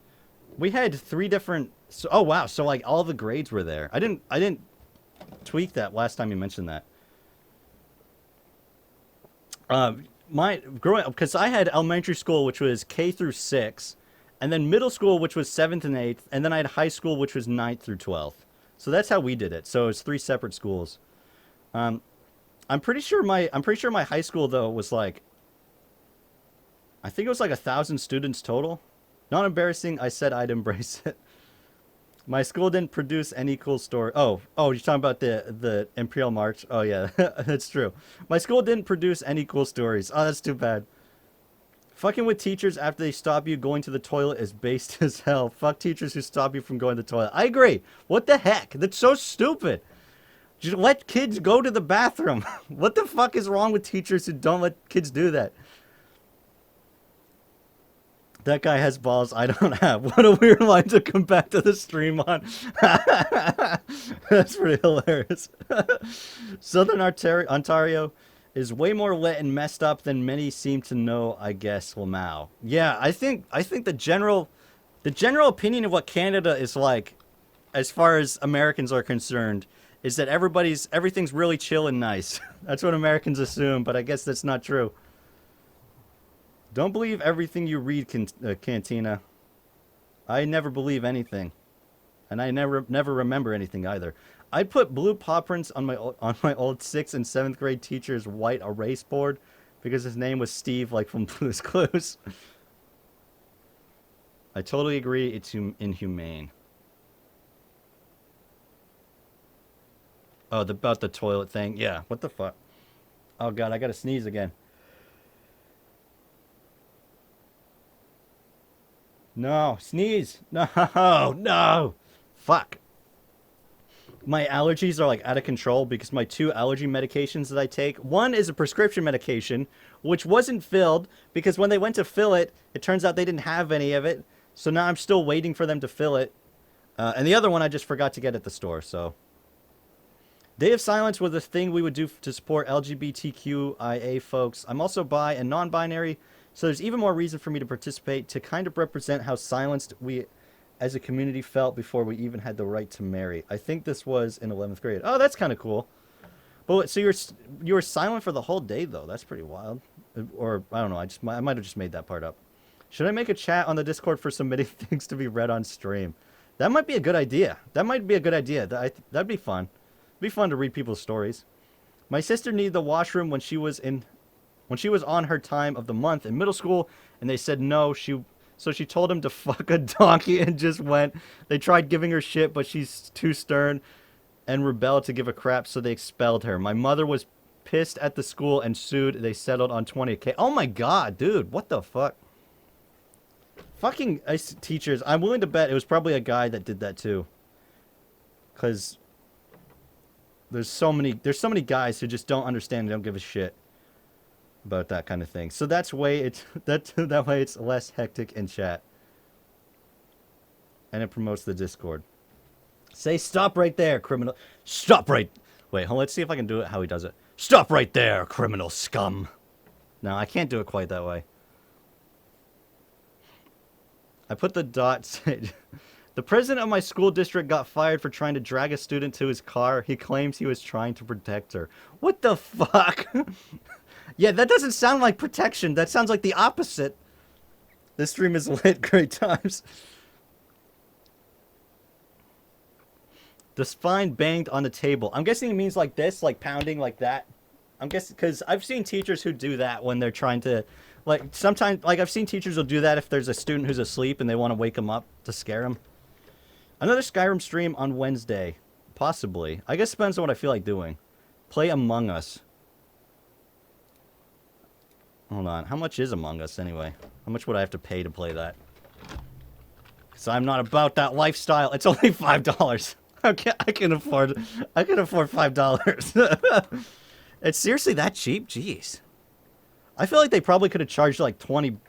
We had 3 different. Oh wow, so like all the grades were there. I didn't tweak that last time you mentioned that. Growing up, because I had elementary school, which was K through 6, and then middle school, which was 7th and 8th, and then I had high school, which was 9th through 12th. So that's how we did it. So it's 3 separate schools. I'm pretty sure my high school though was like, I think it was like 1,000 students total. Not embarrassing. I said I'd embrace it. My school didn't produce any cool story. Oh, you're talking about the Imperial March. Oh yeah, that's true. My school didn't produce any cool stories. Oh, that's too bad. Fucking with teachers after they stop you going to the toilet is based as hell. Fuck teachers who stop you from going to the toilet. I agree. What the heck? That's so stupid. Just let kids go to the bathroom. What the fuck is wrong with teachers who don't let kids do that? That guy has balls I don't have. What a weird line to come back to the stream on. That's pretty hilarious. Southern Ontario is way more lit and messed up than many seem to know, I guess, Lamau. Yeah, I think the general opinion of what Canada is like, as far as Americans are concerned, is that everything's really chill and nice. That's what Americans assume, but I guess that's not true. Don't believe everything you read, Cantina. I never believe anything, and I never remember anything either. I'd put blue paw prints on my old 6th and 7th grade teacher's white erase board because his name was Steve, like from Blue's Clues. I totally agree. It's inhumane. Oh, about the toilet thing. Yeah. What the fuck? Oh god, I gotta sneeze again. No, sneeze. No, no. Fuck. My allergies are like out of control because my 2 allergy medications that I take, one is a prescription medication, which wasn't filled because when they went to fill it, it turns out they didn't have any of it. So now I'm still waiting for them to fill it. And the other one I just forgot to get at the store, so. Day of Silence was a thing we would do to support LGBTQIA folks. I'm also bi and non-binary, so there's even more reason for me to participate to kind of represent how silenced we as a community felt before we even had the right to marry. I think this was in 11th grade. Oh, that's kind of cool. But so you were silent for the whole day though. That's pretty wild. Or I don't know. I might have just made that part up. Should I make a chat on the Discord for submitting things to be read on stream? That might be a good idea. That'd be fun. It'd be fun to read people's stories. My sister needed the washroom when she was on her time of the month in middle school, and they said no. So she told him to fuck a donkey and just went. They tried giving her shit, but she's too stern and rebelled to give a crap, so they expelled her. My mother was pissed at the school and sued. They settled on $20,000. Oh my god, dude, what the fuck? Fucking teachers. I'm willing to bet it was probably a guy that did that too. Cause there's so many guys who just don't understand and don't give a shit about that kind of thing. So that way it's less hectic in chat. And it promotes the Discord. Say stop right there, criminal. Stop right. Wait, let's see if I can do it how he does it. Stop right there, criminal scum. No, I can't do it quite that way. I put the dots. The president of my school district got fired for trying to drag a student to his car. He claims he was trying to protect her. What the fuck? Yeah, that doesn't sound like protection. That sounds like the opposite. This stream is lit. Great times. The spine banged on the table. I'm guessing it means like this, like pounding like that. I'm guessing, because I've seen teachers who do that when they're trying to, like, sometimes, like, I've seen teachers will do that if there's a student who's asleep and they want to wake him up to scare him. Another Skyrim stream on Wednesday. Possibly. I guess it depends on what I feel like doing. Play Among Us. Hold on. How much is Among Us anyway? How much would I have to pay to play that? Because I'm not about that lifestyle. It's only $5. I can afford $5. It's seriously that cheap? Jeez. I feel like they probably could have charged like 20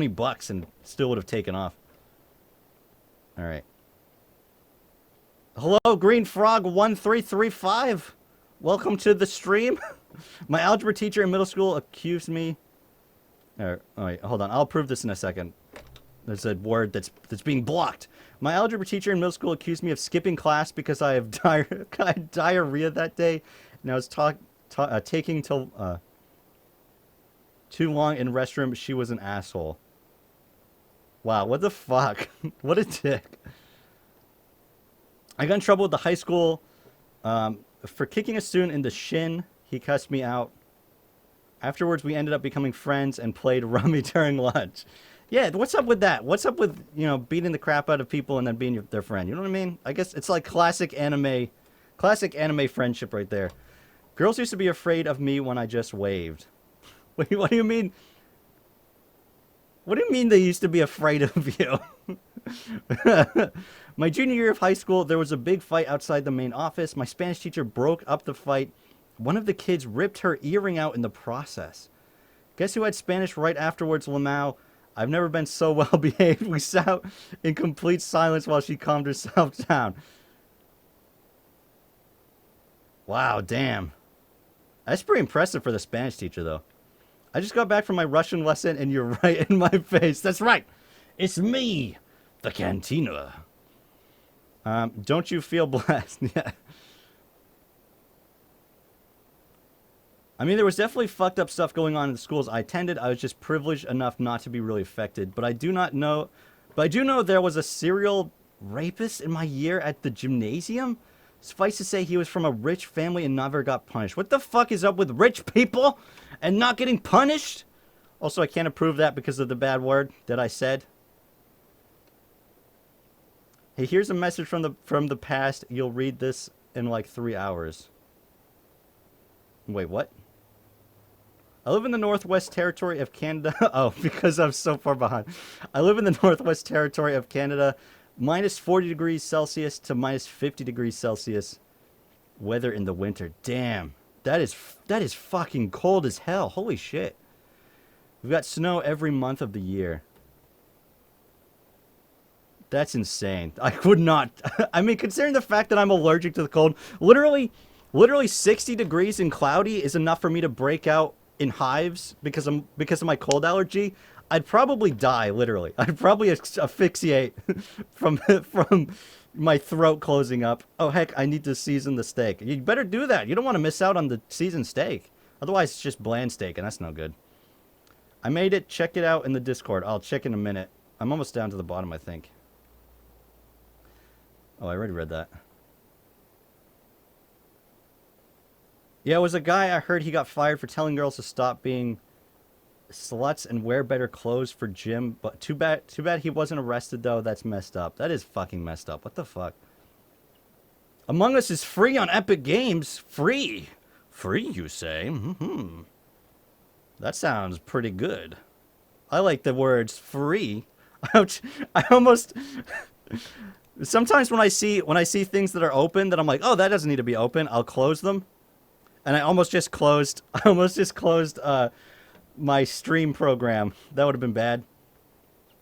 bucks and still would have taken off. All right. Hello, Green Frog 1335. Welcome to the stream. My algebra teacher in middle school accused me. All right, hold on. I'll prove this in a second. There's a word that's being blocked. My algebra teacher in middle school accused me of skipping class because I have diarrhea that day, and I was taking till too long in restroom. She was an asshole. Wow, what the fuck? What a dick. I got in trouble with the high school for kicking a student in the shin. He cussed me out. Afterwards, we ended up becoming friends and played rummy during lunch. Yeah, what's up with that? What's up with, you know, beating the crap out of people and then being their friend? You know what I mean? I guess it's like classic anime friendship right there. Girls used to be afraid of me when I just waved. Wait, what do you mean? What do you mean they used to be afraid of you? My junior year of high school, there was a big fight outside the main office. My Spanish teacher broke up the fight. One of the kids ripped her earring out in the process. Guess who had Spanish right afterwards, Lamau? I've never been so well behaved. We sat in complete silence while she calmed herself down. Wow, damn. That's pretty impressive for the Spanish teacher, though. I just got back from my Russian lesson, and you're right in my face. That's right. It's me, the Cantina. Don't you feel blessed? Yeah. I mean, there was definitely fucked up stuff going on in the schools I attended. I was just privileged enough not to be really affected. But I do know there was a serial rapist in my year at the gymnasium. Suffice to say, he was from a rich family and never got punished. What the fuck is up with rich people and not getting punished? Also, I can't approve that because of the bad word that I said. Hey, here's a message from the past. You'll read this in like 3 hours. Wait, what? I live in the Northwest Territory of Canada. Oh, because I'm so far behind. I live in the Northwest Territory of Canada. Minus 40 degrees Celsius to minus 50 degrees Celsius. Weather in the winter. Damn. That is fucking cold as hell. Holy shit. We've got snow every month of the year. That's insane. I could not. I mean, considering the fact that I'm allergic to the cold, literally 60 degrees and cloudy is enough for me to break out in hives because of my cold allergy. I'd probably die, literally. I'd probably asphyxiate from my throat closing up. Oh, heck, I need to season the steak. You better do that. You don't want to miss out on the seasoned steak. Otherwise, it's just bland steak, and that's no good. I made it. Check it out in the Discord. I'll check in a minute. I'm almost down to the bottom, I think. Oh, I already read that. Yeah, it was a guy I heard he got fired for telling girls to stop being sluts and wear better clothes for gym. But too bad he wasn't arrested, though. That's messed up. That is fucking messed up. What the fuck? Among Us is free on Epic Games. Free. Free, you say? Mm-hmm. That sounds pretty good. I like the words free. I almost... Sometimes when I see things that are open that I'm like, oh, that doesn't need to be open, I'll close them. And I almost just closed my stream program. That would have been bad.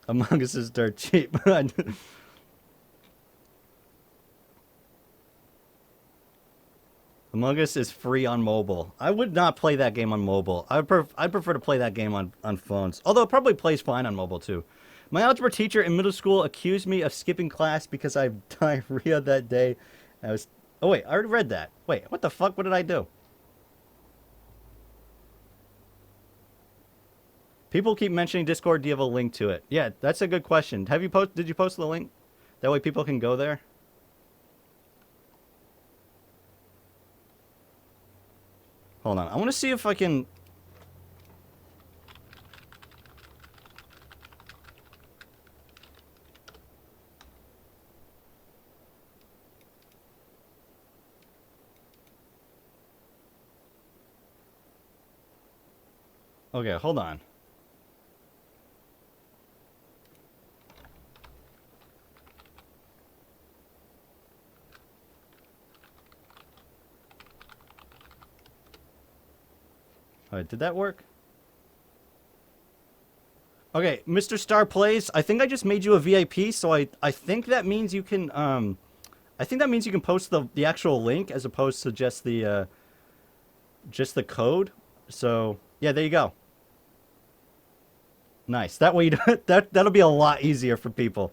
Among Us is dirt cheap. Among Us is free on mobile. I would not play that game on mobile. I'd prefer to play that game on phones. Although it probably plays fine on mobile too. My algebra teacher in middle school accused me of skipping class because I had diarrhea that day. Oh wait, I already read that. Wait, what the fuck? What did I do? People keep mentioning Discord. Do you have a link to it? Yeah, that's a good question. Did you post the link? That way people can go there. Hold on. I want to see if I can... Okay, hold on. Alright, did that work? Okay, Mr. Star Plays, I think I just made you a VIP, so I think that means you can post the actual link as opposed to just the code. So, yeah, there you go. Nice. That way that'll be a lot easier for people.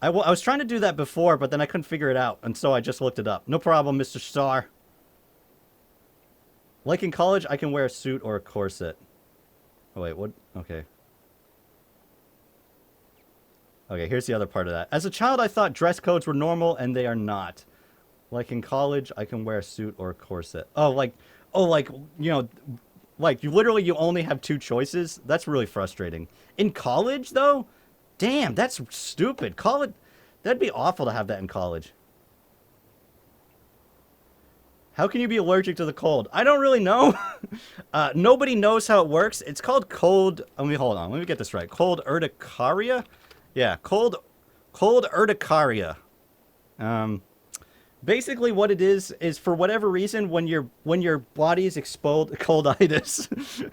I was trying to do that before, but then I couldn't figure it out, and so I just looked it up. No problem, Mr. Star. Like in college, I can wear a suit or a corset. Oh, wait, what? Okay. Okay, here's the other part of that. As a child, I thought dress codes were normal, and they are not. Like in college, I can wear a suit or a corset. You know, like you only have two choices. That's really frustrating. In college, though, damn, that's stupid. College, that'd be awful to have that in college. How can you be allergic to the cold? I don't really know. Nobody knows how it works. It's called cold... hold on. Let me get this right. Cold urticaria? Yeah, cold urticaria. Basically what it is for whatever reason, when your body is exposed... Colditis.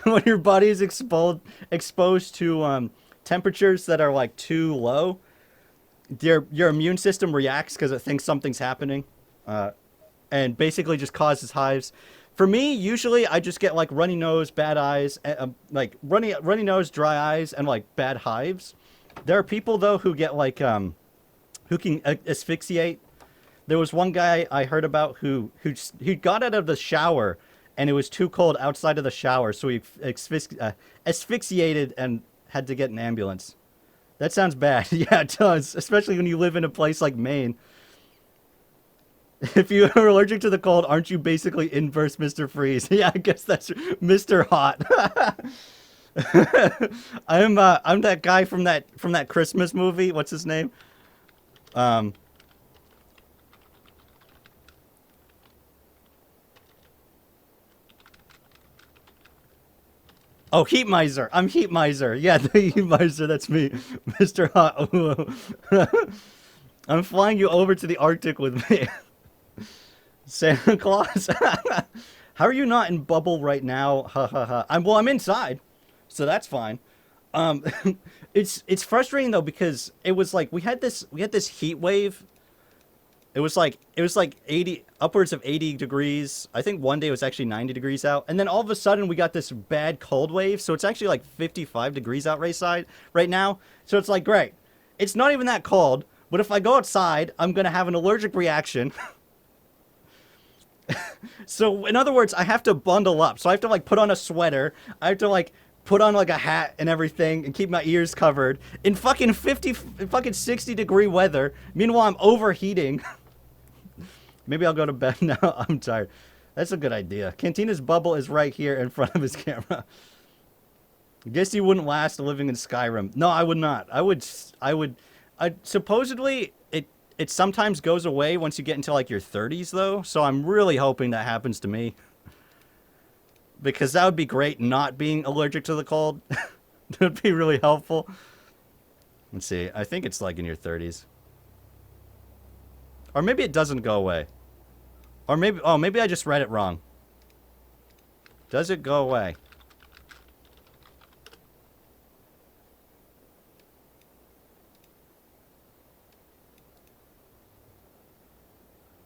When your body is exposed to temperatures that are, like, too low, your immune system reacts because it thinks something's happening. And basically just causes hives. For me, usually I just get like runny nose, bad eyes, like runny nose, dry eyes, and like bad hives. There are people though who get like who can asphyxiate. There was one guy I heard about who got out of the shower and it was too cold outside of the shower, so he asphyxiated and had to get an ambulance. That sounds bad. Yeah, it does, especially when you live in a place like Maine. If you are allergic to the cold, aren't you basically inverse Mr. Freeze? Yeah, I guess that's Mr. Hot. I'm that guy from that Christmas movie. What's his name? Oh, Heat Miser. I'm Heat Miser. Yeah, the Heat Miser. That's me, Mr. Hot. I'm flying you over to the Arctic with me. Santa Claus. How are you not in bubble right now? Ha ha ha. I'm inside, so that's fine. It's frustrating though because it was like we had this heat wave. It was like 80 upwards of 80 degrees. I think one day it was actually 90 degrees out, and then all of a sudden we got this bad cold wave. So it's actually like 55 degrees out right now. So it's like great. It's not even that cold, but if I go outside, I'm gonna have an allergic reaction. So in other words, I have to bundle up. So I have to like put on a sweater. I have to like put on like a hat and everything and keep my ears covered in fucking 60 degree weather. Meanwhile, I'm overheating. Maybe I'll go to bed now. I'm tired. That's a good idea. Cantina's bubble is right here in front of his camera. I guess you wouldn't last living in Skyrim. No, I would not. I would supposedly it sometimes goes away once you get into like your 30s though, so I'm really hoping that happens to me. Because that would be great, not being allergic to the cold. That would be really helpful. Let's see, I think it's like in your 30s. Or maybe it doesn't go away. Or maybe I just read it wrong. Does it go away?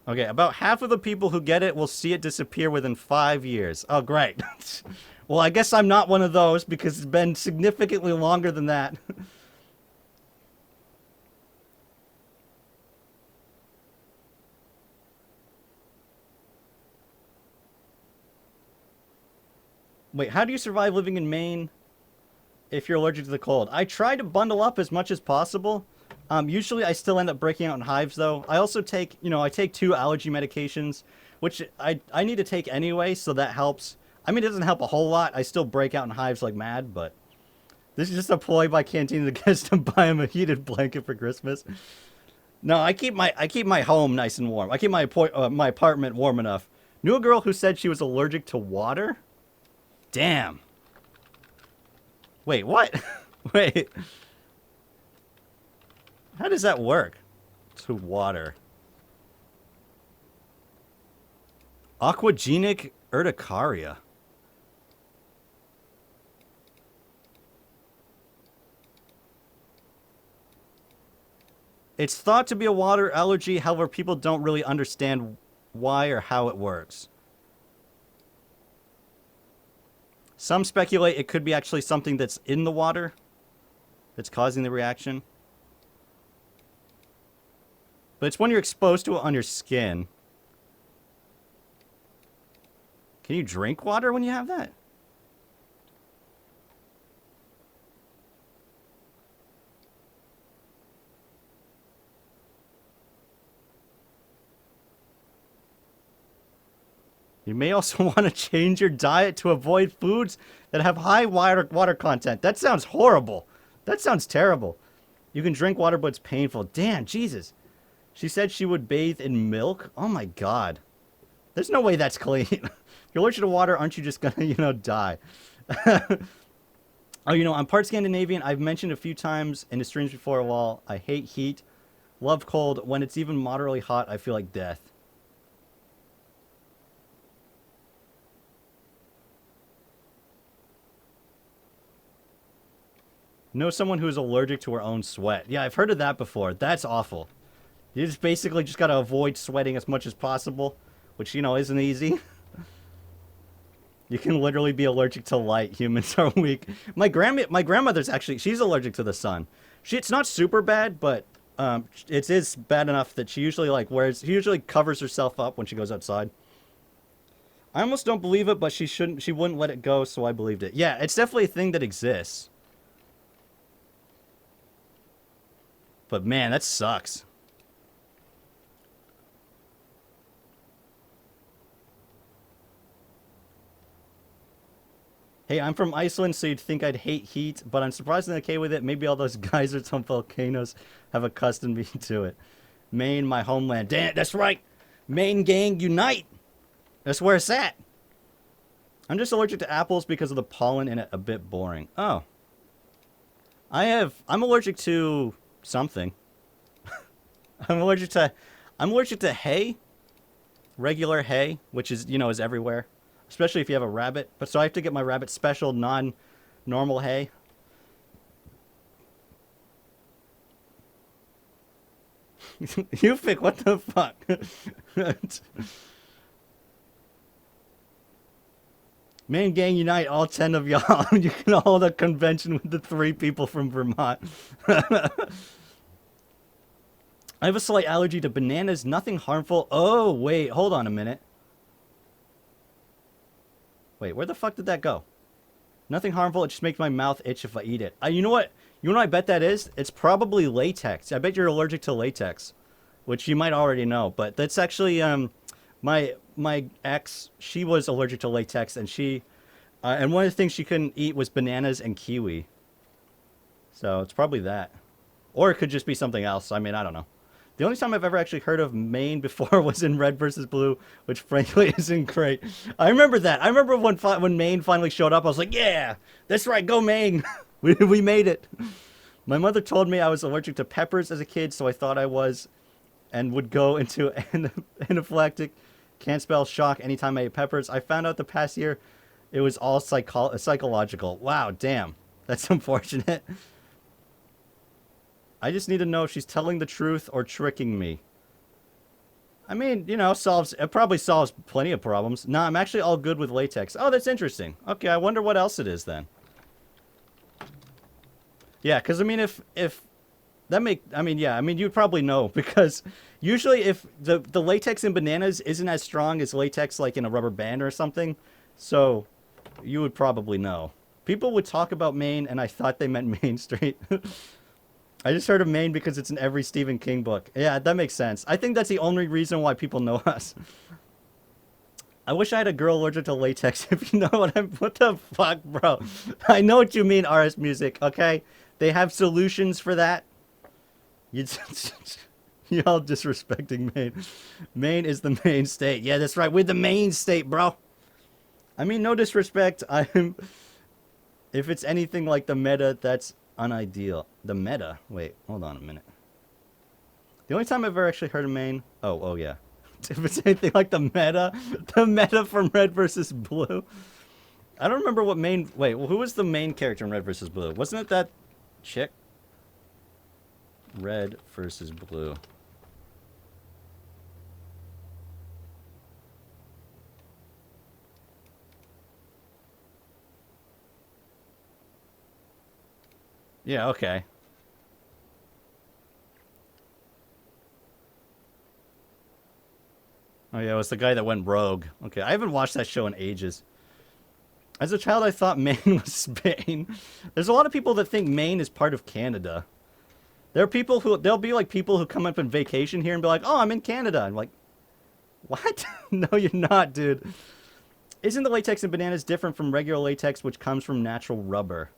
Okay, about half of the people who get it will see it disappear within 5 years. Oh, great. Well, I guess I'm not one of those because it's been significantly longer than that. Wait, how do you survive living in Maine if you're allergic to the cold? I try to bundle up as much as possible. Usually I still end up breaking out in hives though. I also take, I take 2 allergy medications, which I need to take anyway, so that helps. I mean, it doesn't help a whole lot. I still break out in hives like mad, but this is just a ploy by Cantina to get to buy him a heated blanket for Christmas. No, I keep my home nice and warm. I keep my apartment warm enough. Knew a girl who said she was allergic to water? Damn. Wait, what? Wait. How does that work? To water. Aquagenic urticaria. It's thought to be a water allergy, however, people don't really understand why or how it works. Some speculate it could be actually something that's in the water that's causing the reaction. But it's when you're exposed to it on your skin. Can you drink water when you have that? You may also want to change your diet to avoid foods that have high water content. That sounds horrible. That sounds terrible. You can drink water, but it's painful. Damn, Jesus. She said she would bathe in milk? Oh my God. There's no way that's clean. If you're allergic to water, aren't you just gonna, you know, die? Oh, you know, I'm part Scandinavian. I've mentioned a few times in the streams before. Well, I hate heat, love cold. When it's even moderately hot, I feel like death. Know someone who's allergic to her own sweat. Yeah, I've heard of that before. That's awful. You just basically just gotta avoid sweating as much as possible, which, you know, isn't easy. You can literally be allergic to light. Humans are weak. My grandmother's actually, she's allergic to the sun. It's not super bad, but it is bad enough that she usually she usually covers herself up when she goes outside. I almost don't believe it, but she wouldn't let it go, so I believed it. Yeah, it's definitely a thing that exists. But man, that sucks. Hey, I'm from Iceland, so you'd think I'd hate heat, but I'm surprisingly okay with it. Maybe all those geysers on volcanoes have accustomed me to it. Maine, my homeland. Damn, that's right. Maine gang, unite. That's where it's at. I'm just allergic to apples because of the pollen in it. A bit boring. Oh. I'm allergic to something. I'm allergic to hay. Regular hay, which is, you know, is everywhere. Especially if you have a rabbit. But so I have to get my rabbit special, non-normal hay. You pick, what the fuck? Main gang unite, all 10 of y'all. You can hold a convention with the 3 people from Vermont. I have a slight allergy to bananas, nothing harmful. Oh, wait, hold on a minute. Wait, where the fuck did that go? Nothing harmful, it just makes my mouth itch if I eat it. You know what? You know what I bet that is? It's probably latex. I bet you're allergic to latex. Which you might already know. But that's actually, my ex, she was allergic to latex. And and one of the things she couldn't eat was bananas and kiwi. So it's probably that. Or it could just be something else. I mean, I don't know. The only time I've ever actually heard of Maine before was in Red vs. Blue, which frankly isn't great. I remember that. I remember when Maine finally showed up, I was like, yeah, that's right, go Maine. we made it. My mother told me I was allergic to peppers as a kid, so I thought I was, and would go into anaphylactic, can't spell shock anytime I ate peppers. I found out the past year it was all psychological. Wow, damn. That's unfortunate. I just need to know if she's telling the truth or tricking me. I mean, you know, it probably solves plenty of problems. Nah, I'm actually all good with latex. Oh, that's interesting. Okay, I wonder what else it is then. Yeah, because I mean, you'd probably know, because usually if the latex in bananas isn't as strong as latex like in a rubber band or something, so you would probably know. People would talk about Maine, and I thought they meant Main Street. I just heard of Maine because it's in every Stephen King book. Yeah, that makes sense. I think that's the only reason why people know us. I wish I had a girl allergic to latex, if you know what what the fuck, bro? I know what you mean, RS Music, okay? They have solutions for that. Y'all disrespecting Maine. Maine is the main state. Yeah, that's right. We're the main state, bro. I mean, no disrespect. If it's anything like the meta, that's unideal. The meta? Wait, hold on a minute. The only time I've ever actually heard of Maine... Oh, yeah. If it's anything like the meta from Red vs. Blue. I don't remember what Maine... Wait, well, who was the main character in Red vs. Blue? Wasn't it that chick? Red vs. Blue. Yeah, okay. Oh yeah, it was the guy that went rogue. Okay, I haven't watched that show in ages. As a child, I thought Maine was Spain. There's a lot of people that think Maine is part of Canada. There'll be like people who come up on vacation here and be like, oh, I'm in Canada. I'm like, what? No, you're not, dude. Isn't the latex in bananas different from regular latex, which comes from natural rubber?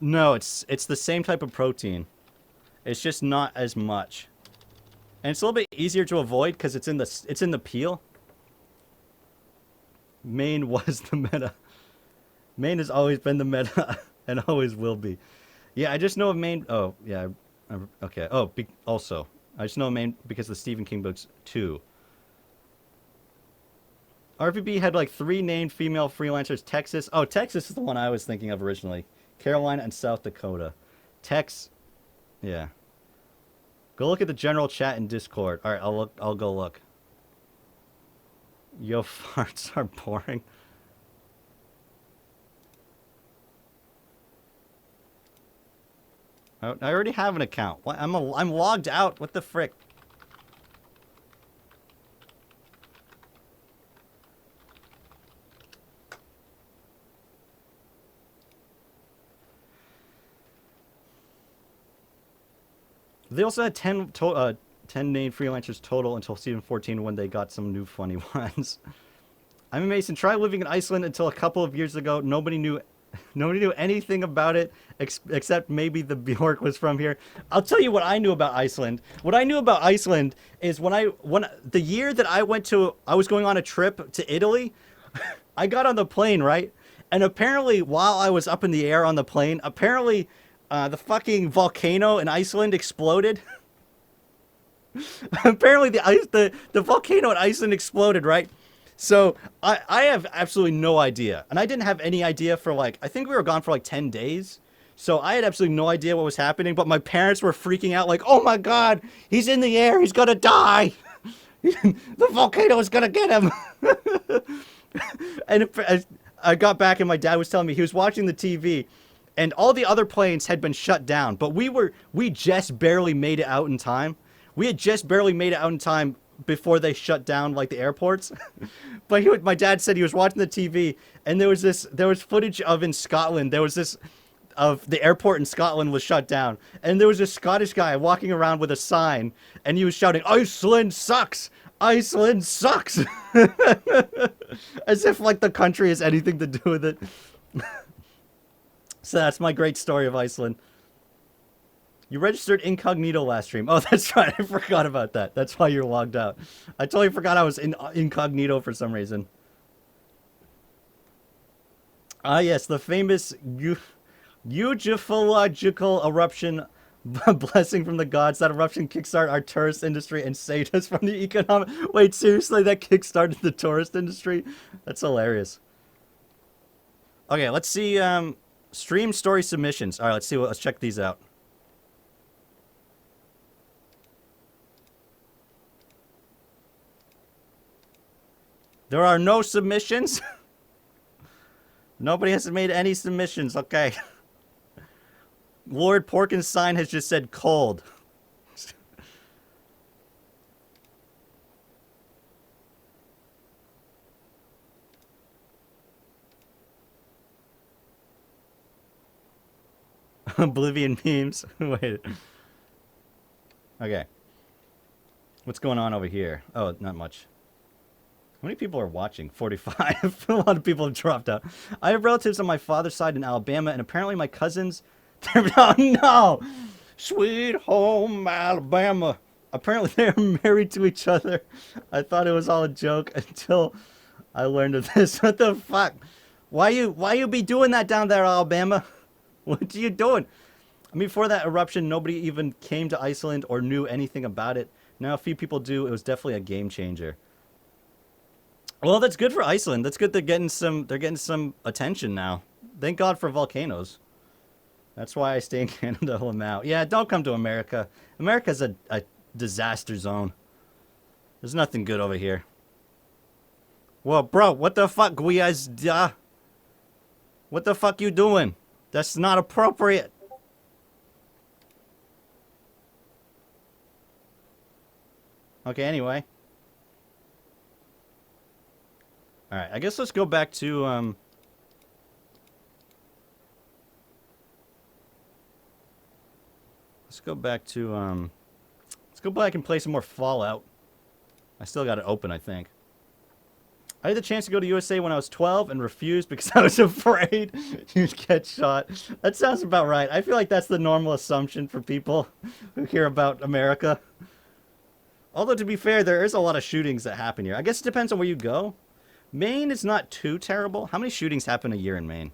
No, it's the same type of protein. It's just not as much. And it's a little bit easier to avoid because it's in the peel. Maine was the meta. Maine has always been the meta and always will be. Yeah, I just know of Maine. Oh, yeah. Okay. Oh, also, I just know of Maine because of the Stephen King books too. RVB had like 3 named female freelancers. Texas. Oh, Texas is the one I was thinking of originally. Carolina and South Dakota. Yeah. Go look at the general chat in Discord. All right, I'll go look. Yo, farts are boring. I already have an account. What? I'm logged out. What the frick? They also had 10 named freelancers total until season 14 when they got some new funny ones. I'm a Mason. Try living in Iceland until a couple of years ago. Nobody knew anything about it except maybe the Bjork was from here. I'll tell you what I knew about Iceland. What I knew about Iceland is when the year that I was going on a trip to Italy, I got on the plane, right? And apparently while I was up in the air on the plane, apparently the fucking volcano in Iceland exploded. Apparently the volcano in Iceland exploded, right? So I have absolutely no idea. And I didn't have any idea for like, I think we were gone for like 10 days. So I had absolutely no idea what was happening, but my parents were freaking out like, oh my God, he's in the air, he's gonna die. The volcano is gonna get him. And I got back and my dad was telling me he was watching the TV and all the other planes had been shut down, but we just barely made it out in time. We had just barely made it out in time before they shut down like the airports. But my dad said he was watching the TV and there was footage of in Scotland. There was this of the airport in Scotland was shut down. And there was a Scottish guy walking around with a sign and he was shouting, "Iceland sucks! Iceland sucks!" As if like the country has anything to do with it. So that's my great story of Iceland. You registered incognito last stream. Oh, that's right. I forgot about that. That's why you're logged out. I totally forgot I was incognito for some reason. Ah, yes, the famous ufological eruption blessing from the gods. That eruption kickstarted our tourist industry and saved us from the economic... Wait, seriously? That kickstarted the tourist industry? That's hilarious. Okay, let's see... stream story submissions. All right, let's check these out. There are no submissions. Nobody has made any submissions. Okay. Lord Porkenstein has just said cold. Oblivion memes. Wait. Okay. What's going on over here? Oh, not much. How many people are watching? 45. A lot of people have dropped out. I have relatives on my father's side in Alabama, and apparently my cousins... Oh, no! Sweet home Alabama. Apparently they're married to each other. I thought it was all a joke until I learned of this. What the fuck? Why you be doing that down there, Alabama? What are you doing? I mean, before that eruption, nobody even came to Iceland or knew anything about it. Now a few people do. It was definitely a game changer. Well, that's good for Iceland. That's good. They're getting some attention now. Thank God for volcanoes. That's why I stay in Canada, Lamau. Yeah, don't come to America. America's a disaster zone. There's nothing good over here. Well, bro, what the fuck, guys? What the fuck you doing? That's not appropriate. Okay, anyway. Alright, I guess let's go back to, let's go back and play some more Fallout. I still got it open, I think. I had the chance to go to USA when I was 12 and refused because I was afraid you'd get shot. That sounds about right. I feel like that's the normal assumption for people who hear about America. Although, to be fair, there is a lot of shootings that happen here. I guess it depends on where you go. Maine is not too terrible. How many shootings happen a year in Maine?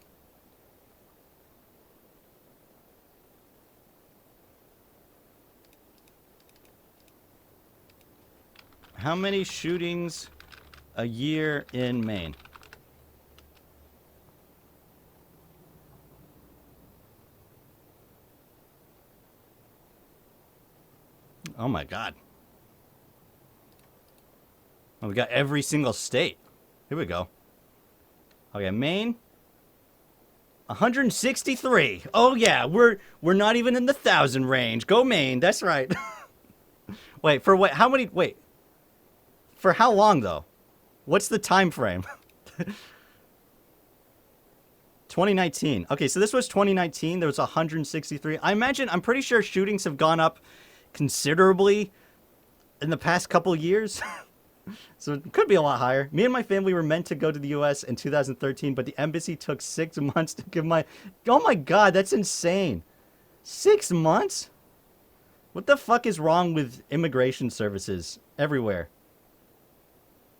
How many shootings a year in Maine? Oh my God. Oh, we got every single state. Here we go. Okay, Maine. 163. Oh yeah, we're not even in the 1,000 range. Go Maine. That's right. Wait, for what? How many? Wait. For how long though? What's the time frame? 2019. Okay, so this was 2019. There was 163. I'm pretty sure shootings have gone up considerably in the past couple years. So it could be a lot higher. Me and my family were meant to go to the US in 2013, but the embassy took 6 months to give my... Oh my God, that's insane. 6 months? What the fuck is wrong with immigration services everywhere?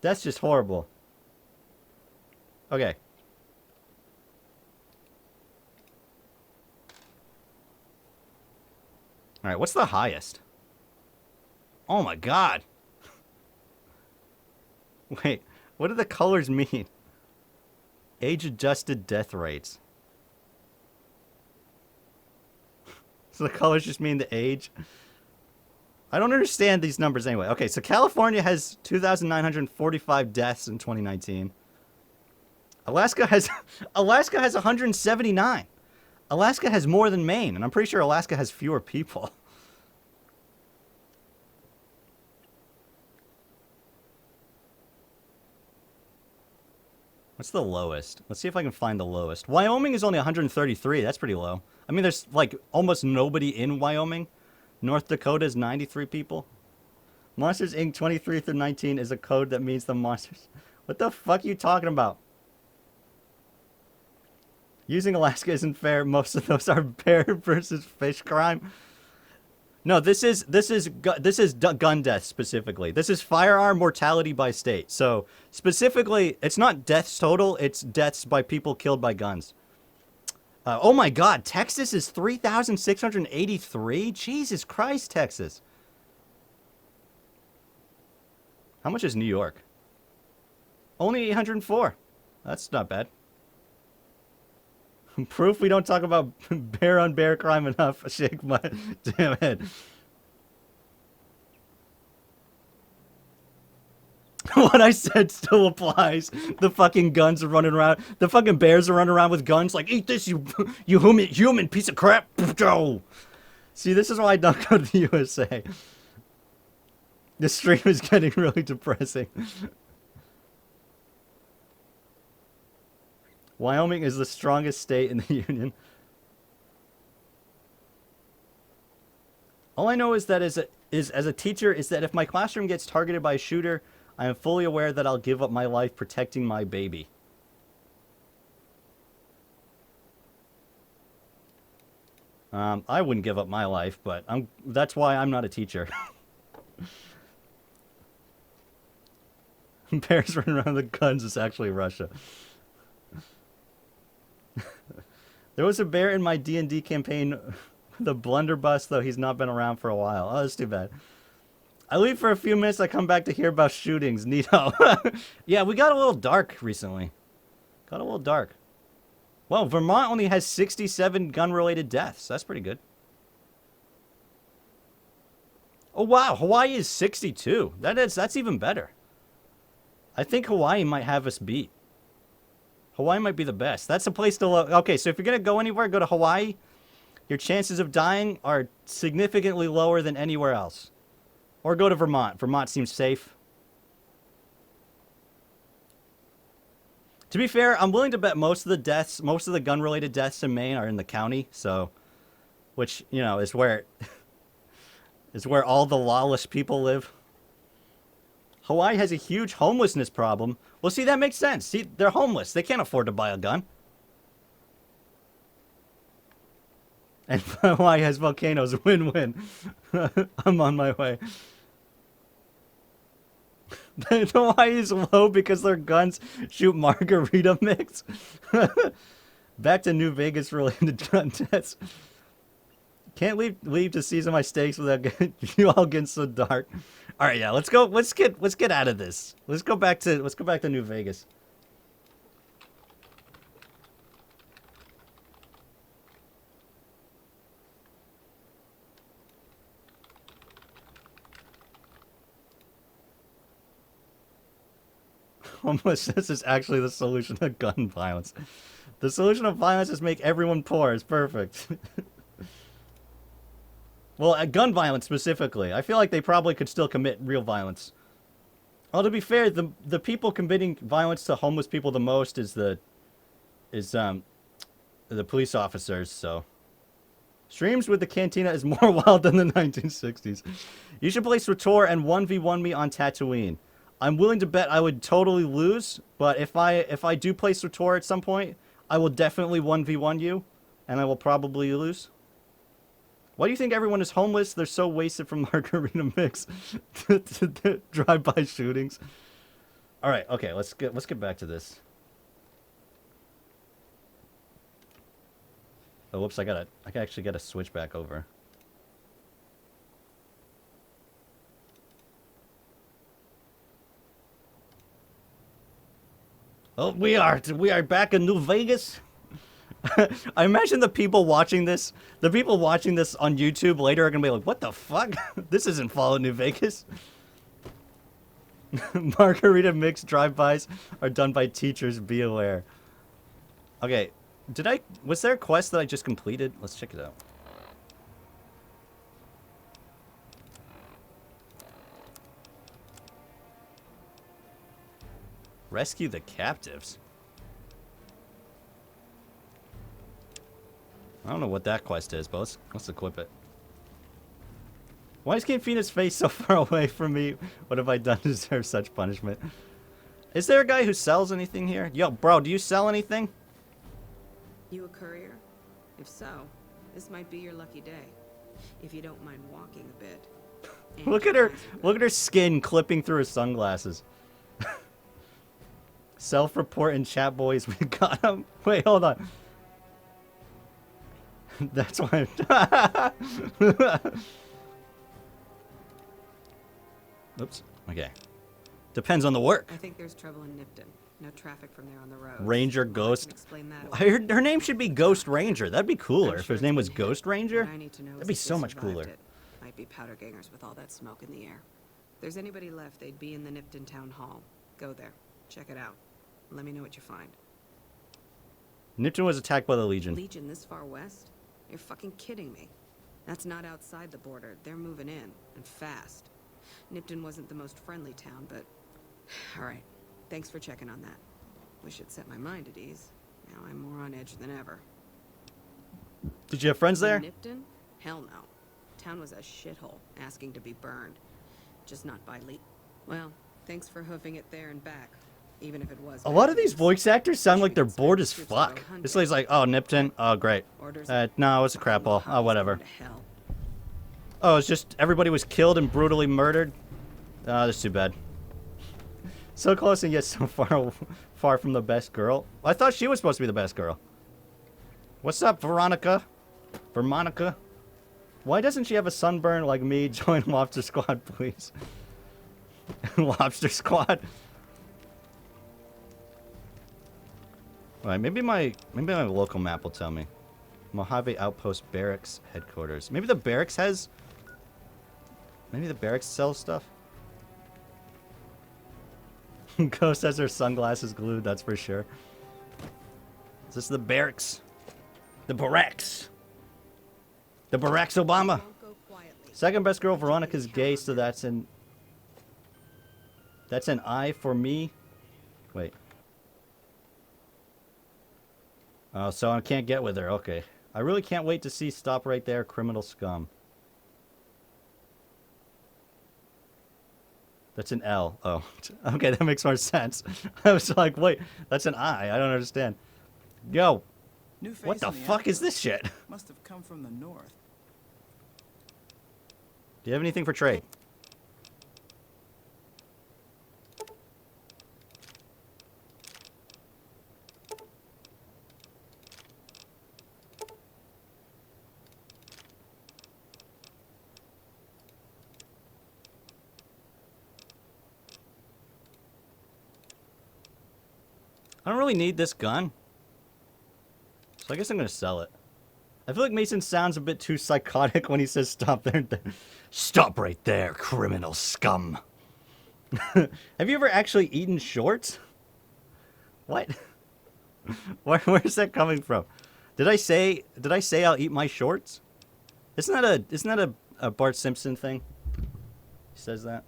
That's just horrible. Okay. Alright, what's the highest? Oh my God. Wait, what do the colors mean? Age-adjusted death rates. So the colors just mean the age? I don't understand these numbers anyway. Okay, so California has 2,945 deaths in 2019. Alaska has 179. Alaska has more than Maine, and I'm pretty sure Alaska has fewer people. What's the lowest? Let's see if I can find the lowest. Wyoming is only 133. That's pretty low. I mean, there's like almost nobody in Wyoming. North Dakota is 93 people. Monsters Inc. 23 through 19 is a code that means the monsters. What the fuck are you talking about? Using Alaska isn't fair. Most of those are bear versus fish crime. No, this is gun death specifically. This is firearm mortality by state. So specifically, it's not deaths total. It's deaths by people killed by guns. Oh my God, Texas is 3,683. Jesus Christ, Texas. How much is New York? Only 804. That's not bad. Proof we don't talk about bear on bear crime enough. Shake my damn head. What I said still applies. The fucking guns are running around. The fucking bears are running around with guns like, eat this, you human piece of crap. Go. See, this is why I don't go to the USA. This stream is getting really depressing. Wyoming is the strongest state in the union. All I know is that as a teacher is that if my classroom gets targeted by a shooter, I am fully aware that I'll give up my life protecting my baby. I wouldn't give up my life, but that's why I'm not a teacher. Bears running around with guns is actually Russia. There was a bear in my D&D campaign with a blunderbuss, though he's not been around for a while. Oh, that's too bad. I leave for a few minutes, I come back to hear about shootings. Neato. Yeah, we got a little dark recently. Got a little dark. Well, Vermont only has 67 gun-related deaths. That's pretty good. Oh, wow. Hawaii is 62. That's even better. I think Hawaii might have us beat. Hawaii might be the best. That's a place to look. Okay, so if you're going to go anywhere, go to Hawaii. Your chances of dying are significantly lower than anywhere else. Or go to Vermont. Vermont seems safe. To be fair, I'm willing to bet most of the deaths, most of the gun-related deaths in Maine are in the county, so, which, you know, is where all the lawless people live. Hawaii has a huge homelessness problem. Well, see, that makes sense. See, they're homeless. They can't afford to buy a gun. And Hawaii has volcanoes. Win-win. I'm on my way. The Y is low because their guns shoot margarita mix. Back to New Vegas related gun tests. Can't leave to season my steaks without you all getting so dark. All right, yeah, let's go. Let's get out of this. Let's go back to New Vegas. Homelessness is actually the solution to gun violence. The solution of violence is make everyone poor. It's perfect. Well, gun violence specifically. I feel like they probably could still commit real violence. Well, to be fair, the people committing violence to homeless people the most is the police officers, so. Streams with the Cantina is more wild than the 1960s. You should play SWTOR and 1v1 me on Tatooine. I'm willing to bet I would totally lose, but if I do play SWTOR at some point, I will definitely 1v1 you, and I will probably lose. Why do you think everyone is homeless? They're so wasted from margarita mix to drive-by shootings. All right, okay, let's get back to this. Oh, whoops! I can actually get a switch back over. Oh, we are back in New Vegas. I imagine the people watching this on YouTube later are gonna be like, "What the fuck? This isn't Fallout New Vegas." Margarita mix drive-bys are done by teachers. Be aware. Okay, was there a quest that I just completed? Let's check it out. Rescue the captives. I don't know what that quest is, but let's equip it. Why is King Fina's face so far away from me? What have I done to deserve such punishment? Is there a guy who sells anything here? Yo, bro, do you sell anything? You a courier? If so, this might be your lucky day. If you don't mind walking a bit. Look at her skin clipping through her sunglasses. Self-report in chat, boys. We got him. Wait, hold on. That's why. Oops. Okay. Depends on the work. I think there's trouble in Nipton. No traffic from there on the road. Ranger Ghost. Explain that Her name should be Ghost Ranger. That'd be cooler if his name was Ghost Ranger. What I need to know That'd be so much cooler. Might be powder gangers with all that smoke in the air. If there's anybody left, they'd be in the Nipton Town Hall. Go there. Check it out. Let me know what you find. Nipton was attacked by the Legion. Legion this far west? You're fucking kidding me. That's not outside the border. They're moving in, and fast. Nipton wasn't the most friendly town, but... Alright, thanks for checking on that. Wish it set my mind at ease. Now I'm more on edge than ever. Did you have friends there? Nipton? Hell no. Town was a shithole, asking to be burned. Just not by Well, thanks for hoofing it there and back. Even if it was. A lot of these voice actors sound like they're bored as fuck. This lady's like, oh, Nipton. Oh, great. No, it's a crap hole. Oh, whatever. Oh, it's just everybody was killed and brutally murdered. Oh, that's too bad. So close and yet so far from the best girl. I thought she was supposed to be the best girl. What's up, Veronica? Vermonica? Why doesn't she have a sunburn like me? Join Lobster Squad, please. Lobster Squad. Alright, maybe my local map will tell me. Mojave Outpost Barracks Headquarters. Maybe the barracks has... Maybe the barracks sells stuff? Ghost has her sunglasses glued, that's for sure. Is this the barracks? The barracks! The barracks Obama! Second best girl, Veronica's gay, so that's an... That's an I for me? Wait. Oh, so I can't get with her. Okay. I really can't wait to see Stop Right There, Criminal Scum. That's an L. Oh. Okay, that makes more sense. I was like, wait, that's an I. I don't understand. Yo. What the fuck is this shit? Must have come from the north. Do you have anything for trade? don't really need this gun. So I guess I'm gonna sell it. I feel like Mason sounds a bit too psychotic when he says stop there. Stop right there, criminal scum. Have you ever actually eaten shorts? What? Where's that coming from? Did I say I'll eat my shorts? Isn't that a Bart Simpson thing? He says that.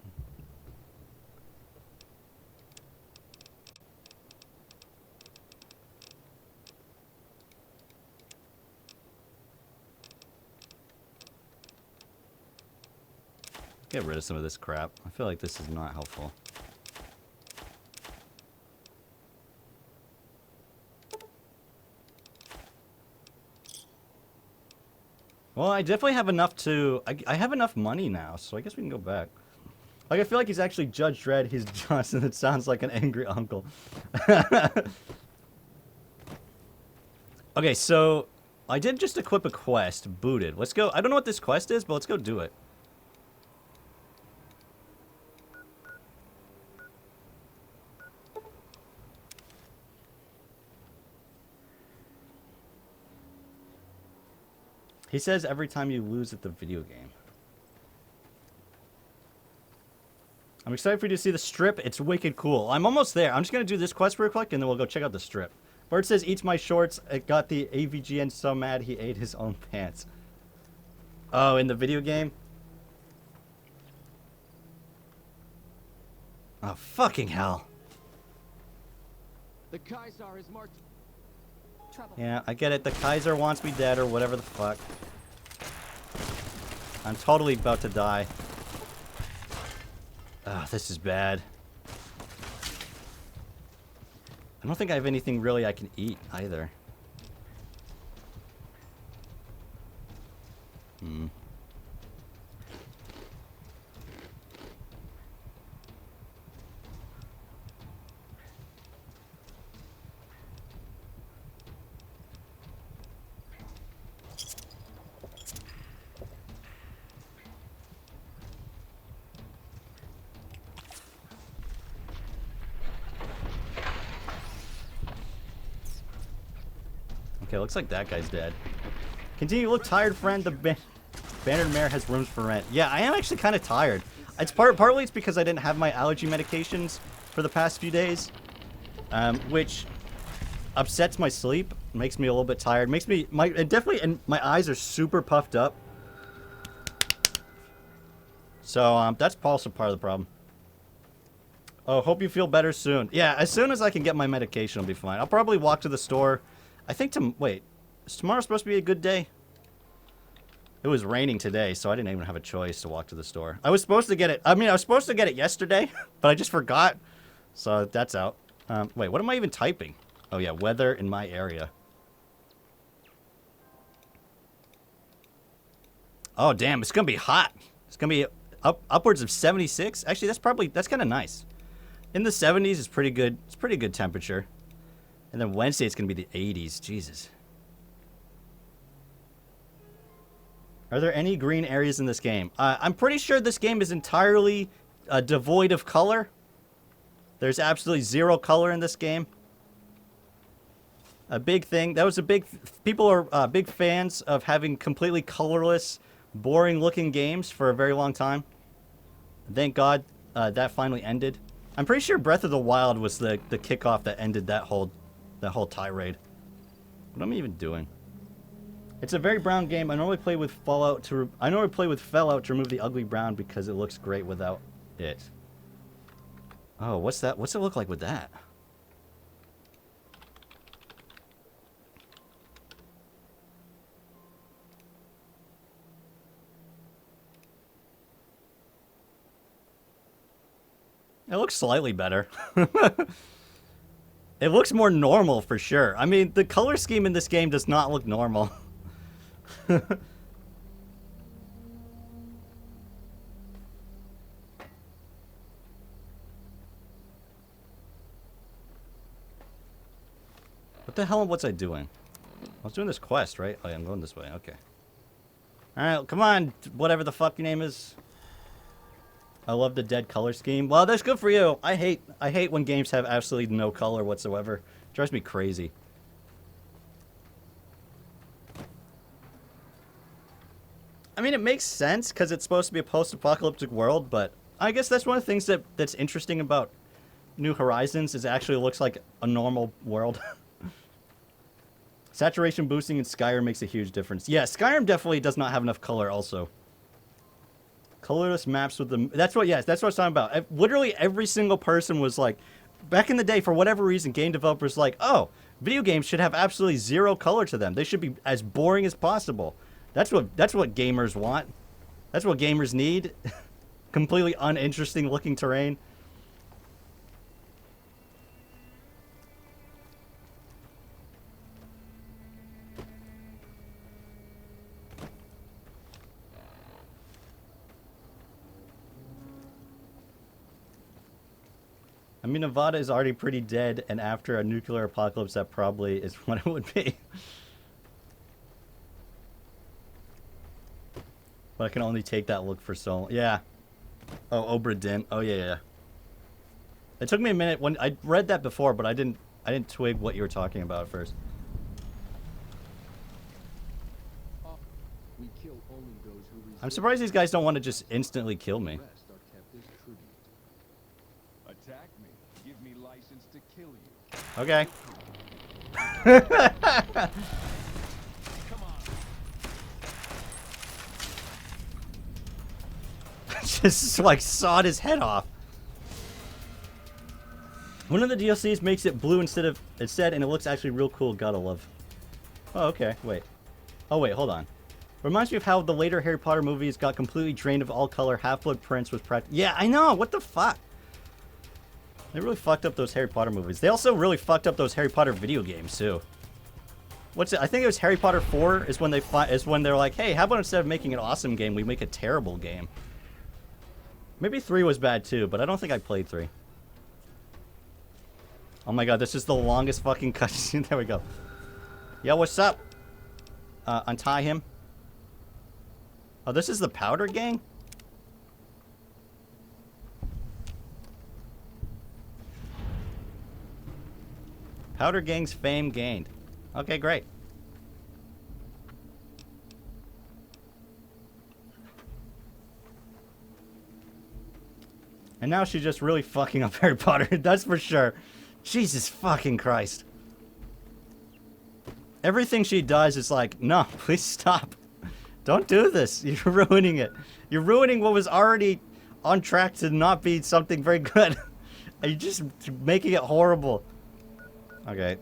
Get rid of some of this crap. I feel like this is not helpful. Well, I definitely have enough to... I have enough money now, so I guess we can go back. Like, I feel like he's actually Judge Dredd. He's Johnson. It sounds like an angry uncle. Okay, so... I did just equip a quest, booted. Let's go... I don't know what this quest is, but let's go do it. He says every time you lose at the video game. I'm excited for you to see the strip. It's wicked cool. I'm almost there. I'm just going to do this quest real quick, and then we'll go check out the strip. Bert says, eats my shorts. It got the AVGN so mad he ate his own pants. Oh, in the video game? Oh, fucking hell. The Kaiser is marked. Trouble. Yeah, I get it. The Kaiser wants me dead or whatever the fuck. I'm totally about to die. Ah, this is bad. I don't think I have anything really I can eat either. Hmm. Okay, looks like that guy's dead. Continue to look tired, friend. The Bannered Mare has rooms for rent. Yeah, I am actually kind of tired. It's partly it's because I didn't have my allergy medications for the past few days, which upsets my sleep, makes me a little bit tired, makes me and my eyes are super puffed up. So that's also part of the problem. Oh, hope you feel better soon. Yeah, as soon as I can get my medication, I'll be fine. I'll probably walk to the store. I think wait, is tomorrow supposed to be a good day? It was raining today, so I didn't even have a choice to walk to the store. I was supposed to get it. I mean, I was supposed to get it yesterday, but I just forgot. So that's out. Wait, what am I even typing? Oh yeah, weather in my area. Oh damn, it's gonna be hot. It's gonna be upwards of 76. Actually, that's kind of nice. In the 70s is pretty good. It's pretty good temperature. And then Wednesday it's going to be the 80s. Jesus. Are there any green areas in this game? I'm pretty sure this game is entirely devoid of color. There's absolutely zero color in this game. A big thing. That was a big... People are big fans of having completely colorless, boring-looking games for a very long time. Thank God that finally ended. I'm pretty sure Breath of the Wild was the kickoff that ended that whole tirade. What am I even doing? It's a very brown game. I normally play with Fallout to remove the ugly brown because it looks great without it. Oh, what's that? What's it look like with that? It looks slightly better. It looks more normal for sure. I mean, the color scheme in this game does not look normal. What the hell was I doing? I was doing this quest, right? Oh yeah, I'm going this way. Okay. Alright, come on, whatever the fuck your name is. I love the dead color scheme. Well, that's good for you. I hate when games have absolutely no color whatsoever. Drives me crazy. I mean, it makes sense because it's supposed to be a post-apocalyptic world, but I guess that's one of the things that's interesting about New Horizons is it actually looks like a normal world. Saturation boosting in Skyrim makes a huge difference. Yeah, Skyrim definitely does not have enough color also. Colorless maps with the... That's what I was talking about. Literally every single person was like... Back in the day, for whatever reason, game developers like, oh, video games should have absolutely zero color to them. They should be as boring as possible. That's what gamers want. That's what gamers need. Completely uninteresting looking terrain. I mean, Nevada is already pretty dead, and after a nuclear apocalypse, that probably is what it would be. But I can only take that look for so long. Yeah. Oh, Obra Dinn. Oh, yeah. It took me a minute when I read that before, but I didn't twig what you were talking about at first. I'm surprised these guys don't want to just instantly kill me. Attack me. Give me license to kill you. Okay. Just like sawed his head off. One of the DLCs makes it blue instead, and it looks actually real cool. Gotta love. Oh, okay. Wait. Oh, wait. Hold on. Reminds me of how the later Harry Potter movies got completely drained of all color. Half-Blood Prince was Yeah, I know. What the fuck? They really fucked up those Harry Potter movies. They also really fucked up those Harry Potter video games too. What's it? I think it was Harry Potter 4 is when they're like, hey, how about instead of making an awesome game, we make a terrible game. Maybe 3 was bad too, but I don't think I played 3. Oh my god, this is the longest fucking cutscene. There we go. Yo, what's up? Untie him. Oh, this is the Powder Gang? Powder Gang's fame gained. Okay, great. And now she's just really fucking up Harry Potter, that's for sure. Jesus fucking Christ. Everything she does is like, no, please stop. Don't do this. You're ruining it. You're ruining what was already on track to not be something very good. You're just making it horrible. Okay.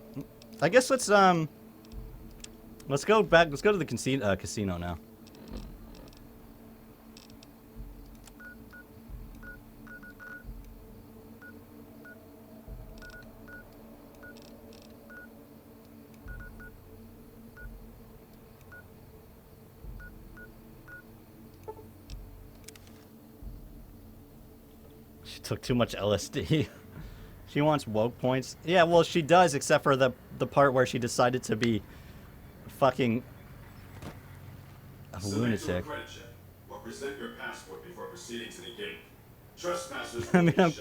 I guess let's go back. Let's go to the casino now. She took too much LSD. She wants woke points. Yeah, well, she does, except for the part where she decided to be fucking a lunatic. Or present your passport before proceeding to the gate. Trespassers I mean,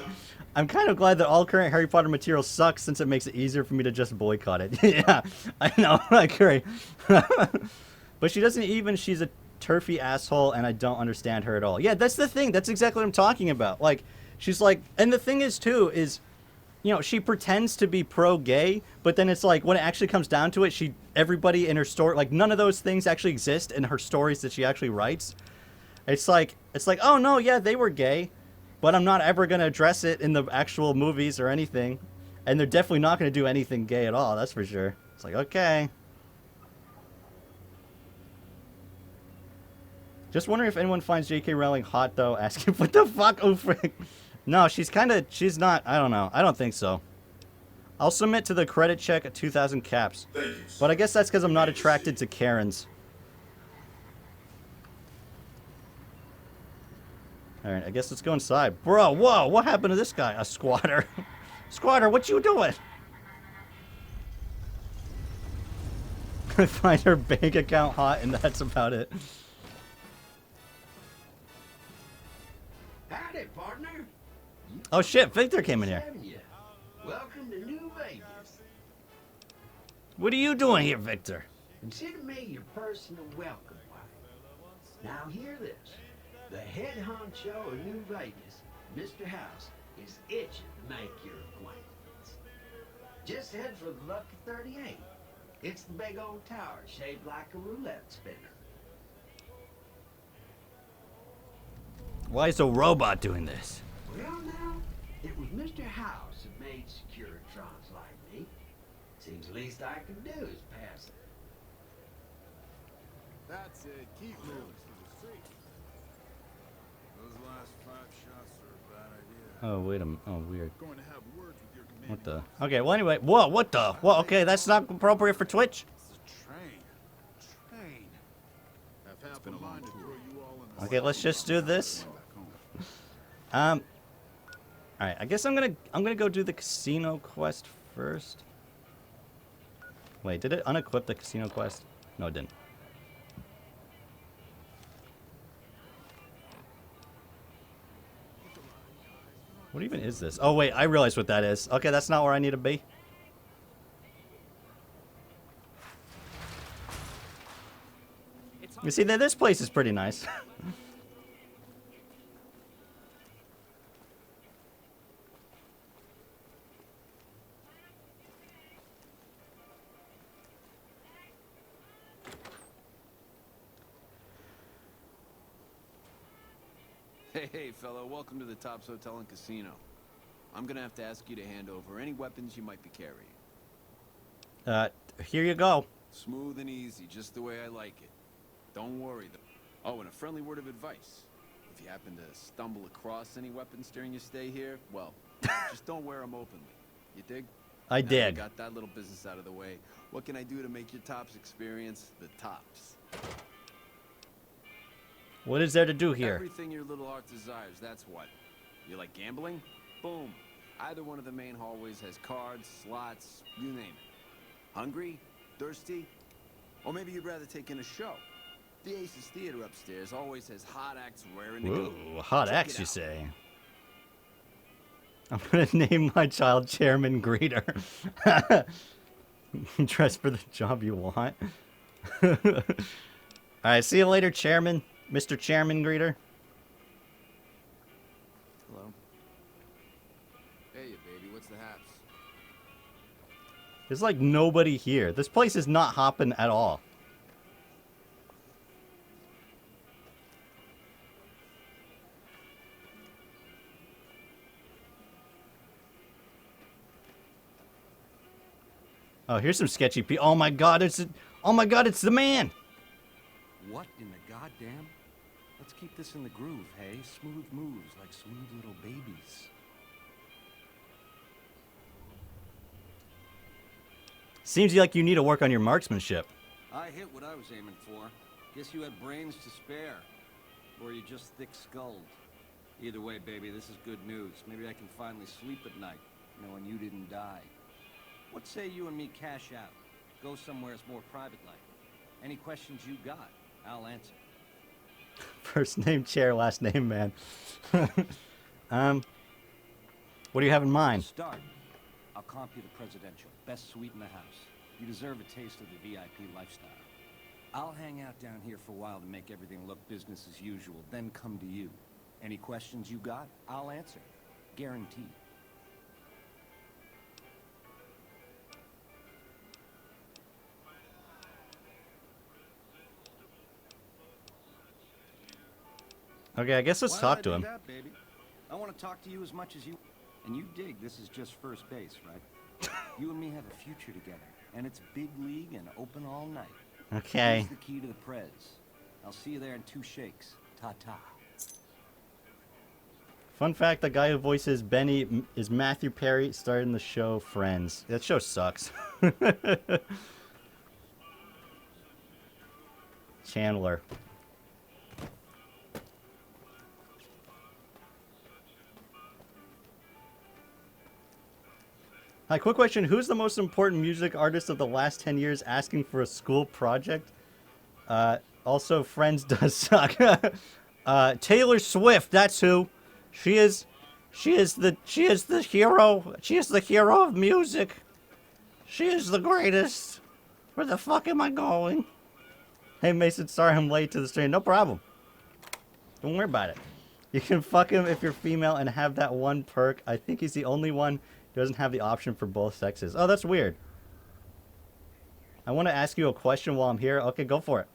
I'm kind of glad that all current Harry Potter material sucks since it makes it easier for me to just boycott it. Yeah, I know, I agree. But she doesn't even, she's a turfy asshole and I don't understand her at all. Yeah, that's the thing. That's exactly what I'm talking about. Like, she's like, and the thing is too, is, you know, she pretends to be pro-gay, but then it's like, when it actually comes down to it, everybody in her story, like, none of those things actually exist in her stories that she actually writes. It's like, oh no, yeah, they were gay, but I'm not ever going to address it in the actual movies or anything. And they're definitely not going to do anything gay at all, that's for sure. It's like, okay. Just wondering if anyone finds J.K. Rowling hot, though, asking, what the fuck? Oh, frick. No, she's not, I don't know. I don't think so. I'll submit to the credit check at 2,000 caps. But I guess that's because I'm not attracted to Karens. Alright, I guess let's go inside. Bro, whoa, what happened to this guy? A squatter. Squatter, what you doing? I find her bank account hot and that's about it. Howdy, partner. Oh shit, Victor came in here. Welcome to New Vegas. What are you doing here, Victor? Consider me your personal welcome wagon. Now hear this. The head honcho of New Vegas, Mr. House, is itching to make your acquaintance. Just head for the Lucky 38. It's the big old tower shaped like a roulette spinner. Why is a robot doing this? Well now, it was Mr. House that made Securitrons like me. Seems the least I can do is pass it. That's it. Keep moving. Those last 5 shots are a bad idea. Oh, wait a minute. Oh, weird. Going to have words with your commanding What the? Okay, well, anyway. Whoa, what the? Whoa, okay, that's not appropriate for Twitch. Train. I've half a mind to throw you all in the Okay, let's just do this. Alright, I guess I'm gonna go do the casino quest first. Wait, did it unequip the casino quest? No, it didn't. What even is this? Oh wait, I realize what that is. Okay, that's not where I need to be. You see, this place is pretty nice. Hey, fellow, welcome to the Tops Hotel and Casino. I'm gonna have to ask you to hand over any weapons you might be carrying. Here you go. Smooth and easy, just the way I like it. Don't worry, though. Oh, and a friendly word of advice. If you happen to stumble across any weapons during your stay here, well, just don't wear them openly. You dig? I Now dig. got that little business out of the way. What can I do to make your Tops experience the tops? What is there to do here? Everything your little heart desires, that's what. You like gambling? Boom. Either one of the main hallways has cards, slots, you name it. Hungry? Thirsty? Or maybe you'd rather take in a show. The Aces Theater upstairs always has hot acts raring to go. Whoa, hot Check X, it you out. say? I'm gonna name my child Chairman Greeter. Dress for the job you want. Alright, see you later, Chairman. Mr. Chairman Greeter. Hello. Hey, you baby. What's the haps? There's like nobody here. This place is not hopping at all. Oh, here's some sketchy people. Oh my god, oh my god, it's the man. What in the goddamn? Let's keep this in the groove, hey? Smooth moves like smooth little babies. Seems like you need to work on your marksmanship. I hit what I was aiming for. Guess you had brains to spare. Or you just thick-skulled. Either way, baby, this is good news. Maybe I can finally sleep at night, knowing you didn't die. What say you and me cash out? Go somewhere it's more private-like. Any questions you got, I'll answer. First name Chair, last name Man. What do you have in mind? Start. I'll comp you the presidential. Best suite in the house. You deserve a taste of the VIP lifestyle. I'll hang out down here for a while to make everything look business as usual, then come to you. Any questions you got, I'll answer. Guaranteed. Okay, I guess let's Why talk did to I him. do that, baby? I want to talk to you as much as you... And you dig this is just first base, right? You and me have a future together, and it's big league and open all night. Okay. Here's the key to the Prez. I'll see you there in 2 shakes. Ta-ta. Fun fact, the guy who voices Benny is Matthew Perry, starred in the show Friends. That show sucks. Chandler. Hi, quick question. Who's the most important music artist of the last 10 years asking for a school project? Also, Friends does suck. Taylor Swift, that's who. She is the hero. She is the hero of music. She is the greatest. Where the fuck am I going? Hey Mason, sorry I'm late to the stream. No problem. Don't worry about it. You can fuck him if you're female and have that one perk. I think he's the only one who doesn't have the option for both sexes. Oh, that's weird. I want to ask you a question while I'm here. Okay, go for it.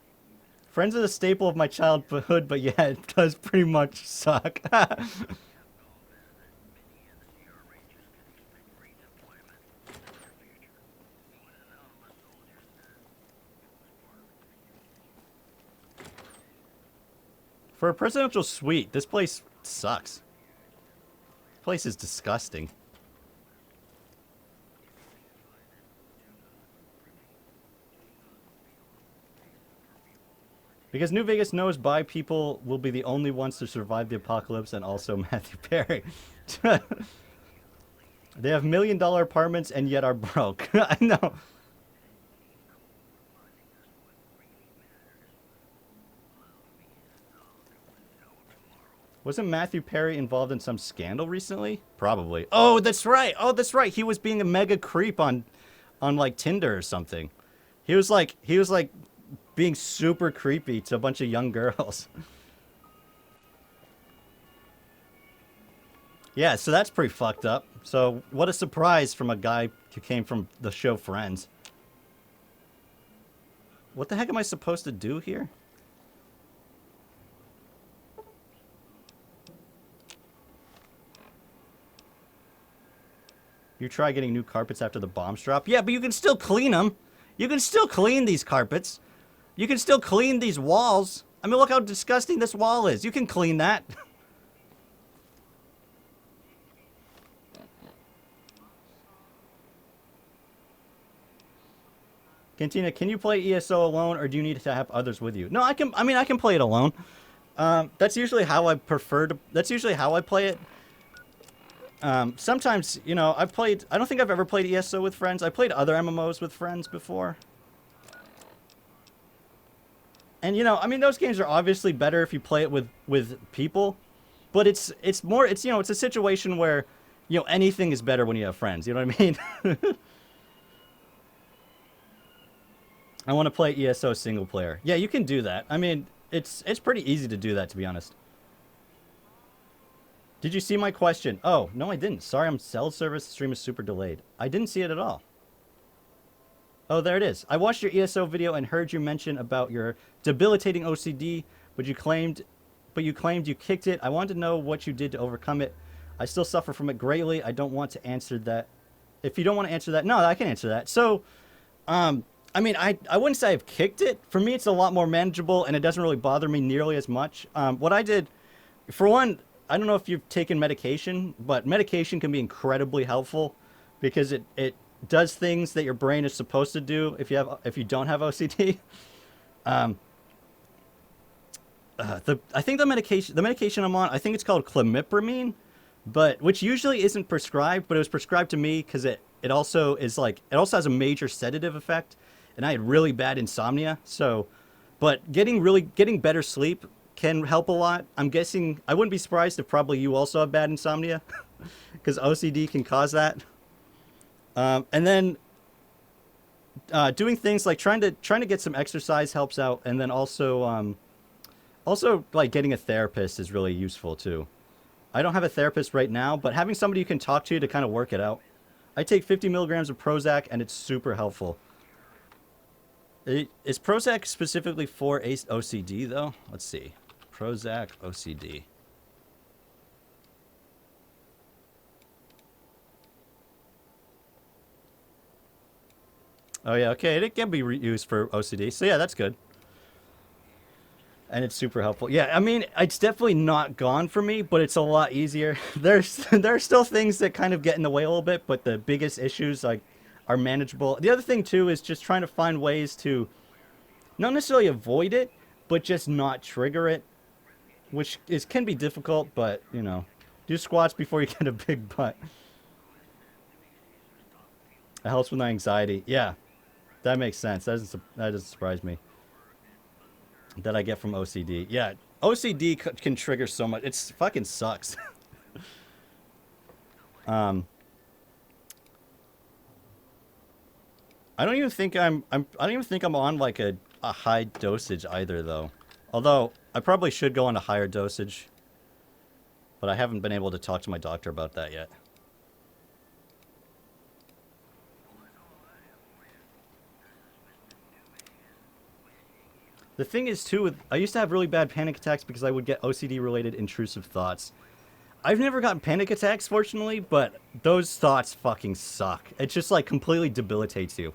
Friends are the staple of my childhood, but yeah, it does pretty much suck. For a presidential suite, this place sucks. This place is disgusting. Because New Vegas knows bi people will be the only ones to survive the apocalypse, and also Matthew Perry. They have $1 million apartments and yet are broke. I know. Wasn't Matthew Perry involved in some scandal recently? Probably. Oh, that's right. Oh, that's right. He was being a mega creep on like Tinder or something. He was like being super creepy to a bunch of young girls. Yeah, so that's pretty fucked up. So what a surprise from a guy who came from the show Friends. What the heck am I supposed to do here? You try getting new carpets after the bombs drop? Yeah, but you can still clean them. You can still clean these carpets. You can still clean these walls. I mean, look how disgusting this wall is. You can clean that. Cantina, can you play ESO alone, or do you need to have others with you? No, I can. I mean, I can play it alone. That's usually how I prefer to. That's usually how I play it. Sometimes, you know, I've played... I don't think I've ever played ESO with friends. I played other MMOs with friends before. And, you know, I mean, those games are obviously better if you play it with people. But it's more... It's, you know, it's a situation where, you know, anything is better when you have friends. You know what I mean? I want to play ESO single player. Yeah, you can do that. I mean, it's pretty easy to do that, to be honest. Did you see my question? Oh, no, I didn't. Sorry, I'm cell service. The stream is super delayed. I didn't see it at all. Oh, there it is. I watched your ESO video and heard you mention about your debilitating OCD, but you claimed you kicked it. I wanted to know what you did to overcome it. I still suffer from it greatly. I don't want to answer that. If you don't want to answer that, no, I can answer that. So, I mean, I wouldn't say I've kicked it. For me, it's a lot more manageable, and it doesn't really bother me nearly as much. What I did, for one... I don't know if you've taken medication, but medication can be incredibly helpful because it does things that your brain is supposed to do if you don't have OCD. I think the medication I'm on, I think it's called clomipramine, but which usually isn't prescribed, but it was prescribed to me because it also has a major sedative effect, and I had really bad insomnia. So, but getting better sleep can help a lot. I'm guessing, I wouldn't be surprised if probably you also have bad insomnia because OCD can cause that. And then doing things like trying to get some exercise helps out, and then also like getting a therapist is really useful too. I don't have a therapist right now, but having somebody you can talk to kind of work it out. I take 50 milligrams of Prozac, and it's super helpful. Is Prozac specifically for OCD though? Let's see. Prozac OCD. Oh yeah, okay, it can be used for OCD, so yeah, that's good. And it's super helpful. Yeah, I mean, it's definitely not gone for me, but it's a lot easier. There are still things that kind of get in the way a little bit, but the biggest issues like are manageable. The other thing too is just trying to find ways to not necessarily avoid it, but just not trigger it, which can be difficult, but, you know, do squats before you get a big butt. It helps with my anxiety. Yeah, that makes sense. That doesn't surprise me. That I get from OCD. Yeah, OCD can trigger so much. It fucking sucks. I don't even think I'm on like a high dosage either though. Although I probably should go on a higher dosage. But I haven't been able to talk to my doctor about that yet. The thing is too, I used to have really bad panic attacks because I would get OCD related intrusive thoughts. I've never gotten panic attacks fortunately, but those thoughts fucking suck. It just like completely debilitates you.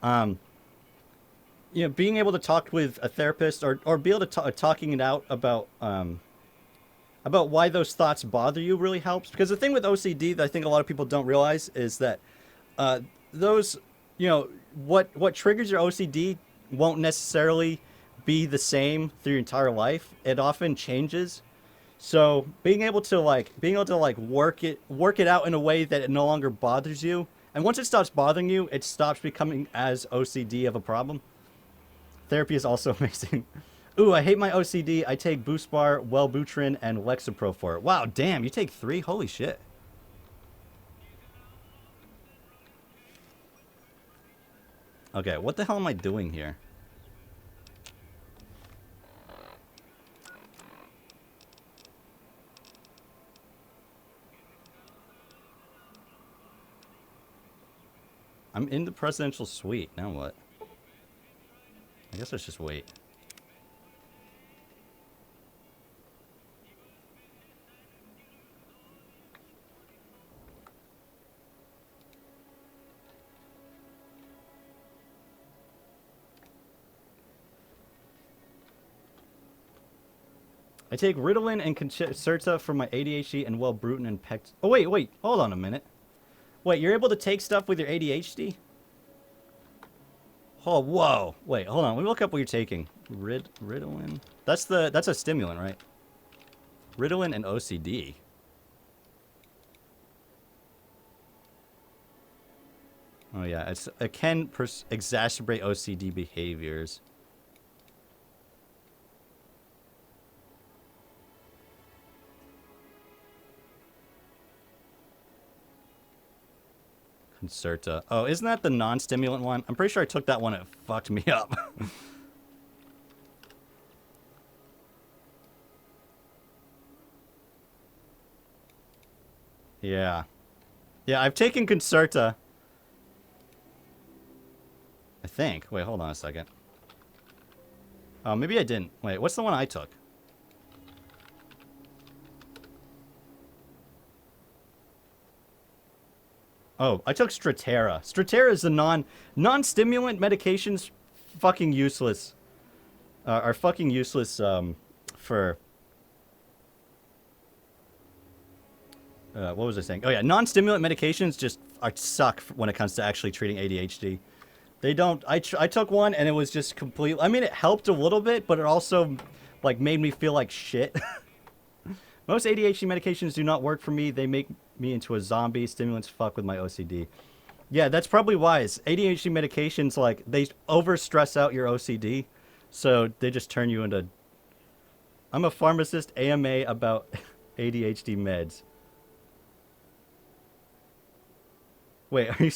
You know, being able to talk with a therapist or be able to talking it out about why those thoughts bother you really helps. Because the thing with OCD that I think a lot of people don't realize is that those, you know, what triggers your OCD won't necessarily be the same through your entire life. It often changes. So being able to work it out in a way that it no longer bothers you, and once it stops bothering you, it stops becoming as OCD of a problem. Therapy is also amazing. Ooh, I hate my OCD. I take Buspar, Wellbutrin, and Lexapro for it. Wow, damn, you take 3? Holy shit. Okay, what the hell am I doing here? I'm in the presidential suite. Now what? I guess let's just wait. I take Ritalin and Concerta for my ADHD and Wellbutrin and Pex. Oh, wait. Hold on a minute. Wait, you're able to take stuff with your ADHD? Oh, whoa. Wait, hold on. Let me look up what you're taking. Ritalin. That's a stimulant, right? Ritalin and OCD. Oh, yeah. It can exacerbate OCD behaviors. Concerta. Oh, isn't that the non-stimulant one? I'm pretty sure I took that one and it fucked me up. Yeah. Yeah, I've taken Concerta. I think. Wait, hold on a second. Oh, maybe I didn't. Wait, what's the one I took? Oh, I took Strattera. Strattera is the non-stimulant medications. Fucking useless. Are fucking useless for. What was I saying? Oh yeah, non-stimulant medications just suck when it comes to actually treating ADHD. They don't. I took one and it was just complete. I mean, it helped a little bit, but it also like made me feel like shit. Most ADHD medications do not work for me. They make me into a zombie. Stimulants fuck with my OCD. Yeah, that's probably wise. ADHD medications, like, they over-stress out your OCD. So they just turn you into... I'm a pharmacist AMA about ADHD meds. Wait, are you...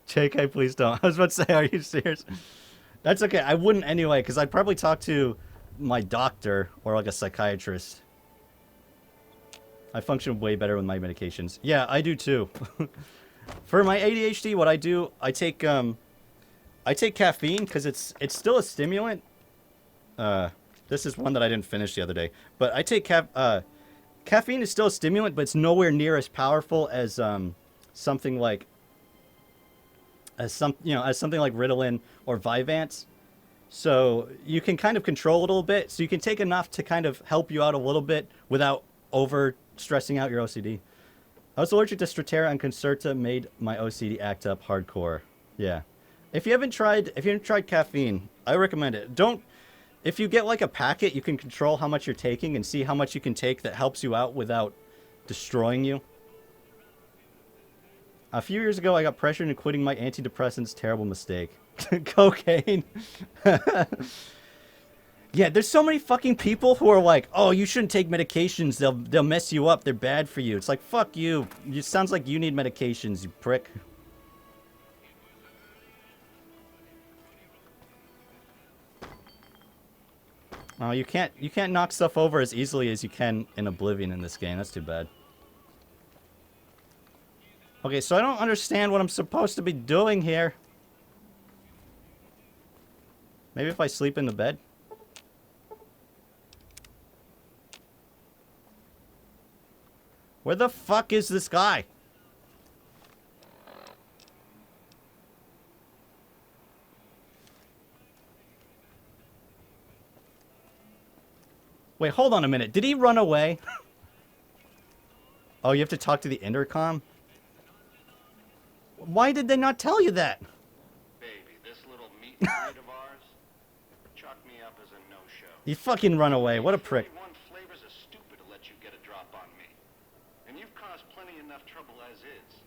JK, please don't. I was about to say, are you serious? That's okay. I wouldn't anyway, because I'd probably talk to my doctor or, like, a psychiatrist. I function way better with my medications. Yeah, I do too. For my ADHD, what I do, I take caffeine because it's still a stimulant. This is one that I didn't finish the other day, but I take caffeine is still a stimulant, but it's nowhere near as powerful as something like something like Ritalin or Vyvanse. So you can kind of control it a little bit. So you can take enough to kind of help you out a little bit without over stressing out your OCD. I was allergic to Strattera and Concerta made my OCD act up hardcore. Yeah. If you haven't tried caffeine, I recommend it. If you get like a packet, you can control how much you're taking and see how much you can take that helps you out without destroying you. A few years ago, I got pressured into quitting my antidepressants. Terrible mistake. Cocaine. Yeah, there's so many fucking people who are like, oh, you shouldn't take medications. They'll mess you up. They're bad for you. It's like, fuck you. It sounds like you need medications, you prick. Oh, you can't knock stuff over as easily as you can in Oblivion in this game. That's too bad. Okay, so I don't understand what I'm supposed to be doing here. Maybe if I sleep in the bed? Where the fuck is this guy? Wait, hold on a minute. Did he run away? Oh, you have to talk to the intercom? Why did they not tell you that? Baby, this little meet and greet of ours, chalk me up as a no-show. He fucking run away. What a prick. 41 flavors are stupid to let you get a drop on me. And you've caused plenty enough trouble as is.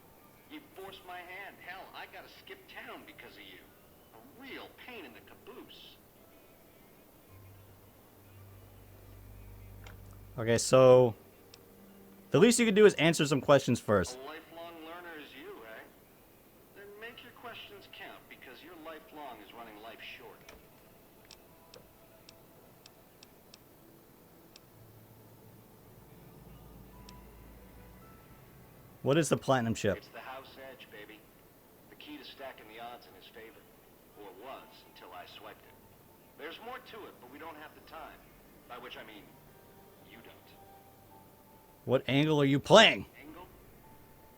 You forced my hand. Hell, I gotta skip town because of you. A real pain in the caboose. Okay, so the least you can do is answer some questions first. A lifelong learner is you, eh? Then make your questions count, because your lifelong is running life short. What is the platinum chip? It's the house edge, baby. The key to stacking the odds in his favor. Or was, until I swiped it. There's more to it, but we don't have the time. By which I mean, you don't. What angle are you playing? Angle?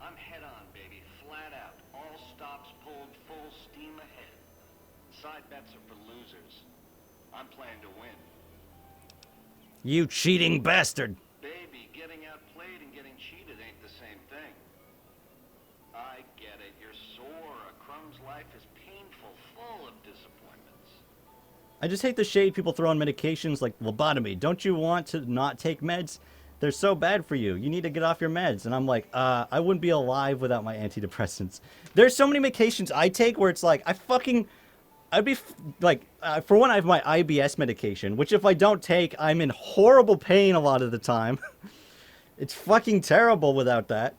I'm head on, baby. Flat out. All stops pulled, full steam ahead. Side bets are for losers. I'm playing to win. You cheating bastard. Baby, getting outplayed and getting cheated ain't the same thing. I get it. You're sore. A Crumb's life is painful, full of disappointments. I just hate the shade people throw on medications like lobotomy. Don't you want to not take meds? They're so bad for you. You need to get off your meds. And I'm like, I wouldn't be alive without my antidepressants. There's so many medications I take where it's like, I'd be for one, I have my IBS medication, which if I don't take, I'm in horrible pain a lot of the time. It's fucking terrible without that.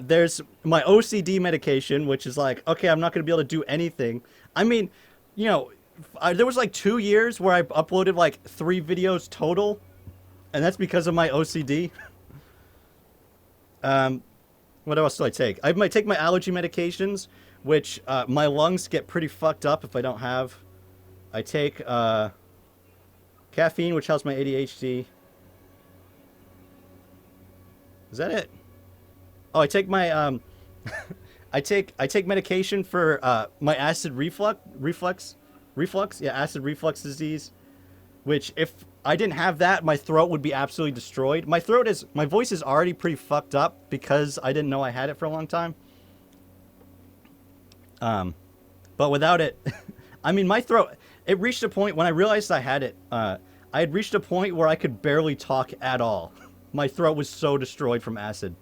There's my OCD medication, which is like, okay, I'm not going to be able to do anything. I mean, you know, there was like 2 years where I uploaded like 3 videos total. And that's because of my OCD. What else do I take? I might take my allergy medications, which my lungs get pretty fucked up if I don't have. I take caffeine, which helps my ADHD. Is that it? Oh, I take my I take medication for my acid reflux. Yeah, acid reflux disease. Which, if I didn't have that, my throat would be absolutely destroyed. My voice is already pretty fucked up because I didn't know I had it for a long time. But without it, I mean, my throat, it reached a point when I realized I had it, I had reached a point where I could barely talk at all. My throat was so destroyed from acid.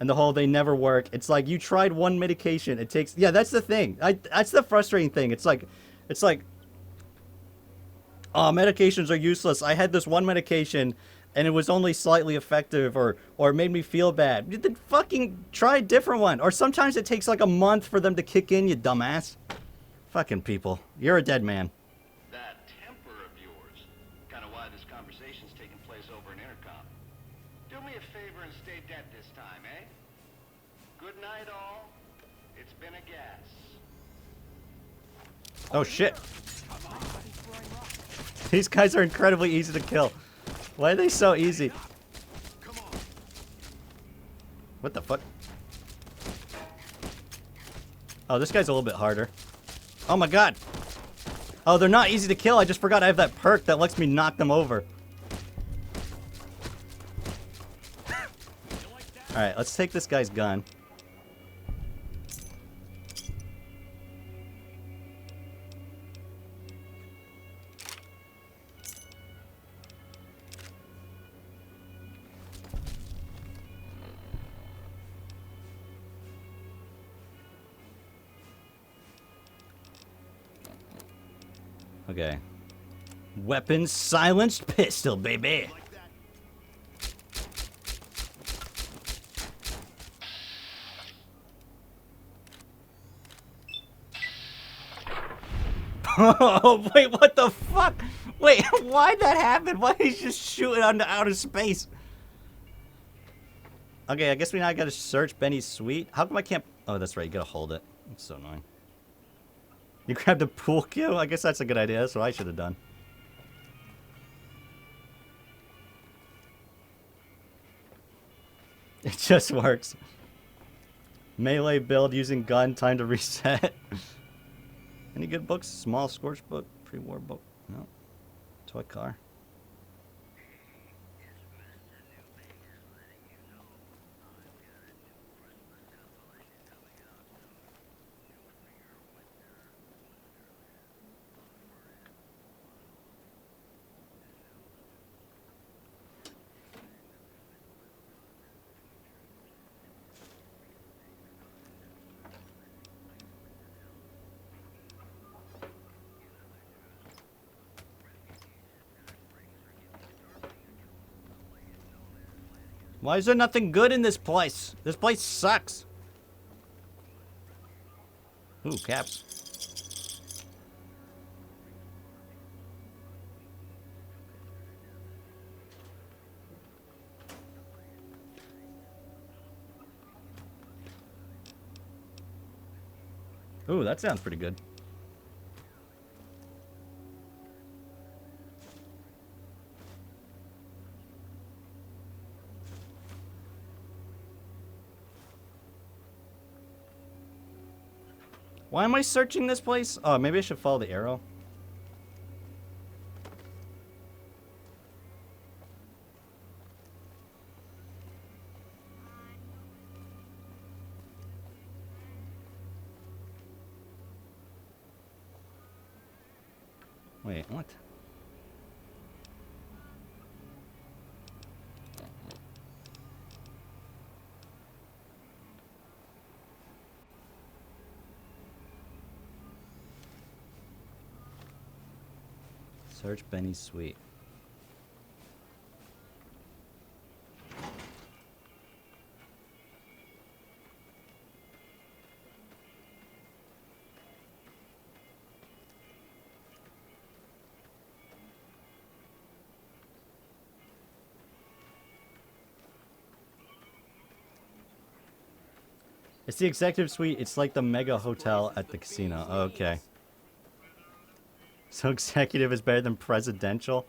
And the whole, they never work. It's like, you tried one medication, it takes, yeah, that's the thing. That's the frustrating thing. It's like, oh, medications are useless. I had this one medication, and it was only slightly effective, or it made me feel bad. Then fucking try a different one. Or sometimes it takes like a month for them to kick in, you dumbass. Fucking people. You're a dead man. That temper of yours. Kind of why this conversation's taking place over an intercom. Do me a favor and stay dead this time, eh? Good night, all. It's been a gas. Oh, shit. These guys are incredibly easy to kill. Why are they so easy? What the fuck? Oh, this guy's a little bit harder. Oh my god. Oh, they're not easy to kill. I just forgot I have that perk that lets me knock them over. Alright, let's take this guy's gun. Okay. Weapons silenced pistol, baby. Oh, wait, what the fuck? Wait, why'd that happen? Why he's just shooting into outer space? Okay, I guess we now gotta search Benny's suite. How come I can't... Oh, that's right, you gotta hold it. It's so annoying. You grabbed a pool cue? I guess that's a good idea. That's what I should have done. It just works. Melee build using gun, time to reset. Any good books? Small Scorch book, pre-war book. No. Toy car. Why is there nothing good in this place? This place sucks. Ooh, caps. Ooh, that sounds pretty good. Why am I searching this place? Oh, maybe I should follow the arrow. Wait, what? Search Benny's suite. It's the executive suite. It's like the mega hotel at the casino. Okay. So executive is better than presidential?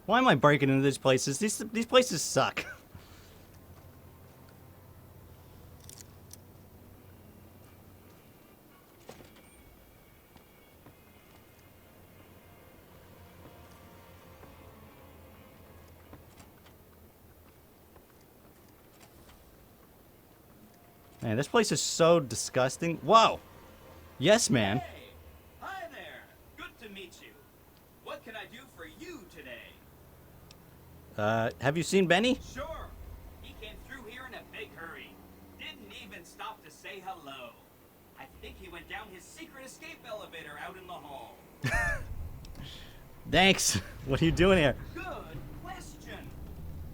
Why am I breaking into these places? These places suck. Man, this place is so disgusting. Whoa! Yes, man. Hey! Hi there! Good to meet you. What can I do for you today? Have you seen Benny? Sure. He came through here in a big hurry. Didn't even stop to say hello. I think he went down his secret escape elevator out in the hall. Thanks. What are you doing here? Good question.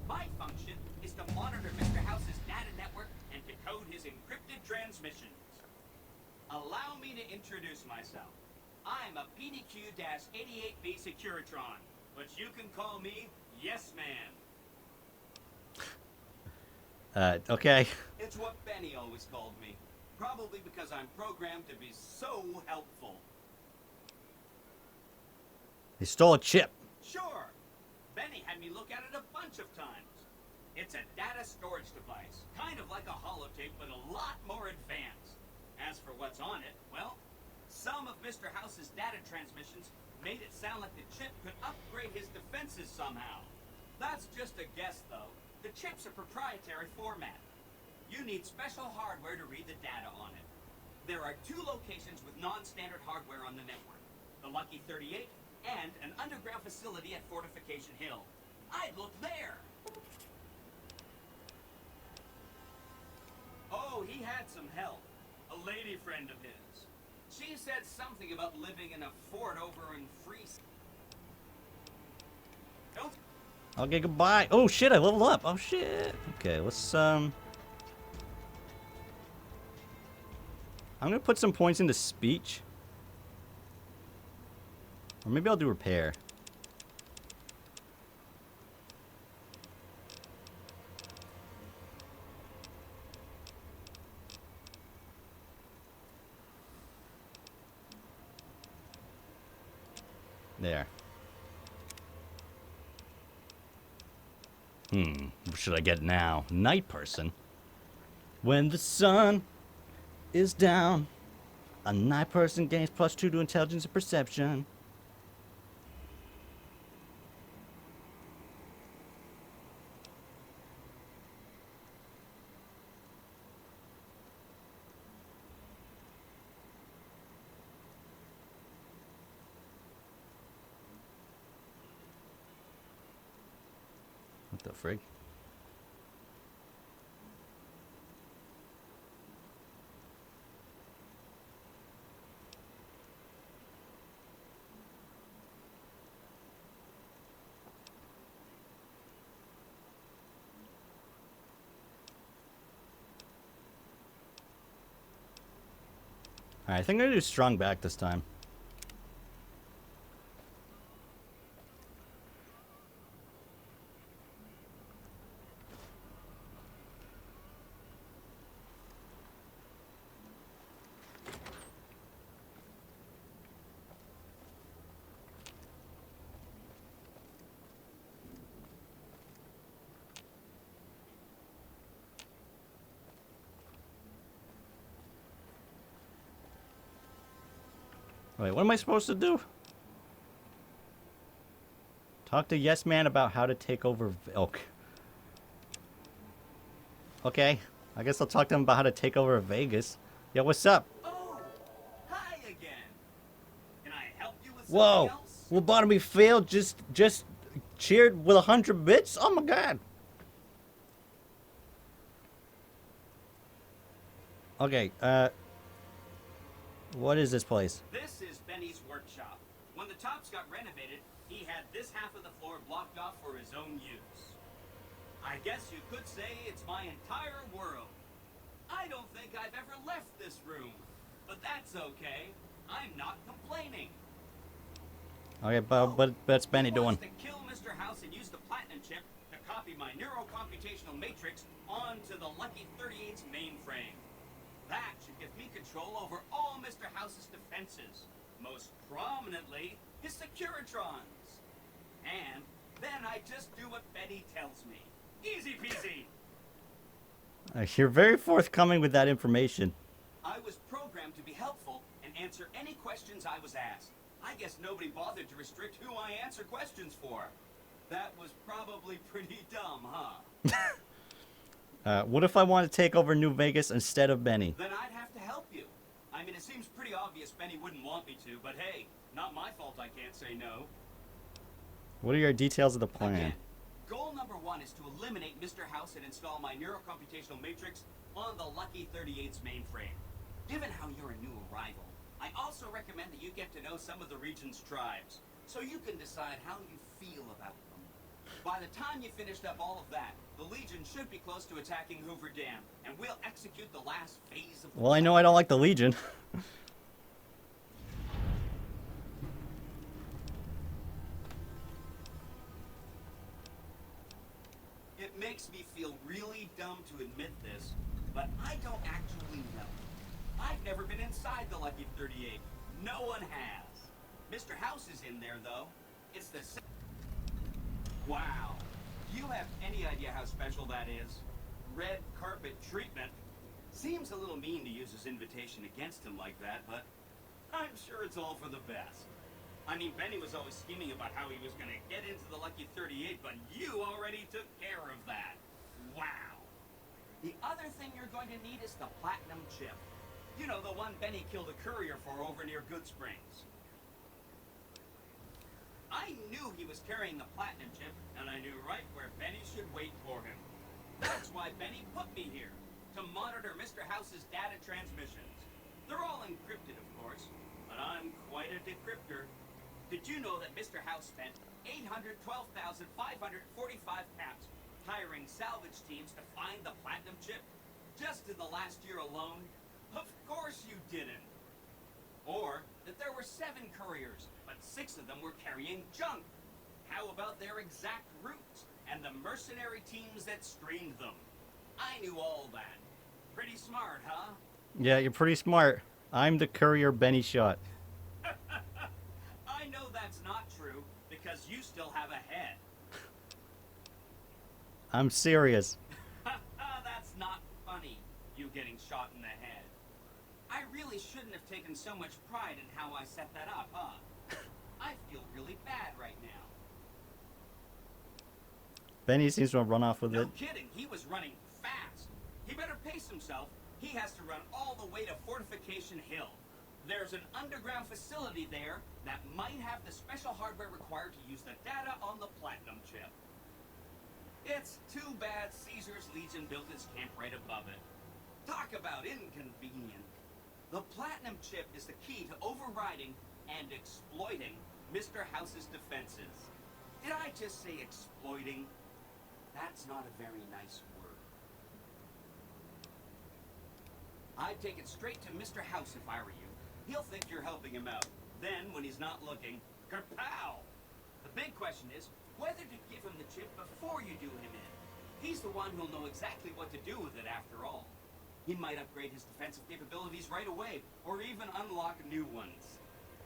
My function is to monitor Mr. House's data network and decode his encrypted transmissions. Allow me to introduce myself. I'm a PDQ-88B Securitron, but you can call me Yes Man. Okay. It's what Benny always called me. Probably because I'm programmed to be so helpful. He stole a chip. Sure. Benny had me look at it a bunch of times. It's a data storage device, kind of like a holotape, but a lot more advanced. As for what's on it, well, some of Mr. House's data transmissions made it sound like the chip could upgrade his defenses somehow. That's just a guess, though. The chip's a proprietary format. You need special hardware to read the data on it. There are 2 locations with non-standard hardware on the network. The Lucky 38 and an underground facility at Fortification Hill. I'd look there. Oh, he had some help. A lady friend of his. She said something about living in a fort over in Freeze. Don't. Okay, goodbye. Oh shit, I leveled up. Oh shit. Okay, let's I'm gonna put some points into speech. Or maybe I'll do repair. There. What should I get now? Night person. When the sun is down, a night person gains +2 to intelligence and perception. What the frig? Alright, I think I'm gonna do strong back this time. Wait, what am I supposed to do? Talk to Yes Man about how to take over Vilk. Okay, I guess I'll talk to him about how to take over Vegas. Yeah, what's up? Oh, hi again. Can I help you with Whoa! something else? Lobotomy failed. Just cheered with 100 bits. Oh my god. Okay. What is this place? This is Benny's workshop. When the tops got renovated, he had this half of the floor blocked off for his own use. I guess you could say it's my entire world. I don't think I've ever left this room, but that's okay. I'm not complaining. Okay, but what's Benny doing? To kill Mr. House and use the platinum chip to copy my neurocomputational matrix onto the Lucky 38's mainframe. That should give me control over all Mr. House's defenses, most prominently his Securitrons. And then I just do what Benny tells me. Easy peasy. You're very forthcoming with that information. I was programmed to be helpful and answer any questions I was asked. I guess nobody bothered to restrict who I answer questions for. That was probably pretty dumb, huh? What if I want to take over New Vegas instead of Benny? Then I'd have to help you. I mean, it seems pretty obvious Benny wouldn't want me to, but hey, not my fault I can't say no. What are your details of the plan? Again, goal number 1 is to eliminate Mr. House and install my neurocomputational matrix on the Lucky 38's mainframe. Given how you're a new arrival, I also recommend that you get to know some of the region's tribes, so you can decide how you feel about them. By the time you finished up all of that, the Legion should be close to attacking Hoover Dam, and we'll execute the last phase of the Well, I know I don't like the Legion. It makes me feel really dumb to admit this, but I don't actually know. I've never been inside the Lucky 38. No one has. Mr. House is in there, though. It's the Wow. Do you have any idea how special that is? Red carpet treatment. Seems a little mean to use his invitation against him like that, but I'm sure it's all for the best. I mean, Benny was always scheming about how he was gonna get into the Lucky 38, but you already took care of that. Wow. The other thing you're going to need is the platinum chip. You know, the one Benny killed a courier for over near Good Springs. I knew he was carrying the platinum chip, and I knew right where Benny should wait for him. That's why Benny put me here, to monitor Mr. House's data transmissions. They're all encrypted, of course, but I'm quite a decryptor. Did you know that Mr. House spent 812,545 caps hiring salvage teams to find the platinum chip? Just in the last year alone? Of course you didn't. Or that there were 7 couriers, but 6 of them were carrying junk. How about their exact routes and the mercenary teams that screened them? I knew all that. Pretty smart, huh? Yeah, you're pretty smart. I'm the courier Benny shot. I know that's not true, because you still have a head. I'm serious. That's not funny, you getting shot in the head. I really shouldn't have taken so much pride in how I set that up, huh? I feel really bad right now. Benny seems to have run off with No it. kidding, he was running fast. He better pace himself. He has to run all the way to Fortification Hill. There's an underground facility there that might have the special hardware required to use the data on the platinum chip. It's too bad Caesar's Legion built its camp right above it. Talk about inconvenient. The platinum chip is the key to overriding and exploiting Mr. House's defenses. Did I just say exploiting? That's not a very nice word. I'd take it straight to Mr. House if I were you. He'll think you're helping him out. Then, when he's not looking, kerpow! The big question is whether to give him the chip before you do him in. He's the one who'll know exactly what to do with it after all. He might upgrade his defensive capabilities right away, or even unlock new ones.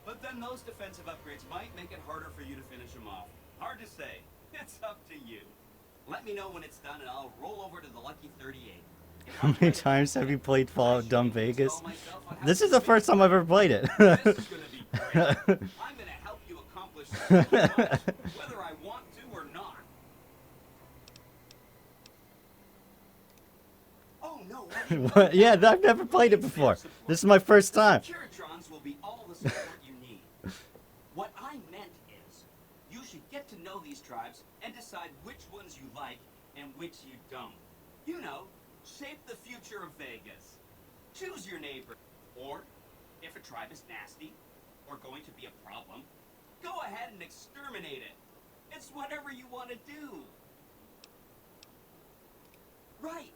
But then those defensive upgrades might make it harder for you to finish him off. Hard to say. It's up to you. Let me know when it's done and I'll roll over to the Lucky 38. How many times have you played Fallout Dumb Vegas? This is the first time I've ever played it. This is gonna be great. I'm gonna help you accomplish so much, whether I want to or not. Oh no! What? Yeah, I've never played it before. This is my first time. Securitrons will be all the support you need. What I meant is, you should get to know these tribes and decide which ones you like and which you don't. You know, shape the future of Vegas. Choose your neighbor. Or, if a tribe is nasty, or going to be a problem, go ahead and exterminate it. It's whatever you want to do. Right.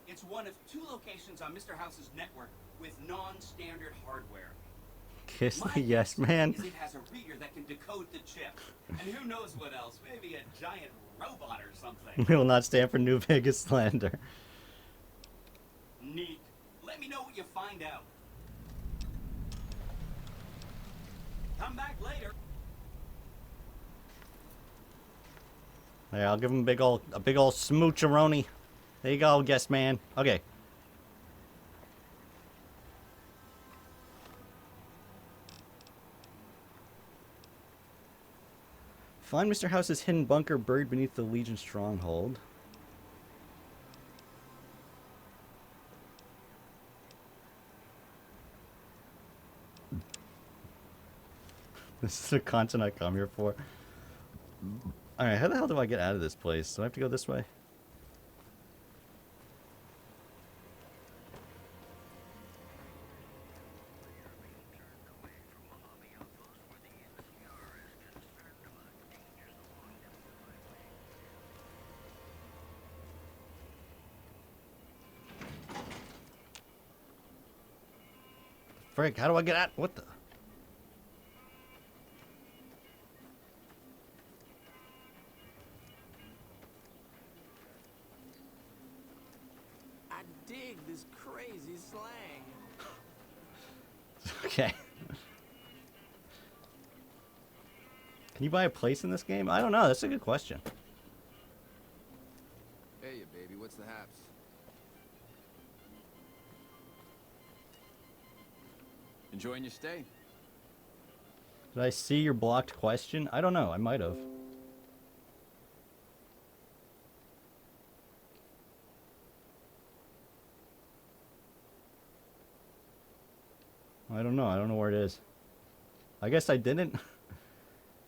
It's one of 2 locations on Mr. House's network with non-standard hardware. Kiss My the yes man. guess is it has a reader that can decode the chip. And who knows what else? Maybe a giant robot or something. Will not stand for New Vegas slander. Neat. Let me know what you find out. Come back later. Yeah, I'll give him a big old smoocheroni. There you go, yes man. Okay. Find Mr. House's hidden bunker buried beneath the Legion stronghold. This is the content I come here for. Alright, how the hell do I get out of this place? Do I have to go this way? Frick, how do I get out? What the? I dig this crazy slang. Okay. Can you buy a place in this game? I don't know. That's a good question. Enjoying your stay? Did I see your blocked question? I don't know. I might have. I don't know. I don't know where it is. I guess I didn't.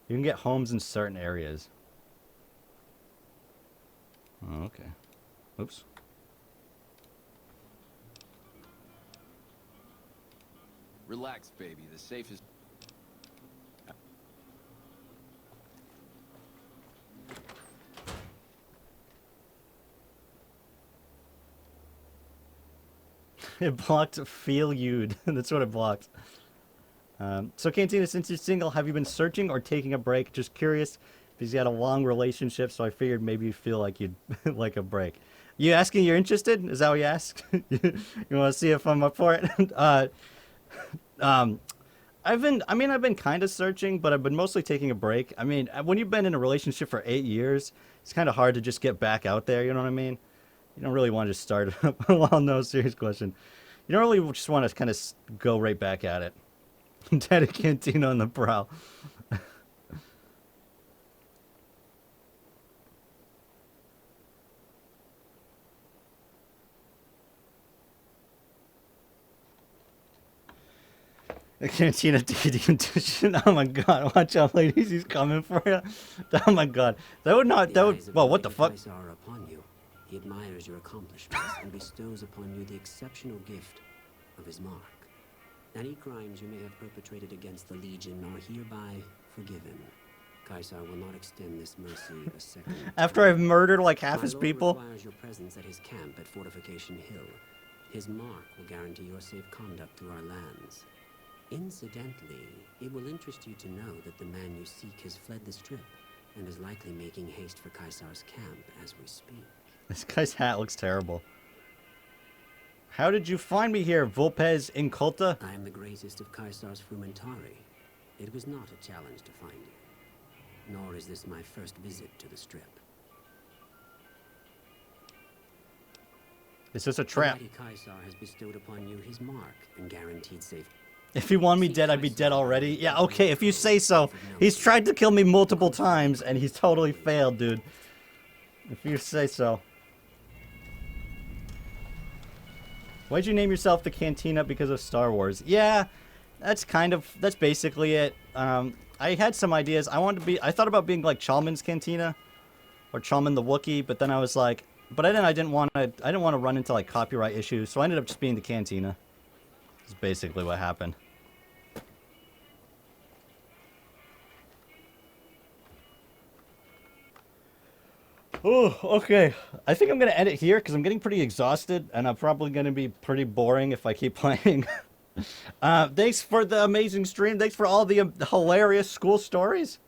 You can get homes in certain areas. Oh, okay. Oops. Relax, baby. The safe is... It blocked feel you'd. That's what it blocked. So Cantina, since you're single, have you been searching or taking a break? Just curious, because you had a long relationship, so I figured maybe you feel like you'd like a break. You asking you're interested? Is that what you asked? You want to see if I'm up for it? I've been kind of searching, but I've been mostly taking a break. I mean, when you've been in a relationship for 8 years, it's kind of hard to just get back out there, you know what I mean? You don't really want to just start up. Well, no, serious question. You don't really just want to kind of go right back at it. Daddy Cantina on the prowl. The Cantina dating edition. Oh my god, watch out, ladies, he's coming for you. Oh my god. That would not, that would, well, what the fuck? Are upon you. He admires your accomplishments and bestows upon you the exceptional gift of his mark. Any crimes you may have perpetrated against the Legion are hereby forgiven. Caesar will not extend this mercy a second time. After I've murdered like half My his lord people? requires your presence at his camp at Fortification Hill. His mark will guarantee your safe conduct through our lands. Incidentally, it will interest you to know that the man you seek has fled the Strip and is likely making haste for Caesar's camp as we speak. This guy's hat looks terrible. How did you find me here, Vulpes Inculta? I am the greatest of Caesar's Frumentari. It was not a challenge to find you. Nor is this my first visit to the Strip. Is this a trap? The mighty Caesar has bestowed upon you his mark and guaranteed safety. If he wanted me dead, I'd be dead already. Yeah, okay, if you say so. He's tried to kill me multiple times, and he's totally failed, dude. If you say so. Why'd you name yourself the Cantina? Because of Star Wars? Yeah, that's basically it. I had some ideas. I thought about being like Chalmun's Cantina, or Chalmun the Wookiee, but then I was like, but I didn't want to run into like copyright issues, so I ended up just being the Cantina. That's basically what happened. Oh, okay. I think I'm going to end it here because I'm getting pretty exhausted and I'm probably going to be pretty boring if I keep playing. Thanks for the amazing stream. Thanks for all the hilarious school stories.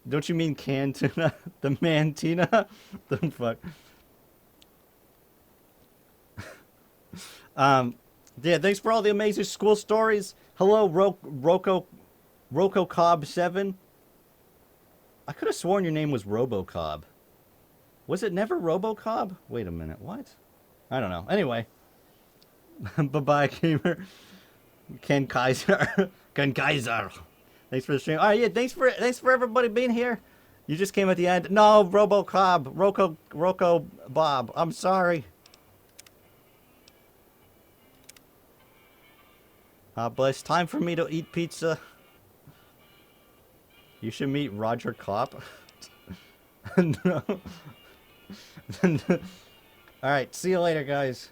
Don't you mean Cantina? The Mantina? The fuck? Yeah, thanks for all the amazing school stories. Hello, Roko Cobb 7. I could have sworn your name was RoboCobb. Was it never RoboCobb? Wait a minute, what? I don't know. Anyway. Bye-bye, gamer. Ken Kaiser. Ken Kaiser. Thanks for the stream. Alright, yeah, thanks for everybody being here. You just came at the end. No, RoboCobb. Roko Bob. I'm sorry. Bless. Time for me to eat pizza. You should meet Roger Kopp. No. Alright, see you later, guys.